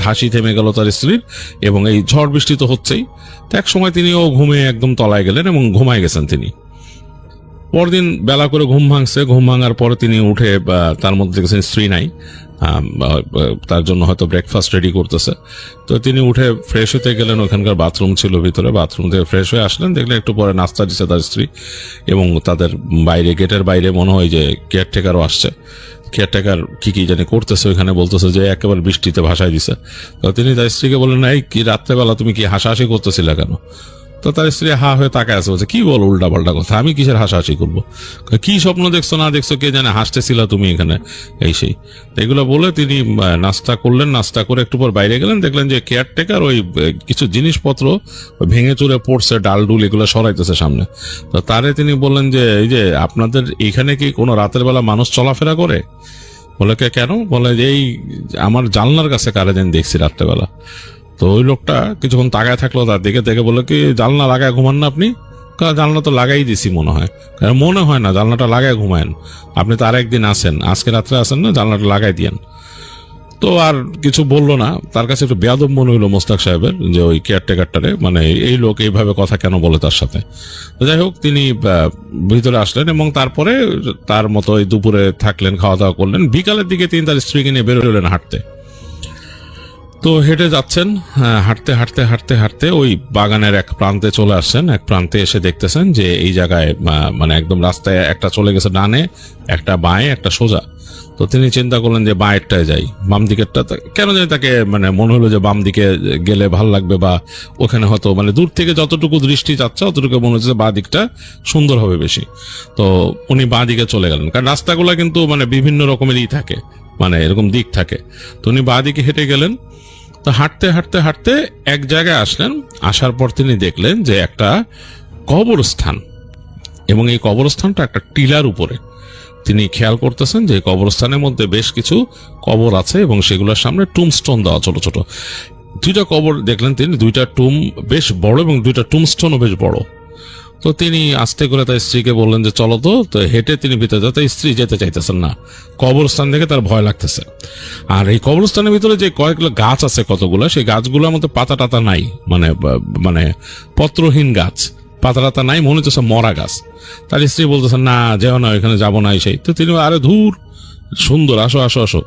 হাসি থেমে গেল তার স্ত্রীর, এবং এই ঝড় বৃষ্টি তো হচ্ছেই। তো এক সময় তিনিও ঘুমে একদম তলায় গেলেন এবং ঘুমায় গেছেন তিনি। পরদিন বেলা করে ঘুম ভাঙছে, ঘুম ভাঙার পরে তিনি উঠে তার মধ্যে দেখেছেন স্ত্রী নাই, তার জন্য হয়তো ব্রেকফাস্ট রেডি করতেছে। তো তিনি উঠে ফ্রেশ হতে গেলেন, ওখানকার বাথরুম ছিল ভিতরে, বাথরুম থেকে ফ্রেশ হয়ে আসলেন, দেখলেন একটু পরে নাস্তা দিচ্ছে তার স্ত্রী। এবং তাদের বাইরে, গেটের বাইরে মনে হয় যে কেয়ারটেকারও আসছে। কেয়ারটেকার কি জানি করতেছে ওইখানে, বলতেছে যে একেবারে বৃষ্টিতে ভাসায় দিছে। তো তিনি তার স্ত্রীকে বললেন, এই কি রাত্রেবেলা তুমি কি হাসাহাসি করতেছিলে কেন? তো তার স্ত্রী হা হয়ে তাকায় আছে, বলছে কি বল উল্টা পাল্টা কথা, আমি কিসের হাসাহাসি করবো, কি স্বপ্ন দেখছো না দেখছো কে জানে, হাসতেছিল তুমি এখানে, এই সেই। এগুলো বলে তিনি নাস্তা করলেন। নাস্তা করে একটু পর বাইরে গেলেন, দেখলেন যে কেয়ারটেকার ওই কিছু জিনিসপত্র ভেঙে চুরে পড়ছে, ডাল ডুল এগুলো সরাইতেছে সামনে। তো তারে তিনি বললেন যে এই যে আপনাদের এখানে কি কোনো রাতের বেলা মানুষ চলাফেরা করে? বলে কে কেন? বলে যে এই আমার জানলার কাছে কারে যেন দেখছি রাত্রেবেলা। তো ওই লোকটা কিছুক্ষণ তাকায় থাকলো তার দিকে, দেখে বলে কি জানলা লাগায় ঘুমান না আপনি? জানলা তো লাগাই দিছি মনে হয়। মনে হয় না, জানলাটা লাগায় ঘুমায়েন, আপনি তো আরেকদিন আসেন, আজকে রাত্রে আসেন না, জানলাটা লাগাই দিয়েন। তো আর কিছু বললো না। তার কাছে একটু বেয়াদব মনে হইলো মোশতাক সাহেবের, যে ওই কেয়ারটেকারটারে, মানে এই লোক এইভাবে কথা কেন বলে তার সাথে। যাই হোক, তিনি ভিতরে আসলেন এবং তারপরে তার মতো দুপুরে থাকলেন, খাওয়া দাওয়া করলেন। বিকালের দিকে তিনি তার স্ত্রীকে নিয়ে বেরোলেন হাঁটতে। তো হেঁটে যাচ্ছেন, হাঁটতে হাঁটতে হাঁটতে হাঁটতে ওই বাগানের এক প্রান্তে চলে আসছেন। এক প্রান্তে এসে দেখতেছেন যে এই জায়গায় মানে একদম রাস্তায় একটা চলে গেছে ডানে, একটা বাঁয়ে, একটা সোজা। তো তিনি চিন্তা করলেন যে বাঁয়েরটায় যাই, বাম দিকেরটা কেন জানি তাকে মানে মনে হলো যে বাম দিকে গেলে ভাল লাগবে, বা ওখানে হয়তো মানে দূর থেকে যতটুকু দৃষ্টি যাচ্ছে অতটুকু মনে হচ্ছে বাঁ দিকটা সুন্দর হবে বেশি। তো উনি বাঁ দিকে চলে গেলেন, কারণ রাস্তাগুলো কিন্তু মানে বিভিন্ন রকমেরই থাকে, মানে এরকম দিক থাকে। তো উনি বাঁ দিকে হেঁটে গেলেন। তো হাঁটতে হাঁটতে হাঁটতে এক জায়গায় আসলেন। আসার পর তিনি দেখলেন যে একটা কবরস্থান, এবং এই কবরস্থানটা একটা টিলার উপরে। তিনি খেয়াল করতেছেন যে কবরস্থানের মধ্যে বেশ কিছু কবর আছে এবং সেগুলোর সামনে টুমস্টোন দেওয়া ছোট ছোট। দুইটা কবর দেখলেন তিনি, দুইটা টুম বেশ বড় এবং দুইটা টুমস্টোনও বেশ বড়। তো তিনি আস্তে করে তার স্ত্রীকে বললেন যে চলো তো হেঁটে তিনি ভিতরে যেতে, স্ত্রী যেতে চাইতেছেন না, কবরস্থান দেখে তার ভয় লাগতেছে। আর এই কবরস্থানের ভিতরে যে কয়েকগুলো গাছ আছে কতগুলো, সেই গাছগুলোর মধ্যে পাতা টাতা নাই, মানে পত্রহীন গাছ, পাতা টাতা নাই, মনে হচ্ছে মরা গাছ। তার স্ত্রী বলতেছেন না যেও না, এখানে যাবো না সেই। তো তিনি আরে ধুর সুন্দর, আসো আসো আসো।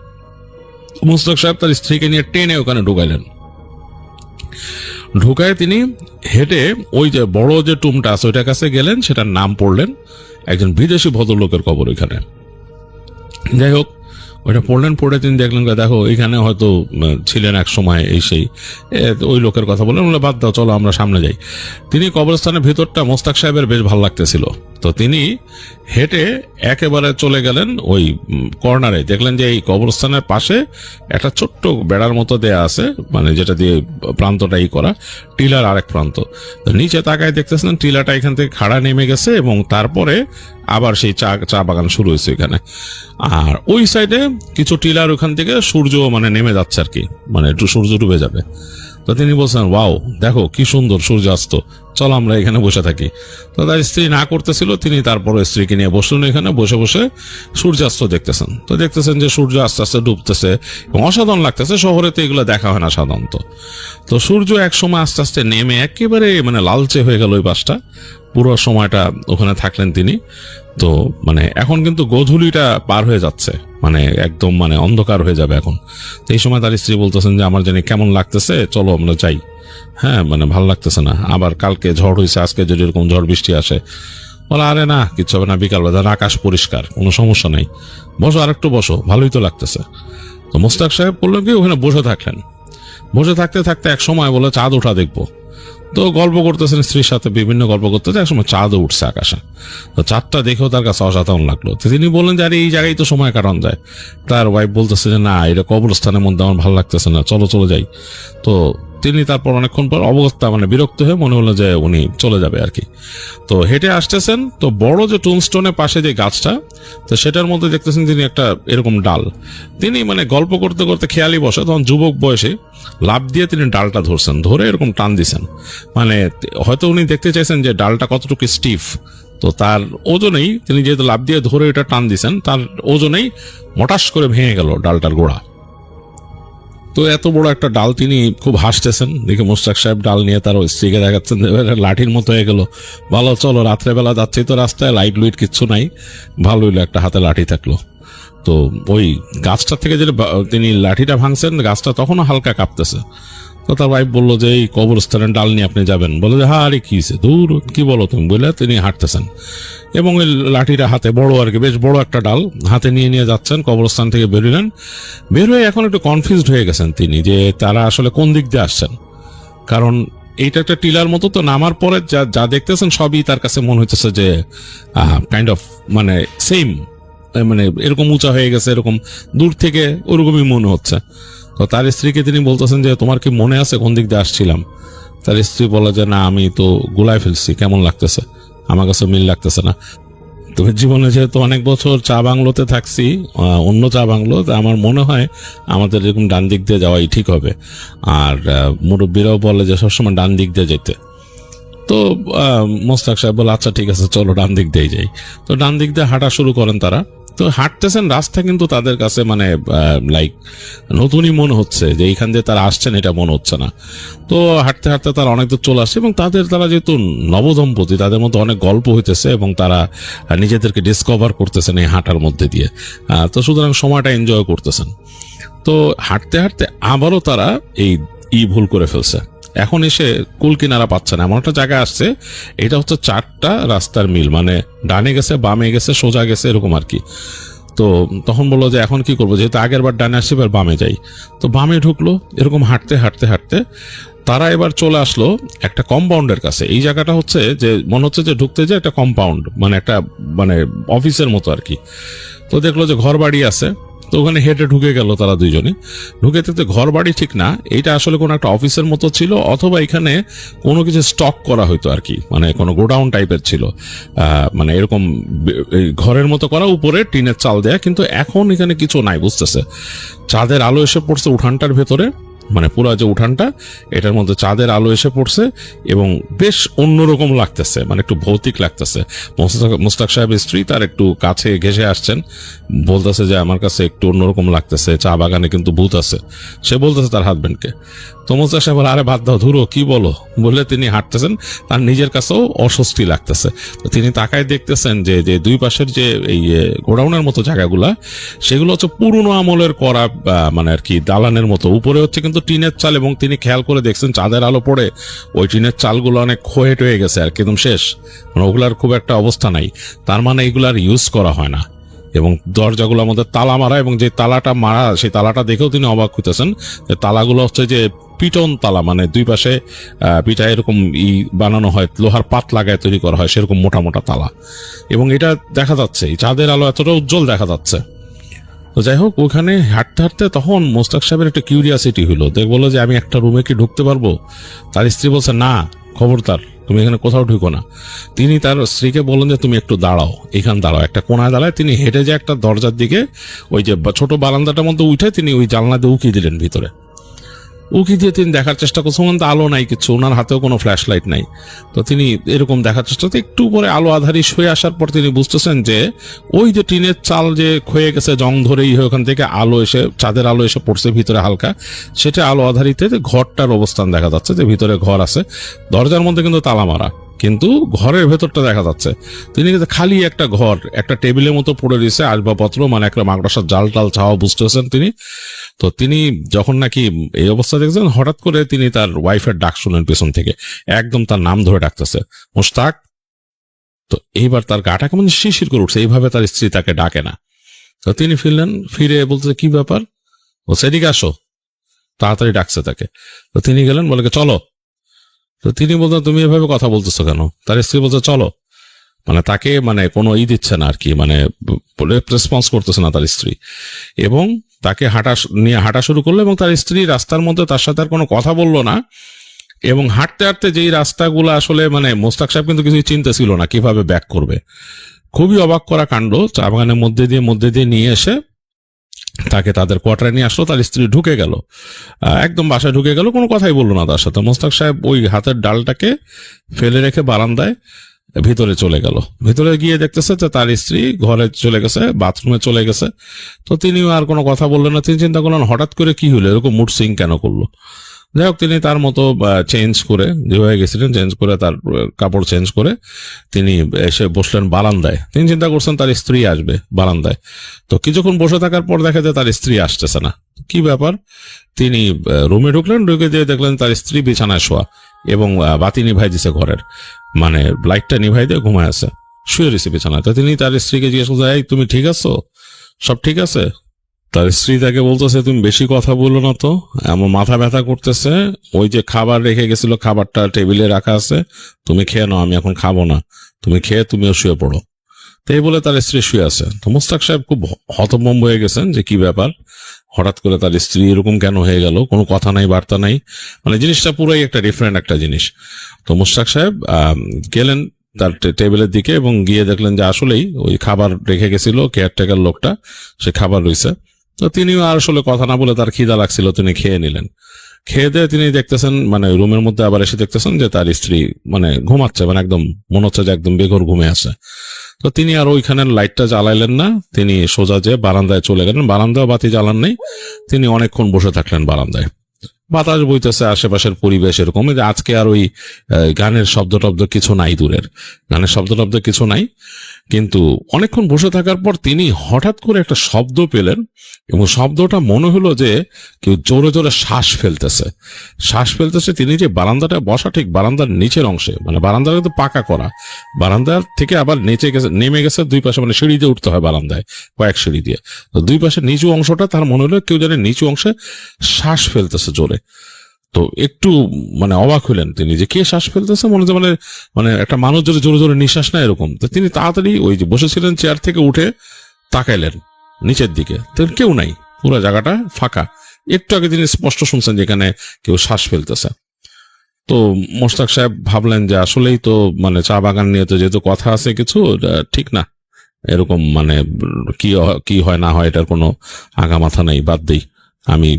মুস্তাক সাহেব তার স্ত্রীকে নিয়ে টেনে ওখানে ঢুকাইলেন। ঢুকায় তিনি হেঁটে ওই যে বড় যে টুমটা আছে ওইটার কাছে গেলেন, সেটার নাম পড়লেন, একজন বিদেশি ভদ্রলোকের কবর ওইখানে। যাই হোক, ওইটা পড়লেন, পড়ে তিনি দেখলেন দেখো এখানে হয়তো ছিলেন এক সময় এই সেই, ওই লোকের কথা বললেন, বলে বাদ দাও চলো আমরা সামনে যাই। তিনি কবরস্থানের ভিতরটা মোস্তাক সাহেবের বেশ ভালো লাগতেছিল, তো তিনি হেঁটে একেবারে চলে গেলেন ওই কর্নারে। দেখলেন যে এই কবরস্থানের পাশে একটা ছোট্ট বেড়ার মতো দেয়া আছে, মানে যেটা দিয়ে প্রান্তটা করা, টিলার আরেক প্রান্ত। তো নিচে তাকায় দেখতেছেন টিলাটা এখান থেকে খাড়া নেমে গেছে এবং তারপরে আবার সেই চা বাগান শুরু হয়েছে এখানে। আর ওই সাইডে কিছু টিলার ওখান থেকে সূর্য মানে নেমে যাচ্ছে আর কি, মানে একটু সূর্য ডুবে যাবে। তো তিনি বলছেন ওয়াও দেখো কি সুন্দর সূর্যাস্ত, চলো আমরা এখানে বসে থাকি। তো তার স্ত্রী না করতেছিল, তিনি তারপরে স্ত্রীকে নিয়ে বসলেন এখানে, বসে বসে সূর্যাস্ত দেখতেছেন। তো দেখতেছেন যে সূর্য আস্তে আস্তে ডুবতেছে এবং অসাধারণ লাগতেছে, শহরে তো এগুলো দেখা হয় না সাধারণত। তো সূর্য এক সময় আস্তে আস্তে নেমে একেবারে মানে লালচে হয়ে গেল ওই পাশটা, পুরো সময়টা ওখানে থাকলেন তিনি। তো মানে এখন কিন্তু গোধূলিটা পার হয়ে যাচ্ছে, মানে একদম মানে অন্ধকার হয়ে যাবে এখন। তো এই সময় তার স্ত্রী বলতেছেন যে আমার জানি কেমন লাগতেছে, চলো আমরা যাই। হ্যাঁ মানে ভালো লাগতেছে না, আবার কালকে ঝড় হয়েছে, আজকে যদি এরকম ঝড় বৃষ্টি আসে। বলে আরে না কিচ্ছু হবে না, বিকালবেলা আকাশ পরিষ্কার, কোনো সমস্যা নেই, বসো আরেকটু বসো, ভালোই তো লাগতেছে। তো মোস্তাক সাহেব বললেন কি ওখানে বসে থাকলেন। বসে থাকতে থাকতে এক সময় বলে চাঁদ ওঠা দেখবো। তো গল্প করতেছেন স্ত্রীর সাথে, বিভিন্ন গল্প করতেছে, একসময় চাঁদও উঠছে আকাশে। তো চাঁদটা দেখেও তার কাছে অসাধারণ লাগলো। তো তিনি বললেন যে আরে এই জায়গায় তো সময় কাটানো যায়। তার ওয়াইফ বলতেছে যে না এটা কবরস্থানের মধ্যে আমার ভালো লাগতেছে না, চলো চলে যাই। তো তিনি তারপর অনেকক্ষণ পর অবস্থা মানে বিরক্ত হয়ে মনে হলো যে উনি চলে যাবে আর কি। তো হেঁটে আসতেছেন, তো বড় যে টুমস্টোনের পাশে যে গাছটা, তো সেটার মধ্যে দেখতেছেন তিনি একটা এরকম ডাল। তিনি মানে গল্প করতে করতে খেয়ালি বসে, তখন যুবক বয়সে লাফ দিয়ে তিনি ডালটা ধরছেন, ধরে এরকম টান দিছেন। মানে হয়তো উনি দেখতে চাইছেন যে ডালটা কতটুকু স্টিফ। তো তার ওজনেই তিনি যেহেতু লাফ দিয়ে ধরে এটা টান দিছেন, তার ওজনেই মটাস করে ভেঙে গেল ডালটার গোড়া। তো এত বড় একটা ডাল, তিনি খুব হাসতেছেন দেখে মোস্তাক সাহেব ডাল নিয়ে তার স্ত্রীকে দেখাচ্ছেন লাঠির মতো হয়ে গেল, ভালো চলো রাত্রেবেলা যাচ্ছি তো রাস্তায়, লাইট লুইট কিচ্ছু নাই, ভালো হইলো একটা হাতে লাঠি থাকলো। তো ওই গাছটা থেকে যে তিনি লাঠিটা ভাঙছেন, গাছটা তখনও হালকা কাঁপতেছে। তো তার ওয়াইফ বললো যে এই কবরস্থানের ডাল নিয়ে আপনি যাবেন? বলে যে হ্যাঁ আরে কি দূর কি বলো তুমি, বলে তিনি হাঁটতেছেন এবং ওই লাঠিটা হাতে, বড় আর কি বেশ বড় একটা ডাল হাতে নিয়ে নিয়ে যাচ্ছেন। কবরস্থান থেকে বেরোলেন, বের হয়ে এখন একটু কনফিউজড হয়ে গেছেন তিনি যে তারা আসলে কোন দিক দিয়ে আসছেন। কারণ এইটা একটা টিলার মতো, তো নামার পরে যা যা দেখতেছেন সবই তার কাছে মনে হইতেছে যে কাইন্ড অফ মানে সেম, মানে এরকম উঁচা হয়ে গেছে, এরকম দূর থেকে ওরকমই মনে হচ্ছে। তো তার স্ত্রীকে তিনি বলতেছেন যে তোমার কি মনে আছে কোন দিক দিয়ে আসছিলাম? তার স্ত্রী বলে যে না আমি তো গুলায় ফেলছি, কেমন লাগতেছে, আমার কাছে মিল লাগতেছে না। তবে জীবনে যেহেতু অনেক বছর চা বাংলোতে থাকছি, অন্য চা বাংলো, আমার মনে হয় আমাদের এরকম ডান দিক দিয়ে যাওয়াই ঠিক হবে। আর মুরব্বীরাও বলে যে সবসময় ডান দিক দিয়ে যেতে। তো মোস্তাক সাহেব বলে আচ্ছা ঠিক আছে চলো ডান দিক দিয়ে যাই। তো ডান দিক দিয়ে হাঁটা শুরু করেন তারা। তো হাঁটতেছেন, রাস্তা কিন্তু তাদের কাছে মানে লাইক নতুনই মনে হচ্ছে, যে এইখান দিয়ে তারা আসছেন এটা মনে হচ্ছে না। তো হাঁটতে হাঁটতে তারা অনেক দূর চলে আসছে এবং তারা যেহেতু নবদম্পতি, তাদের মধ্যে অনেক গল্প হইতেছে এবং তারা নিজেদেরকে ডিসকভার করতেছেন এই হাঁটার মধ্যে দিয়ে। তো সুতরাং সময়টা এনজয় করতেছেন। তো হাঁটতে হাঁটতে আবারও তারা এই ভুল করে ফেলছে। এখন এসে কুল কিনারা পাচ্ছে না, এমন একটা জায়গায় আসছে, এটা হচ্ছে 4টা রাস্তার মিল, মানে ডানে গেছে, বামে গেছে, সোজা গেছে, এরকম আর কি। তো তখন বললো যে এখন কি করবো, যেহেতু আগের বার ডানে আসছি এবার বামে যাই। তো বামে ঢুকলো, এরকম হাঁটতে হাঁটতে হাঁটতে তারা এবার চলে আসলো একটা কম্পাউন্ডের কাছে। এই জায়গাটা হচ্ছে যে মনে হচ্ছে যে ঢুকতে যে একটা কম্পাউন্ড, মানে একটা মানে অফিসের মতো আর কি। তো দেখলো যে ঘর বাড়ি আছে, তো ওখানে হেঁটে ঢুকে গেল তারা দুইজনই। ঢুকে দেখতে ঘর বাড়ি ঠিক না, এইটা আসলে কোনো একটা অফিসের মতো ছিল, অথবা এখানে কোনো কিছু স্টক করা হইতো আর কি, মানে কোনো গোডাউন টাইপের ছিল, মানে এরকম ঘরের মতো করা, উপরে টিনের চাল দেয়া, কিন্তু এখন এখানে কিছু নাই বুঝতেছে। চাঁদের আলো এসে পড়ছে উঠানটার ভেতরে মানে পুরো যে উঠানটা এটার মধ্যে চাঁদের আলো এসে পড়ছে এবং বেশ অন্যরকম লাগতেছে, মানে একটু ভৌতিক লাগতেছে। মুস্তাক সাহেবের স্ত্রী তার একটু কাছে ঘেসে আসছেন, বলতেছে যে আমার কাছে একটু অন্যরকম লাগতেছে, চা বাগানে কিন্তু ভূত আছে, সে বলতেছে তার হাজবেন্ডকে। তো মুস্তাক সাহেব বলে, আরে বাদ দাও, ধুরো কি বলো, বলে তিনি হাঁটতেছেন, তার নিজের কাছেও অস্বস্তি লাগতেছে। তো তিনি তাকায় দেখতেছেন যে যে দুই পাশের যে এই গোডাউনের মতো জায়গাগুলা, সেগুলো হচ্ছে পুরনো আমলের করা মানে আর কি দালানের মতো, উপরে হচ্ছে কিন্তু টিনের চাল, এবং তিনি খেয়াল করে দেখছেন চাঁদের আলো পড়ে ওই টিনের চালগুলো অনেক ক্ষয়ে টয়ে গেছে আর কি, একদম শেষ, মানে ওগুলার খুব একটা অবস্থা নাই। তার মানে এগুলার ইউজ করা হয় না। এবং দরজাগুলো আমাদের তালা মারা, এবং যে তালাটা মারা সেই তালাটা দেখেও তিনি অবাক হইতেছেন যে তালাগুলো হচ্ছে যে পিটন তালা, মানে দুই পাশে পিঠা এরকম বানানো হয়, লোহার পাত লাগায় তৈরি করা হয়, সেরকম মোটা মোটা তালা। এবং এটা দেখা যাচ্ছে চাঁদের আলো এতটা উজ্জ্বল দেখা যাচ্ছে। তো যাই হোক, ওখানে হাঁটতে হাঁটতে তখন মোস্তাক সাহেবের একটা কিউরিয়াসিটি হলো, বললো যে আমি একটা রুমে কি ঢুকতে পারবো? তার স্ত্রী বলছে, না খবরদার, তুমি এখানে কোথাও ঢুকো না। তিনি তার স্ত্রীকে বললেন যে তুমি একটু দাঁড়াও, এখানে দাঁড়াও, একটা কোনায় দাঁড়ায় তিনি হেঁটে যে একটা দরজার দিকে, ওই যে ছোট বারান্দাটার মধ্যে উঠে তিনি ওই জানলা দিয়ে উকি দিলেন ভিতরে। উকি দিয়ে তিনি দেখার চেষ্টা করছেন, কিন্তু আলো নাই কিছু, ওনার হাতেও কোনো ফ্ল্যাশ লাইট নাই। তো তিনি এরকম দেখার চেষ্টা করতে একটু পরে আলো আধারি হয়ে আসার পর তিনি বুঝতেছেন যে ওই যে টিনের চাল যে ক্ষয়ে গেছে, জং ধরেই ওখান থেকে আলো এসে, চাঁদের আলো এসে পড়ছে ভিতরে হালকা, সেটা আলো আধারিতে ঘরটার অবস্থান দেখা যাচ্ছে, যে ভিতরে ঘর আছে, দরজার মধ্যে কিন্তু তালা মারা, কিন্তু ঘরের ভেতরটা দেখা যাচ্ছে। তিনি খালি একটা ঘর, একটা টেবিলের মতো পড়ে রয়েছে আসবাবপত্র, মানে একটা মাকড়সার জাল টাল ছাওয়া বুঝতেছেন তিনি। তো তিনি যখন নাকি এই অবস্থা দেখছেন, হঠাৎ করে তিনি তার ওয়াইফের ডাক শুনেন পেছন থেকে, একদম তার নাম ধরে ডাকতেছে, মুস্তাক। তো এইবার তার গাটা কেমন শিরশির করে উঠছে, এইভাবে তার স্ত্রী তাকে ডাকে না। তো তিনি ফিরলেন, ফিরে বলতে কি ব্যাপার, ও সেদিকে আসো, তাড়াতাড়ি ডাকছে তাকে। তো তিনি গেলেন, বলে চলো। তো তিনি বলতেন, তুমি এভাবে কথা বলতেছো কেন? তার স্ত্রী বলছে চলো, মানে তাকে মানে কোনো দিচ্ছে না আর কি, মানে রেসপন্স করতেছে না তার স্ত্রী, এবং তাকে নিয়ে হাঁটা শুরু করলো। এবং তার স্ত্রী রাস্তার মধ্যে তার সাথে আর কোনো কথা বললো না। এবং হাঁটতে হাঁটতে যেই রাস্তাগুলো আসলে মানে মোস্তাক সাহেব কিন্তু কিছুই চিন্তা ছিল না কিভাবে ব্যাক করবে। খুবই অবাক করা কাণ্ড, চা বাগানের মধ্যে দিয়ে নিয়ে এসে তাকে তাদের কোয়ার্টারে নিয়ে আসলো। তার স্ত্রী ঢুকে গেল, একদম বাসায় ঢুকে গেল, কোনো কথাই বললো না তার সাথে। মোস্তাক সাহেব ওই হাতের ডালটাকে ফেলে রেখে বারান্দায় ভিতরে চলে গেল। ভিতরে গিয়ে দেখতেছে যে তার স্ত্রী ঘরে চলে গেছে, বাথরুমে চলে গেছে। তো তিনিও আর কোনো কথা বললেন না। তিনি চিন্তা করলেন হঠাৎ করে কি হলো, এরকম মুড সুইং কেন করলো। যাই হোক, তিনি তার মতো চেঞ্জ করে, যেভাবে গেছিলেন চেঞ্জ করে, তার কাপড় চেঞ্জ করে তিনি এসে বসলেন বারান্দায়। তিনি চিন্তা করছেন তার স্ত্রী আসবে বারান্দায়। তো কিছুক্ষণ বসে থাকার পর দেখা যায় তার স্ত্রী আসতেছে না। কি ব্যাপার? তিনি রুমে ঢুকলেন, ঢুকে দিয়ে দেখলেন তার স্ত্রী বিছানায় শোয়া, এবং বাতি নিভাই দিছে ঘরের, মানে লাইটটা নিভাই দিয়ে ঘুমায় আছে, শুয়ে রয়েছে বিছানায়। তো তিনি তার স্ত্রীকে জিজ্ঞেস করছেন, এই তুমি ঠিক আছো, সব ঠিক আছে? তার স্ত্রী তাকে বলতেছে, তুমি বেশি কথা বলো না তো, আমার মাথা ব্যথা করতেছে, ওই যে খাবার রেখে গেছিল খাবারটা টেবিলে রাখা আছে, তুমি খেয়ে নাও, আমি এখন খাবো না, তুমি খেয়ে তুমিও শুয়ে পড়ো। তো এই বলে তার স্ত্রী শুয়ে আছে। তো মুস্তাক সাহেব খুব হতভম্ব হয়ে গেছেন যে কি ব্যাপার, হঠাৎ করে তার স্ত্রী এরকম কেন হয়ে গেল, কোনো কথা নাই বার্তা নাই, মানে জিনিসটা পুরাই একটা ডিফারেন্ট একটা জিনিস। তো মুস্তাক সাহেব গেলেন তার টেবিলের দিকে, এবং গিয়ে দেখলেন যে আসলেই ওই খাবার রেখে গেছিল কেয়ারটেকার লোকটা, সে খাবার রয়েছে। তো তিনিও আর আসলে কথা না বলে, তার খিদা লাগছিল, তিনি খেয়ে নিলেন। খেয়ে দিয়ে তিনি দেখতেছেন, মানে রুমের মধ্যে আবার এসে দেখতেছেন যে তার স্ত্রী মানে ঘুমাচ্ছে, মানে একদম মনে হচ্ছে যে একদম বেঘর ঘুমে আছে। তো তিনি আর ওইখানের লাইটটা জ্বালাইলেন না, তিনি সোজা যে বারান্দায় চলে গেলেন। বারান্দায় বাতি জ্বালান নেই, তিনি অনেকক্ষণ বসে থাকলেন বারান্দায়। বাতাস বইতেছে, আশেপাশের পরিবেশ এরকম যে আজকে আর ওই গানের শব্দ টব্দ কিছু নাই, দূরের গানের শব্দ টব্দ কিছু নাই। কিন্তু অনেকক্ষণ বসে থাকার পর তিনি হঠাৎ করে একটা শব্দ পেলেন, এবং শব্দটা মনে হলো যে কেউ জোরে জোরে শ্বাস ফেলতেছে। তিনি যে বারান্দাটা বসা, ঠিক বারান্দার নিচের অংশে, মানে বারান্দাটা কিন্তু পাকা করা, বারান্দার থেকে আবার নেমে গেছে দুই পাশে, মানে সিঁড়ি দিয়ে উঠতে হয় বারান্দায়, কয়েক সিঁড়ি দিয়ে। তো দুই পাশে নিচু অংশটা, তার মনে হলো কেউ যেন নিচু অংশে শ্বাস ফেলতেছে জোরে। তো একটু মানে অবাক হলেন তিনি যে কে শ্বাস ফেলতেছে, মনে হচ্ছে মানে মানে একটা মানুষ যদি জোরে জোরে নিঃশ্বাস নেয় এরকম। তো তিনি তাড়াতাড়ি ওই যে বসেছিলেন চেয়ার থেকে উঠে তাকাইলেন নিচের দিকে, তো কেউ নাই, পুরো জায়গাটা ফাঁকা। একটু আগে তিনি স্পষ্ট শুনছেন যেখানে কেউ শ্বাস ফেলতেছে। তো মোস্তাক সাহেব ভাবলেন যে আসলেই তো মানে চা বাগান নিয়ে তো যেহেতু কথা আছে কিছু, ঠিক না, এরকম মানে কি হয় না হয় এটার কোনো আগা মাথা নেই, বাদ দেই, আমি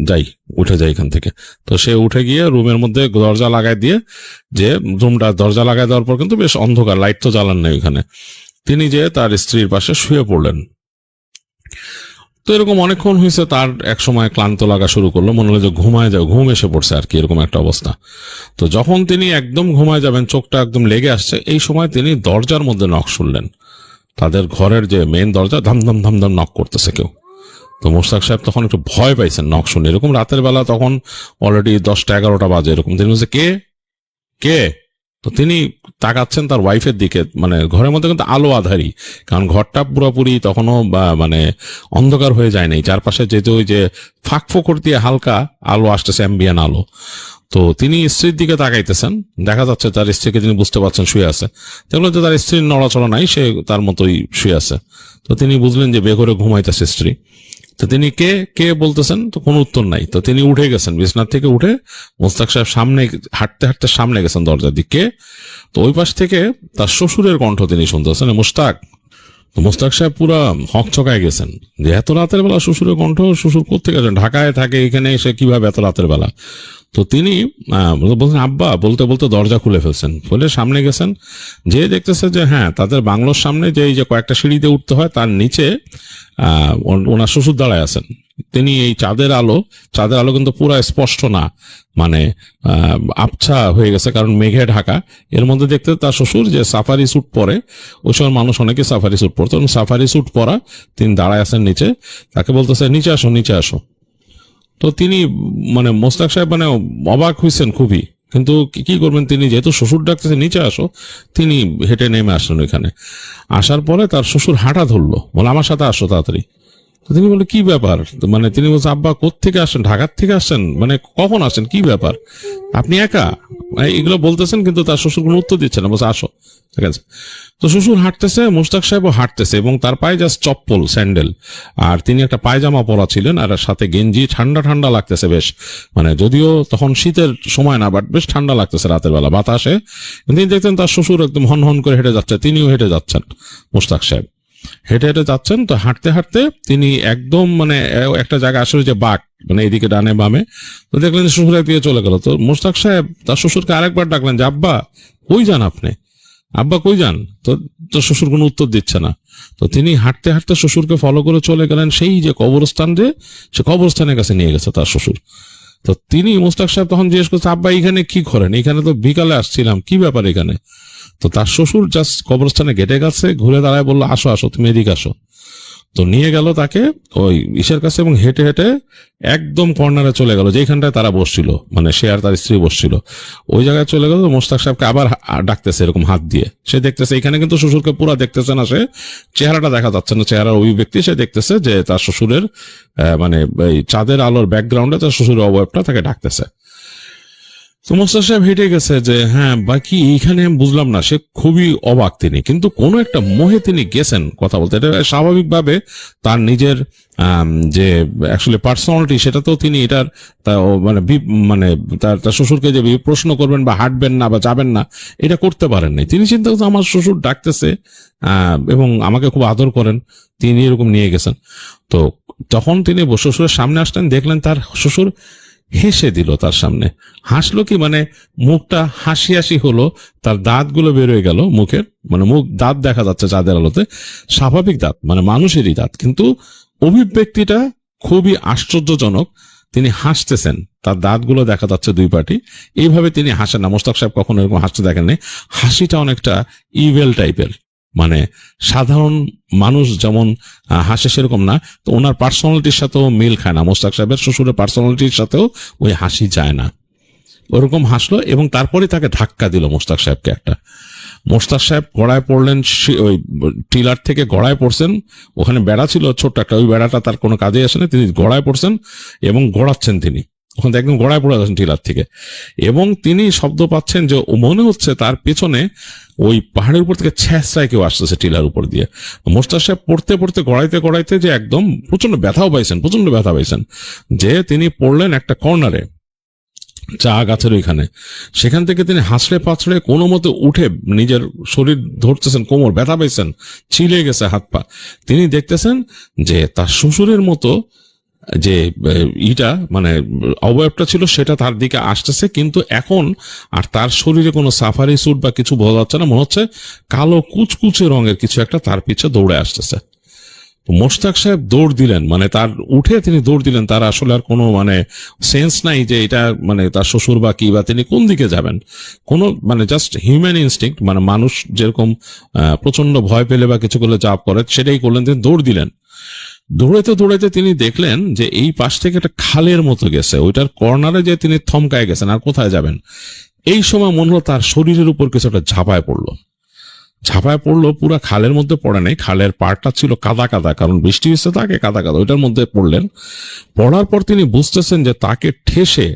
যাই, উঠে যাই এখান থেকে। তো সে উঠে গিয়ে রুমের মধ্যে দরজা লাগাই দিয়ে, যে রুমটা দরজা লাগাই দেওয়ার পর কিন্তু বেশ অন্ধকার, লাইট তো জ্বালান নাই ওখানে, তিনি যে তার স্ত্রীর পাশে শুয়ে পড়লেন। তো এরকম অনেকক্ষণ হয়েছে, তার এক সময় ক্লান্ত লাগা শুরু করলো, মনে হলো যে ঘুমায় যাও, ঘুম এসে পড়ছে আর কি, এরকম একটা অবস্থা। তো যখন তিনি একদম ঘুমায় যাবেন, চোখটা একদম লেগে আসছে, এই সময় তিনি দরজার মধ্যে নক শুনলেন। তাদের ঘরের যে মেইন দরজা ধাম ধাম ধাম ধাম নক করতেছে কেউ। তো মোশতাক সাহেব তখন একটু ভয় পাইছেন নক শুনে, এরকম রাতের বেলা, তখন অলরেডি 10টা-11টা বাজে এরকম। তিনি বলছে, কে কে? তো তিনি তাকাচ্ছেন তার ওয়াইফের দিকে, মানে ঘরের মধ্যে কিন্তু আলো আধারি, কারণ ঘরটা পুরোপুরি তখনও মানে অন্ধকার হয়ে যায় নাই, চারপাশে যেহেতু ওই যে ফাঁক ফোকর দিয়ে হালকা আলো আসতেছে, অ্যাম্বিয়ান আলো। তো তিনি স্ত্রীর দিকে তাকাইতেছেন, দেখা যাচ্ছে তার স্ত্রীকে তিনি বুঝতে পারছেন শুয়ে আছে। দেখলো যে তার স্ত্রীর নড়াচড়া নাই, সে তার মতোই শুয়ে আছে। তো তিনি বুঝলেন যে বেঘরে ঘুমাইতেছে স্ত্রী। তো তিনি কে কে বলতেছেন, তো কোনো উত্তর নাই। তো তিনি উঠে গেছেন, বিছানার থেকে উঠে মোশতাক সাহেব সামনে হাঁটতে হাঁটতে সামনে গেছেন দরজার দিকে। তো ওই পাশ থেকে তার শ্বশুরের কণ্ঠ তিনি শুনতেছেন, মুশতাক। তো মোশতাক সাহেব পুরা হকচকায় গেছেন যে এত রাতের বেলা শ্বশুরের কণ্ঠ, শ্বশুর কোথেকে আসেন, ঢাকায় থাকে, এখানে এসে কিভাবে এত রাতের বেলা? তো তিনি বলছেন আব্বা, বলতে বলতে দরজা খুলে ফেলছেন, বলে সামনে গেছেন, যে দেখতেছে যে হ্যাঁ, তাদের বাংলোর সামনে যে এই যে কয়েকটা সিঁড়িতে উঠতে হয়, তার নিচে ওনার শ্বশুর দাঁড়ায় আছেন। তিনি এই চাঁদের আলো কিন্তু পুরো স্পষ্ট না, মানে আবছা হয়ে গেছে, কারণ মেঘে ঢাকা। এর মধ্যে দেখতে তার শ্বশুর যে সাফারি স্যুট পরে, ওই সময় মানুষ অনেকে সাফারি স্যুট পরতো, সাফারি স্যুট পরা তিনি দাঁড়ায় আছেন নিচে। তাকে বলতেছে, নিচে আসো, নিচে আসো। তো তিনি মানে মোশতাক সাহেব মানে অবাক হয়েছেন খুবই, কিন্তু কি করবেন, তিনি যেহেতু শ্বশুর ডাকতেছে নিচে আসো, তিনি হেঁটে নেমে আসলেন ওইখানে। আসার পরে তার শ্বশুর হাঁটা ধরলো, বলে আমার সাথে আসো তাড়াতাড়ি। তো তিনি বলে কি ব্যাপার, মানে তিনি বলছেন আব্বা কোত্থেকে আসছেন, ঢাকার থেকে আসছেন, মানে কখন আসছেন, কি ব্যাপার, আপনি একা? এগুলো বলতেছেন, কিন্তু তার শ্বশুর কোনো উত্তর দিচ্ছে না, বলছে আসো। ঠিক আছে। তো শ্বশুর হাঁটতেছে, মোশতাক সাহেবও হাঁটতেছে, এবং তার পায়ে জাস্ট চপ্পল, স্যান্ডেল, আর তিনি একটা পায়জামা পরা ছিলেন, আর সাথে গেঞ্জি। ঠান্ডা ঠান্ডা লাগতেছে বেশ, মানে যদিও তখন শীতের সময় না, বাট বেশ ঠান্ডা লাগতেছে রাতের বেলা বাতাসে। তিনি দেখতেন তার শ্বশুর একদম হন হন করে হেঁটে যাচ্ছে, তিনিও হেঁটে যাচ্ছেন, মোশতাক সাহেব হেঁটে হেঁটে যাচ্ছেন। তো হাঁটতে হাঁটতে তিনি একদম মানে একটা জায়গা আসলে যে বাঁক, মানে এইদিকে ডানে বামে, তো দেখলেন শ্বশুর একদিকে চলে গেল। তো মোশতাক সাহেব তার শ্বশুরকে আরেকবার ডাকলেন যে আব্বা কই যান আপনি, আব্বা কই যান? তো শ্বশুর কোনো উত্তর দিচ্ছে না। তো তিনি হাঁটতে হাঁটতে শ্বশুরকে ফলো করে চলে গেলেন সেই যে কবরস্থান, যে সে কবরস্থানের কাছে নিয়ে গেছে তার শ্বশুর। তো তিনি মোশতাক সাহেব তখন জিজ্ঞেস করছে, আব্বা এখানে কি করেন? এখানে তো বিকালে আসছিলাম, কি ব্যাপার এখানে? তো তার শ্বশুর জাস্ট কবরস্থানে গেটে গেছে, ঘুরে দাঁড়ায় বললো, আসো আসো, তুমি এদিকে আসো। তো নিয়ে গেল তাকে ওই ইসের কাছে, এবং হেঁটে হেঁটে একদম কর্নারে চলে গেল, যেখানটায় তারা বসছিল, মানে সে আর তার স্ত্রী বসছিল, ওই জায়গায় চলে গেল। মোশতাক সাহেবকে আবার ডাকতেছে এরকম হাত দিয়ে, সে দেখতেছে এখানে কিন্তু শ্বশুরকে পুরো দেখতেছে না, সে চেহারাটা দেখা যাচ্ছে না, চেহারার অভিব্যক্তি। সে দেখতেছে যে তার শ্বশুরের মানে এই চাঁদের আলোর ব্যাকগ্রাউন্ডে তার শ্বশুরের অবয়বটা তাকে ডাকতেছে। তো মোশতাক সাহেব হেঁটে গেছে যে হ্যাঁ বাকি এইখানে বুঝলাম না, সে খুবই অবাক তিনি, কিন্তু কোনো একটা মোহে তিনি গেছেন কথা বলতে। এটা স্বাভাবিকভাবে তার নিজের যে অ্যাকচুয়ালি পার্সোনালিটি, সেটা তো তিনি এটার মানে তার শ্বশুরকে যে প্রশ্ন করবেন বা হাঁটবেন না বা যাবেন না, এটা করতে পারেন নাই। তিনি চিন্তা করছেন আমার শ্বশুর ডাকতেছে এবং আমাকে খুব আদর করেন, তিনি এরকম নিয়ে গেছেন। তো তখন তিনি শ্বশুরের সামনে আসলেন, দেখলেন তার শ্বশুর হেসে দিল তার সামনে। হাসলো কি, মানে মুখটা হাসি হাসি হলো, তার দাঁতগুলো বেরোয় গেল মুখের, মানে মুখ দাঁত দেখা যাচ্ছে চাঁদের আলোতে, স্বাভাবিক দাঁত, মানে মানুষেরই দাঁত, কিন্তু অভিব্যক্তিটা খুবই আশ্চর্যজনক। তিনি হাসতেছেন, তার দাঁতগুলো দেখা যাচ্ছে দুই পাটি, এইভাবে তিনি হাসেন না। মোশতাক সাহেব কখনো এরকম হাসতে দেখেননি। হাসিটা অনেকটা ইভেল টাইপের, মানে সাধারণ মানুষ যেমন হাসে সেরকম না। তো ওনার পার্সোনালিটির সাথেও মিল খায় না, মোশতাক সাহেবের শ্বশুরের পার্সোনালিটির সাথেও ওই হাসি যায় না। ওরকম হাসলো এবং তারপরে তাকে ধাক্কা দিল মোশতাক সাহেবকে একটা। মোশতাক সাহেব গড়ায় পড়লেন, ওই টিলার থেকে গড়ায় পড়ছেন, ওখানে বেড়া ছিল ছোট্ট একটা, ওই বেড়াটা তার কোনো কাজে আসে না, তিনি গড়ায় পড়ছেন এবং গড়াচ্ছেন তিনি, ওখান থেকে একদম গড়ায় পড়ে যাচ্ছেন টিলার থেকে, এবং তিনি শব্দ পাচ্ছেন যে মনে হচ্ছে তার পেছনে ওই পাহাড়ের উপর থেকে ছ্যাঁচড়ায় কেউ আসতেছে টিলার উপর দিয়ে। মোশতাক সাহেব পড়তে পড়তে গড়াইতে গড়াইতে যে একদম প্রচন্ড ব্যথা পাইছেন, যে তিনি পড়লেন একটা কর্নারে চা গাছের ওইখানে। সেখান থেকে তিনি হাসড়ে পাছড়ে কোনো মতে উঠে নিজের শরীর ধরতেছেন, কোমর ব্যথা পাইছেন, ছিলে গেছে হাত পা। তিনি দেখতেছেন যে তার শ্বশুরের মতো যে ইটা মানে অবয়বটা ছিল সেটা তার দিকে আসতেছে, কিন্তু এখন আর তার শরীরে কোনো সাফারি স্যুট বা কিছু বোঝা যাচ্ছে না, মনে হচ্ছে কালো কুচকুচে রঙের কিছু একটা তার পিছে দৌড়ে আসতেছে। মোশতাক সাহেব দৌড় দিলেন, মানে তার উঠে তিনি দৌড় দিলেন, তার আসলে আর কোনো মানে সেন্স নাই যে এটা মানে তার শ্বশুর বা কি বা তিনি কোন দিকে যাবেন, কোনো মানে জাস্ট হিউম্যান ইনস্টিংক্ট, মানে মানুষ যেরকম প্রচন্ড ভয় পেলে বা কিছু করলে চাপ করে সেটাই করলেন, তিনি দৌড় দিলেন। দৌড়াইতে দৌড়াইতে তিনি দেখলেন যে এই পাশ থেকে একটা খালের মতো গেছে, ওইটার কর্নারে যে তিনি থমকায় গেছেন, আর কোথায় যাবেন। এই সময় মনে হলো তার শরীরের উপর কিছু একটা ঝাঁপায় পড়লো, পুরা খালের মধ্যে পড়ে নাই, খালের পাড়টা ছিল কাদা কাদা, কারণ বৃষ্টি হচ্ছে তাকে কাদা কাদা, ওইটার মধ্যে পড়লেন। পড়ার পর তিনি বুঝতেছেন যে তাকে ঠেসে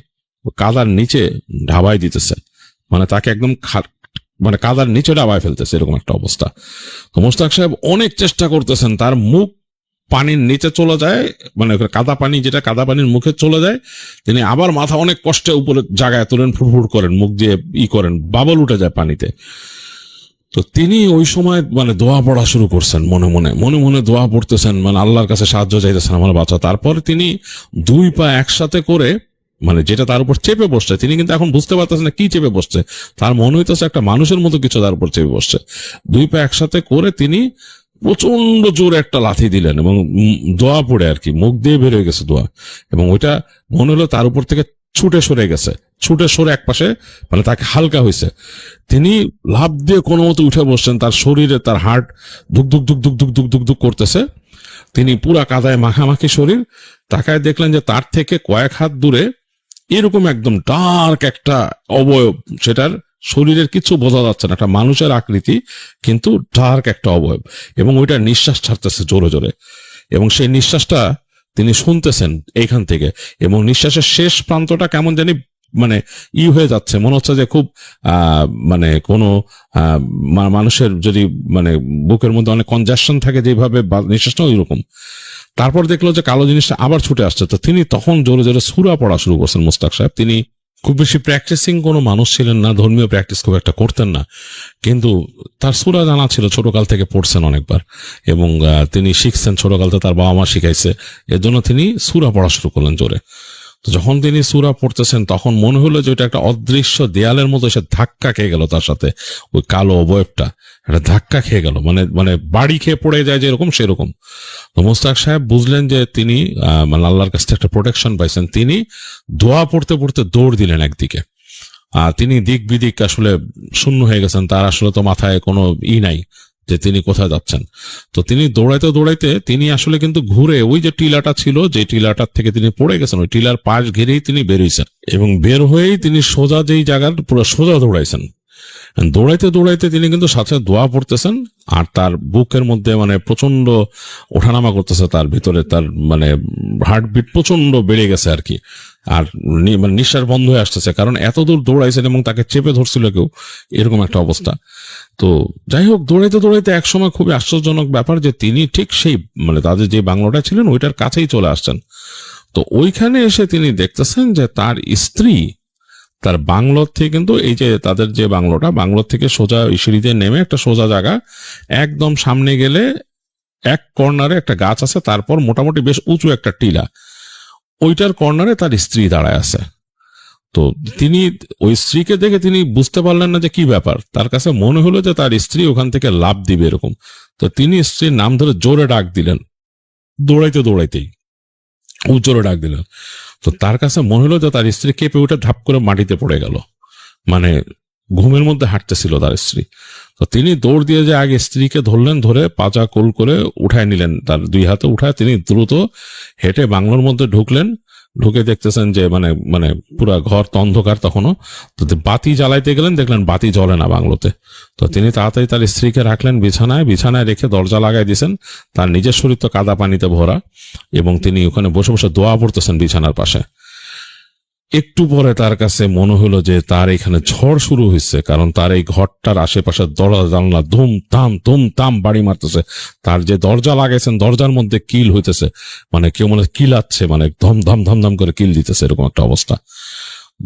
কাদার নিচে ঢাবাই দিতেছে, মানে তাকে একদম মানে কাদার নিচে ডাবায় ফেলতেছে, এরকম একটা অবস্থা। তো মোশতাক সাহেব অনেক চেষ্টা করতেছেন, তার মুখ পানির নিচে চলে যায়, মানে কাদা পানি যেটা কাদা পানির মুখে চলে যায়, তিনি আবার মাথা অনেক কষ্টে উপরে জায়গায় তোলেন, ফুটফুট করেন, মুখ দিয়ে করেন, বাবল উঠে যায় পানিতে। তো তিনি ওই সময় মানে দোয়া পড়া শুরু করছেন, মনে মনে দোয়া পড়তেছেন, মানে আল্লাহর কাছে সাহায্য চাইতেছেন আমার বাচ্চা। তারপর তিনি 2 পা একসাথে করে, মানে যেটা তার উপর চেপে বসছে, তিনি কিন্তু এখন বুঝতে পারতেছেন না কি চেপে বসছে, তার মনে হইতেছে একটা মানুষের মতো কিছু তার উপর চেপে বসছে। 2 পা একসাথে করে তিনি প্রচন্ড জোরে একটা লাথি দিলেন এবং দোয়া পড়ে আর কি মুখ দিয়ে বের হয়ে গেছে দোয়া, এবং ওইটা মনে হলো তার উপর থেকে ছুটে সরে এক পাশে, মানে তাকে হালকা হয়েছে। তিনি লাফ দিয়ে কোনো মতো উঠে বসছেন, তার শরীরে তার হার্ট ধুক ধুক ধুক ধুক ধুক ধুক ধুক ধুক করতেছে, তিনি পুরা কাদায় মাখামাখি শরীর। তাকায় দেখলেন যে তার থেকে কয়েক হাত দূরে এরকম একদম ডার্ক একটা অবয়ব, সেটার শরীরের কিছু বোঝা যাচ্ছে না, একটা মানুষের আকৃতি কিন্তু ডার্ক একটা অবয়ব, এবং ওইটা নিঃশ্বাস ছাড়তেছে জোরে জোরে, এবং সেই নিঃশ্বাসটা তিনি শুনতেছেন এইখান থেকে, এবং নিঃশ্বাসের শেষ প্রান্তটা কেমন জানি মানে হয়ে যাচ্ছে, মনে হচ্ছে যে খুব মানে কোনো মানুষের যদি মানে বুকের মধ্যে অনেক কনজাকশন থাকে যেভাবে নিঃশ্বাসটা ওই রকম। তারপর দেখলো যে কালো জিনিসটা আবার ছুটে আসছে, তো তিনি তখন জোরে জোরে সূরা পড়া শুরু করছেন মোশতাক সাহেব। তিনি খুব বেশি প্র্যাকটিসিং কোনো মানুষ ছিলেন না, ধর্মীয় প্র্যাকটিস খুব একটা করতেন না, কিন্তু তার সূরা জানা ছিল, ছোটকাল থেকে পড়ছেন অনেকবার, এবং তিনি শিখছেন ছোটকাল থেকে, তার বাবা মা শিখাইছে, এর জন্য তিনি সূরা পড়া শুরু করলেন জোরে। তো যখন তিনি সূরা পড়তেছেন তখন মনে হলো যে ওইটা একটা অদৃশ্য দেয়ালের মতো এসে ধাক্কা খেয়ে গেল, তার সাথে ওই কালো অবয়বটা একটা ধাক্কা খেয়ে গেল, মানে বাড়ি খেয়ে পড়ে যায় যেরকম সেরকম। তো মোশতাক সাহেব বুঝলেন যে তিনি মানে আল্লাহর কাছ থেকে একটা প্রোটেকশন পাইছেন। তিনি দোয়া পড়তে পড়তে দৌড় দিলেন একদিকে, তিনি দিক বিদিক আসলে শূন্য হয়ে গেছেন, তার আসলে তো মাথায় কোনো নাই যে তিনি কোথায় যাচ্ছেন। তো তিনি দৌড়াইতে দৌড়াইতে তিনি আসলে কিন্তু ঘুরে ওই যে টিলাটা ছিল, যে টিলাটার থেকে তিনি পড়ে গেছেন, ওই টিলার পাশ ঘিরেই তিনি বেরোইছেন, এবং বের হয়েই তিনি সোজা যেই জায়গার পুরো সোজা দৌড়াইছেন। দৌড়াইতে দৌড়াইতে তিনি কিন্তু সাথে দোয়া পড়তেছেন, আর তার বুকের মধ্যে মানে প্রচন্ড ওঠানামা করতেছে, তার ভিতরে তার মানে হার্টবিট প্রচন্ড বেড়ে গেছে আর কি, আর মানে নিঃশ্বাস বন্ধ হয়ে আসতেছে, কারণ এত দূর দৌড়াইছেন এবং তাকে চেপে ধরছিল কেউ, এরকম একটা অবস্থা। তো যাই হোক, দৌড়াইতে দৌড়াইতে একসময় খুবই আশ্চর্যজনক ব্যাপার যে তিনি ঠিক সেই মানে তাদের যে বাংলোটা ছিলেন ওইটার কাছেই চলে আসছেন। তো ওইখানে এসে তিনি দেখতেছেন যে তার স্ত্রী তার বাংলোর থেকে, কিন্তু এই যে তাদের যে বাংলোর থেকে সোজা সিঁড়িতে নেমে একটা সোজা জায়গা, একদম সামনে গেলে এক কর্নারে একটা গাছ আছে, তারপর মোটামুটি বেশ উঁচু একটা টিলা, ওইটার কর্নারে তার স্ত্রী দাঁড়ায় আছে। তো তিনি ওই স্ত্রীকে দেখে তিনি বুঝতে পারলেন না যে কি ব্যাপার, তার কাছে মনে হলো যে তার স্ত্রী ওখান থেকে লাফ দিবে এরকম। তো তিনি স্ত্রীর নাম ধরে জোরে ডাক দিলেন, দৌড়াইতেই জোরে ডাক দিলেন। তো তার কাছে মনে হলো যে তার স্ত্রী কেঁপে উঠে ধাপ করে মাটিতে পড়ে গেল, মানে ঘুমের মধ্যে হাঁটতেছিল তার স্ত্রী। তো তিনি দৌড় দিয়ে যে আগে স্ত্রীকে ধরলেন, ধরে পাজা কোল করে উঠায় নিলেন, তার 2 হাতে উঠায় তিনি দ্রুত হেঁটে বাংলোর মধ্যে ঢুকলেন। ঢুকে দেখতেছেন যে মানে পুরা ঘর তো অন্ধকার তখনও। তো বাতি জ্বালাইতে গেলেন, দেখলেন বাতি জ্বলে না বাংলোতে। তো তিনি তাড়াতাড়ি তার স্ত্রীকে রাখলেন বিছানায় রেখে দরজা লাগাই দিয়েছেন। তার নিজের শরীর তো কাদা পানিতে ভরা, এবং তিনি ওখানে বসে বসে দোয়া পড়তেছেন বিছানার পাশে। একটু পরে তার কাছে মনে হলো যে তার এখানে ঝড় শুরু হয়েছে, কারণ তার এই ঘরটার আশেপাশে দরজা জানলা ধুম তাম বাড়ি মারতেছে। তার যে দরজা লাগাইছেন দরজার মধ্যে কিল হইতেছে, মানে কেউ মনে কিলাচ্ছে, মানে ধম করে কিল দিতেছে, এরকম একটা অবস্থা,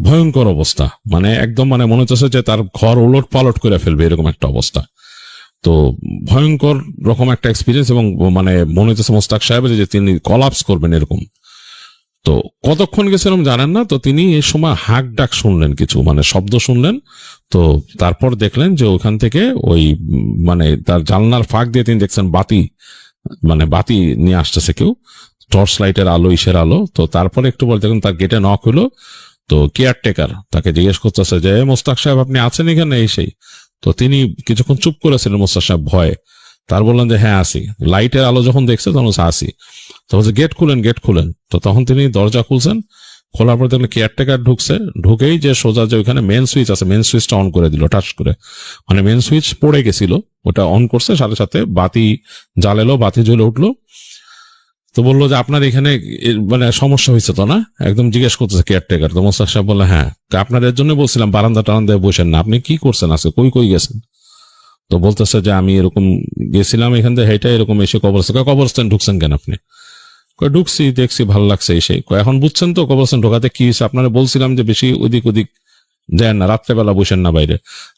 ভয়ঙ্কর অবস্থা, মানে একদম মানে মনে হচ্ছে যে তার ঘর ওলট পালট করে ফেলবে, এরকম একটা অবস্থা। তো ভয়ঙ্কর রকম একটা এক্সপিরিয়েন্স, এবং মানে মনে হচ্ছে মোশতাক সাহেবের যে তিনি কলাপস করবেন এরকম। তো কতক্ষণ গেছিলাম জানেন না, তো তিনি এই সময় হাঁক ডাক শুনলেন, কিছু মানে শব্দ শুনলেন। তো তারপর দেখলেন যে ওখান থেকে ওই মানে তার জানলার ফাঁক দিয়ে তিনি দেখছেন বাতি, মানে বাতি নিয়ে আসতেছে কেউ, টর্চ লাইটের আলো, ইসের আলো। তো তারপরে একটু পরে দেখুন তার গেটে নক হলো। তো কেয়ারটেকার তাকে জিজ্ঞেস করতেছে যে মোস্তাক সাহেব আপনি আছেন এখানে? এই সেই। তো তিনি কিছুক্ষণ চুপ করেছিলেন মোস্তাক সাহেব ভয়ে। তার বললেন যে হ্যাঁ আসি। লাইটের আলো যখন দেখছে তখন আসি। তো বলছে গেট খুলেন, গেট খুলেন। তো তখন তিনি দরজা খুলছেন, খোলার পর দেখলেন কেয়ারটেকার ঢুকছে। ঢুকেই যে সোজা যে ওইখানে মেন সুইচ আছে, মেন সুইচটা অন করে দিল টাচ করে। মানে মেন সুইচ পড়ে গেছিল, ওটা অন করছে, সাথে সাথে বাতি জ্বালালো, বাতি জ্বলে উঠলো। তো বললো যে আপনার এখানে মানে সমস্যা হয়েছে তো না, একদম জিজ্ঞেস করতেছে কেয়ারটেকার। তো মোস্তাক সাহেব বললো হ্যাঁ। আপনার এর জন্য বলছিলাম বারান্দা টারান্দায় বসেন না, আপনি কি করছেন আজকে, কই কই গেছেন? তো বলতেছে যে আমি এরকম গেছিলাম এখান থেকে হেঁটে এরকম এসে কবরস্থান ঢুকছেন কেন আপনি? ঢুকছি, দেখছি ভালো লাগছে এসে। এখন বুঝছেন তো কবরস্থান ঢোকাতে কি হয়েছে? আপনারা বলছিলাম যে বেশি ওদিক ওদিক যান না, রাত্রেবেলা বসেন না বাইরে।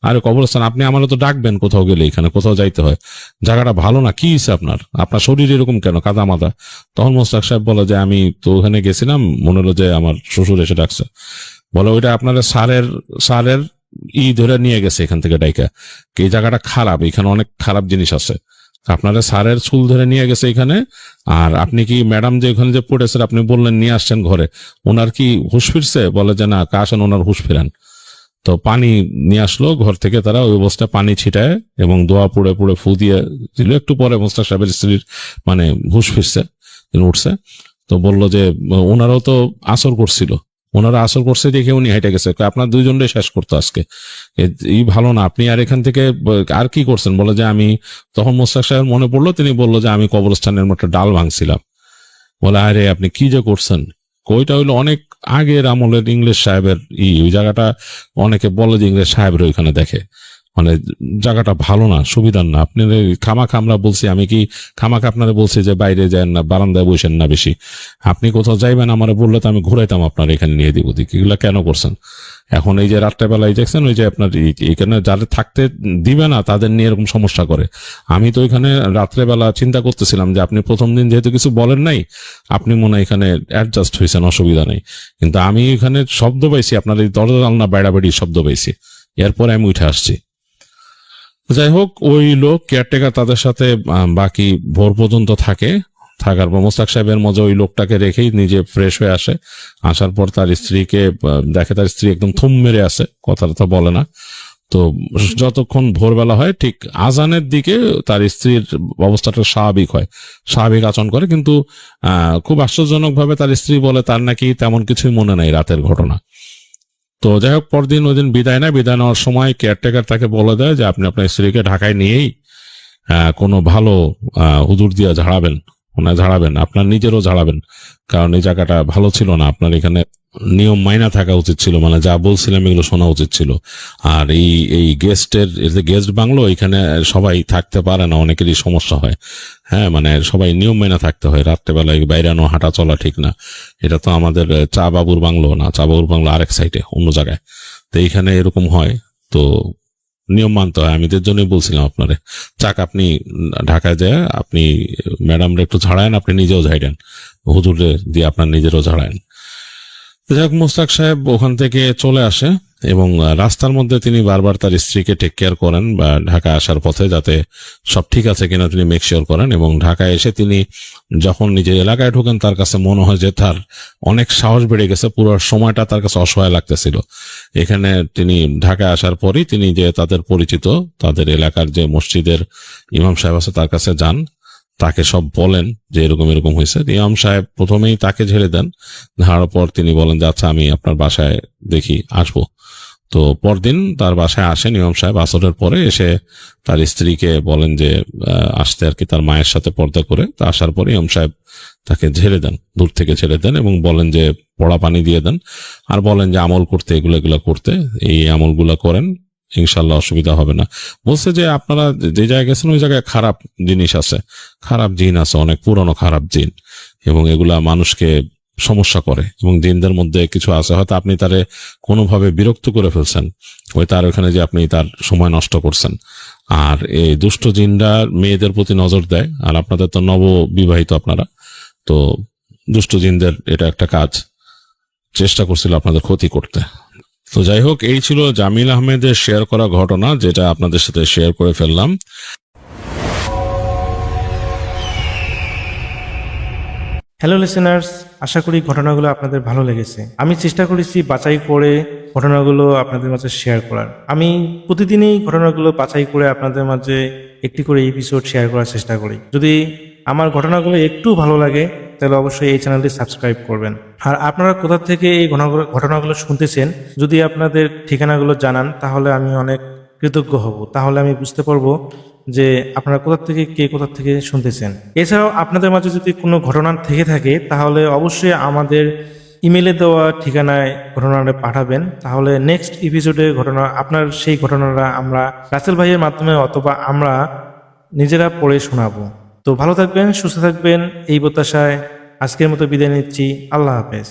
আরে কবরস্থান আপনি আমারও তো ডাকবেন কোথাও গেলে, এখানে কোথাও যাইতে হয়, জায়গাটা ভালো না, কি হয়েছে আপনার? আপনার শরীর এরকম কেন কাদা মাদা? তখন মোস্তাক সাহেব বলে যে আমি তো ওখানে গেছিলাম, মনে হলো যে আমার শ্বশুর এসে ডাকছে। বলে ওইটা আপনারা সারের ধরে নিয়ে গেছে এখান থেকে ডাইকা, এই জায়গাটা খারাপ, এখানে অনেক খারাপ জিনিস আছে, আপনারা সারের চুল ধরে নিয়ে গেছে এখানে। আর আপনি কি ম্যাডাম যে ওখানে যে পড়েছে আপনি বললেন নিয়ে আসছেন ঘরে, ওনার কি হুঁশ ফিরছে? বলে যে না, আসেন ওনার হুঁশ ফিরান। তো পানি নিয়ে আসলো ঘর থেকে, তারা ওই অবস্থায় পানি ছিটায় এবং দোয়া পুড়ে পুড়ে ফু দিয়ে দিল। একটু পরে মোস্তাক সাহেবের স্ত্রীর মানে হুঁশ ফিরছে, উঠছে। তো বললো যে ওনারাও তো আসর করছিল, ওনারা আসর করছে দেখে উনি হেঁটে গেছে। আপনার দুইজনটাই শেষ করতো আজকে, এই ভালো না। আপনি আর এখান থেকে আর কি করছেন? বলে যে আমি, তখন মোস্তাক সাহেব মনে পড়লো, তিনি বললো যে আমি কবরস্থানের মতো ডাল ভাঙছিলাম। বলে আরে আপনি কি যে করছেন? ওইটা হইলো অনেক আগের আমলের ইংলিশ সাহেবের ওই জায়গাটা অনেকে বলে যে ইংলিশ সাহেবের ওইখানে দেখে, মানে জায়গাটা ভালো না, সুবিধার না। আপনি খামাখা আমরা বলছি, আমি কি খামাখা আপনারা বলছি যে বাইরে যান না, বারান্দায় বসেন না বেশি? আপনি কোথাও যাইবেন আমার বললে তো আমি ঘুরাইতাম আপনার এখানে নিয়ে দিব দিক। এগুলা কেন করছেন? এখন এই যে রাত্রেবেলায় দেখছেন ওই যে আপনার এখানে যাদের থাকতে দিবে না তাদের নিয়ে এরকম সমস্যা করে। আমি তো এখানে রাত্রেবেলা চিন্তা করতেছিলাম যে আপনি প্রথম দিন যেহেতু কিছু বলেন নাই, আপনি মনে হয় এখানে অ্যাডজাস্ট হয়েছেন, অসুবিধা নেই। কিন্তু আমি এখানে শব্দ পাইছি, আপনার এই দরজা জানলা বেড়াবেড়ি শব্দ পাইছি, এরপরে আমি উঠে আসছি। যাই হোক, ওই লোক কেয়ারটেকার তাদের সাথে বাকি ভোর পর্যন্ত থাকার পর মোস্তাক সাহেবের মজা ওই লোকটাকে রেখেই নিজে ফ্রেশ হয়ে আসে। আসার পর তার স্ত্রীকে দেখে, তার স্ত্রী একদম থুম মেরে আছে, কথা বলে না। তো যতক্ষণ ভোরবেলা হয় ঠিক আজানের দিকে তার স্ত্রীর অবস্থাটা স্বাভাবিক আচরণ করে। কিন্তু খুব আশ্চর্যজনক ভাবে তার স্ত্রী বলে তার নাকি তেমন কিছুই মনে নাই রাতের ঘটনা। তো যাই হোক, পরদিন ওই দিন বিদায় নেওয়ার সময় কেয়ারটেকার তাকে বলে দেয় যে আপনি আপনার স্ত্রীকে ঢাকায় নিয়েই কোনো ভালো হুজুর দিয়া ঝাড়াবেন, আপনার নিজেরও ঝাড়াবেন, কারণ এই জায়গাটা ভালো ছিল না, আপনার এখানে নিয়ম মাইনা থাকা উচিত ছিল, মানে যা বলছিলাম এগুলো শোনা উচিত ছিল। আর এই গেস্ট বাংলো, এখানে সবাই থাকতে পারে না, অনেকেরই সমস্যা হয়। হ্যাঁ, মানে সবাই নিয়ম মাইনা থাকতে হয়, রাত্রেবেলায় বাইরানো হাঁটা চলা ঠিক না। এটা তো আমাদের চা বাবুর বাংলো না, চা বাবুর বাংলো আরেক সাইডে অন্য জায়গায়। তো এইখানে এরকম হয়, তো নিয়ম মানতে হয়। আমি এদের জন্যই বলছিলাম আপনারে, আপনি ঢাকায় যায় আপনি ম্যাডামরা একটু ঝাড়ায়েন, আপনি নিজেও ঝাড়েন, হুজুরে দিয়ে আপনার নিজেরও ঝাড়ায়েন। যাক, মোস্তাক সাহেব ওখান থেকে চলে আসে এবং রাস্তার মধ্যে তিনি বারবার তার স্ত্রীকে টেক কেয়ার করেন, বা ঢাকা আসার পথে যাতে সব ঠিক আছে কিনা তিনি মেক শিওর করেন। এবং ঢাকায় এসে তিনি যখন নিজের এলাকায় ঢোকেন তার কাছে মনে হয় যে তার অনেক সাহস বেড়ে গেছে, পুরো সময়টা তার কাছে অসহায় লাগতেছিল। এখানে তিনি ঢাকায় আসার পরই তিনি যে তাদের পরিচিত, তাদের এলাকার যে মসজিদের ইমাম সাহেব আছে তার কাছে যান, তাকে সব বলেন যে এরকম এরকম হয়েছে। ইমাম সাহেব প্রথমেই তাকে ঝেড়ে দেন, ঝাড়ার পর তিনি বলেন যে আচ্ছা আমি আপনার বাসায় দেখি আসবো। তো পরদিন তার বাসায় আসেন ইমাম সাহেব আসরের পরে, এসে তার স্ত্রীকে বলেন যে আসতে আর কি, তার মায়ের সাথে পর্দা করে। তা আসার পরে ইমাম সাহেব তাকে ঝেড়ে দেন, দূর থেকে ঝেড়ে দেন এবং বলেন যে পড়া পানি দিয়ে দেন, আর বলেন যে আমল করতে, এগুলো করতে, এই আমলগুলা করেন, ইনশাল্লাহ অসুবিধা হবে না। বলছে যে আপনারা যে জায়গায় গেছেন ওই জায়গায় খারাপ জিনিস আছে, খারাপ জিন আছে, অনেক পুরনো খারাপ জিন, এবং এগুলা মানুষকে সমস্যা করে, এবং জিনদের মধ্যে কিছু আছে হয়তো আপনি তারে কোনোভাবে বিরক্ত করে ফেলছেন, ওই তার ওখানে যে আপনি তার সময় নষ্ট করছেন। আর এই দুষ্ট জিনরা মেয়েদের প্রতি নজর দেয়, আর আপনাদের তো নববিবাহিত আপনারা, তো দুষ্ট জিনদের এটা একটা কাজ, চেষ্টা করছিল আপনাদের ক্ষতি করতে। তো যাই হোক, এই ছিল জামিল আহমেদের শেয়ার করা ঘটনা, যেটা আপনাদের সাথে শেয়ার করে ফেললাম। হ্যালো লিসেনার্স, আশা করি ঘটনাগুলো আপনাদের ভালো লেগেছে। আমি চেষ্টা করেছি বাছাই করে ঘটনাগুলো আপনাদের মাঝে শেয়ার করার। আমি প্রতিদিনই ঘটনাগুলো বাছাই করে আপনাদের মাঝে একটি করে এপিসোড শেয়ার করার চেষ্টা করি। যদি আমার ঘটনাগুলো একটু ভালো লাগে তাহলে অবশ্যই এই চ্যানেলটি সাবস্ক্রাইব করবেন। আর আপনারা কোথা থেকে এই ঘটনাগুলো শুনতেছেন যদি আপনাদের ঠিকানাগুলো জানান তাহলে আমি অনেক কৃতজ্ঞ হব। তাহলে আমি বুঝতে পারবো যে আপনারা কোথা থেকে কে কোথা থেকে শুনতেছেন। এছাড়াও আপনাদের মাঝে যদি কোনো ঘটনা থেকে থাকে তাহলে অবশ্যই আমাদের ইমেলে দেওয়া ঠিকানায় ঘটনাটা পাঠাবেন। তাহলে নেক্সট এপিসোডে ঘটনা আপনার সেই ঘটনাটা আমরা রাসেল ভাইয়ের মাধ্যমে অথবা আমরা নিজেরা পড়ে শোনাবো। তো ভালো থাকবেন, সুস্থ থাকবেন, এই প্রত্যাশায় আজকের মতো বিদায় নিচ্ছি। আল্লাহ হাফেজ।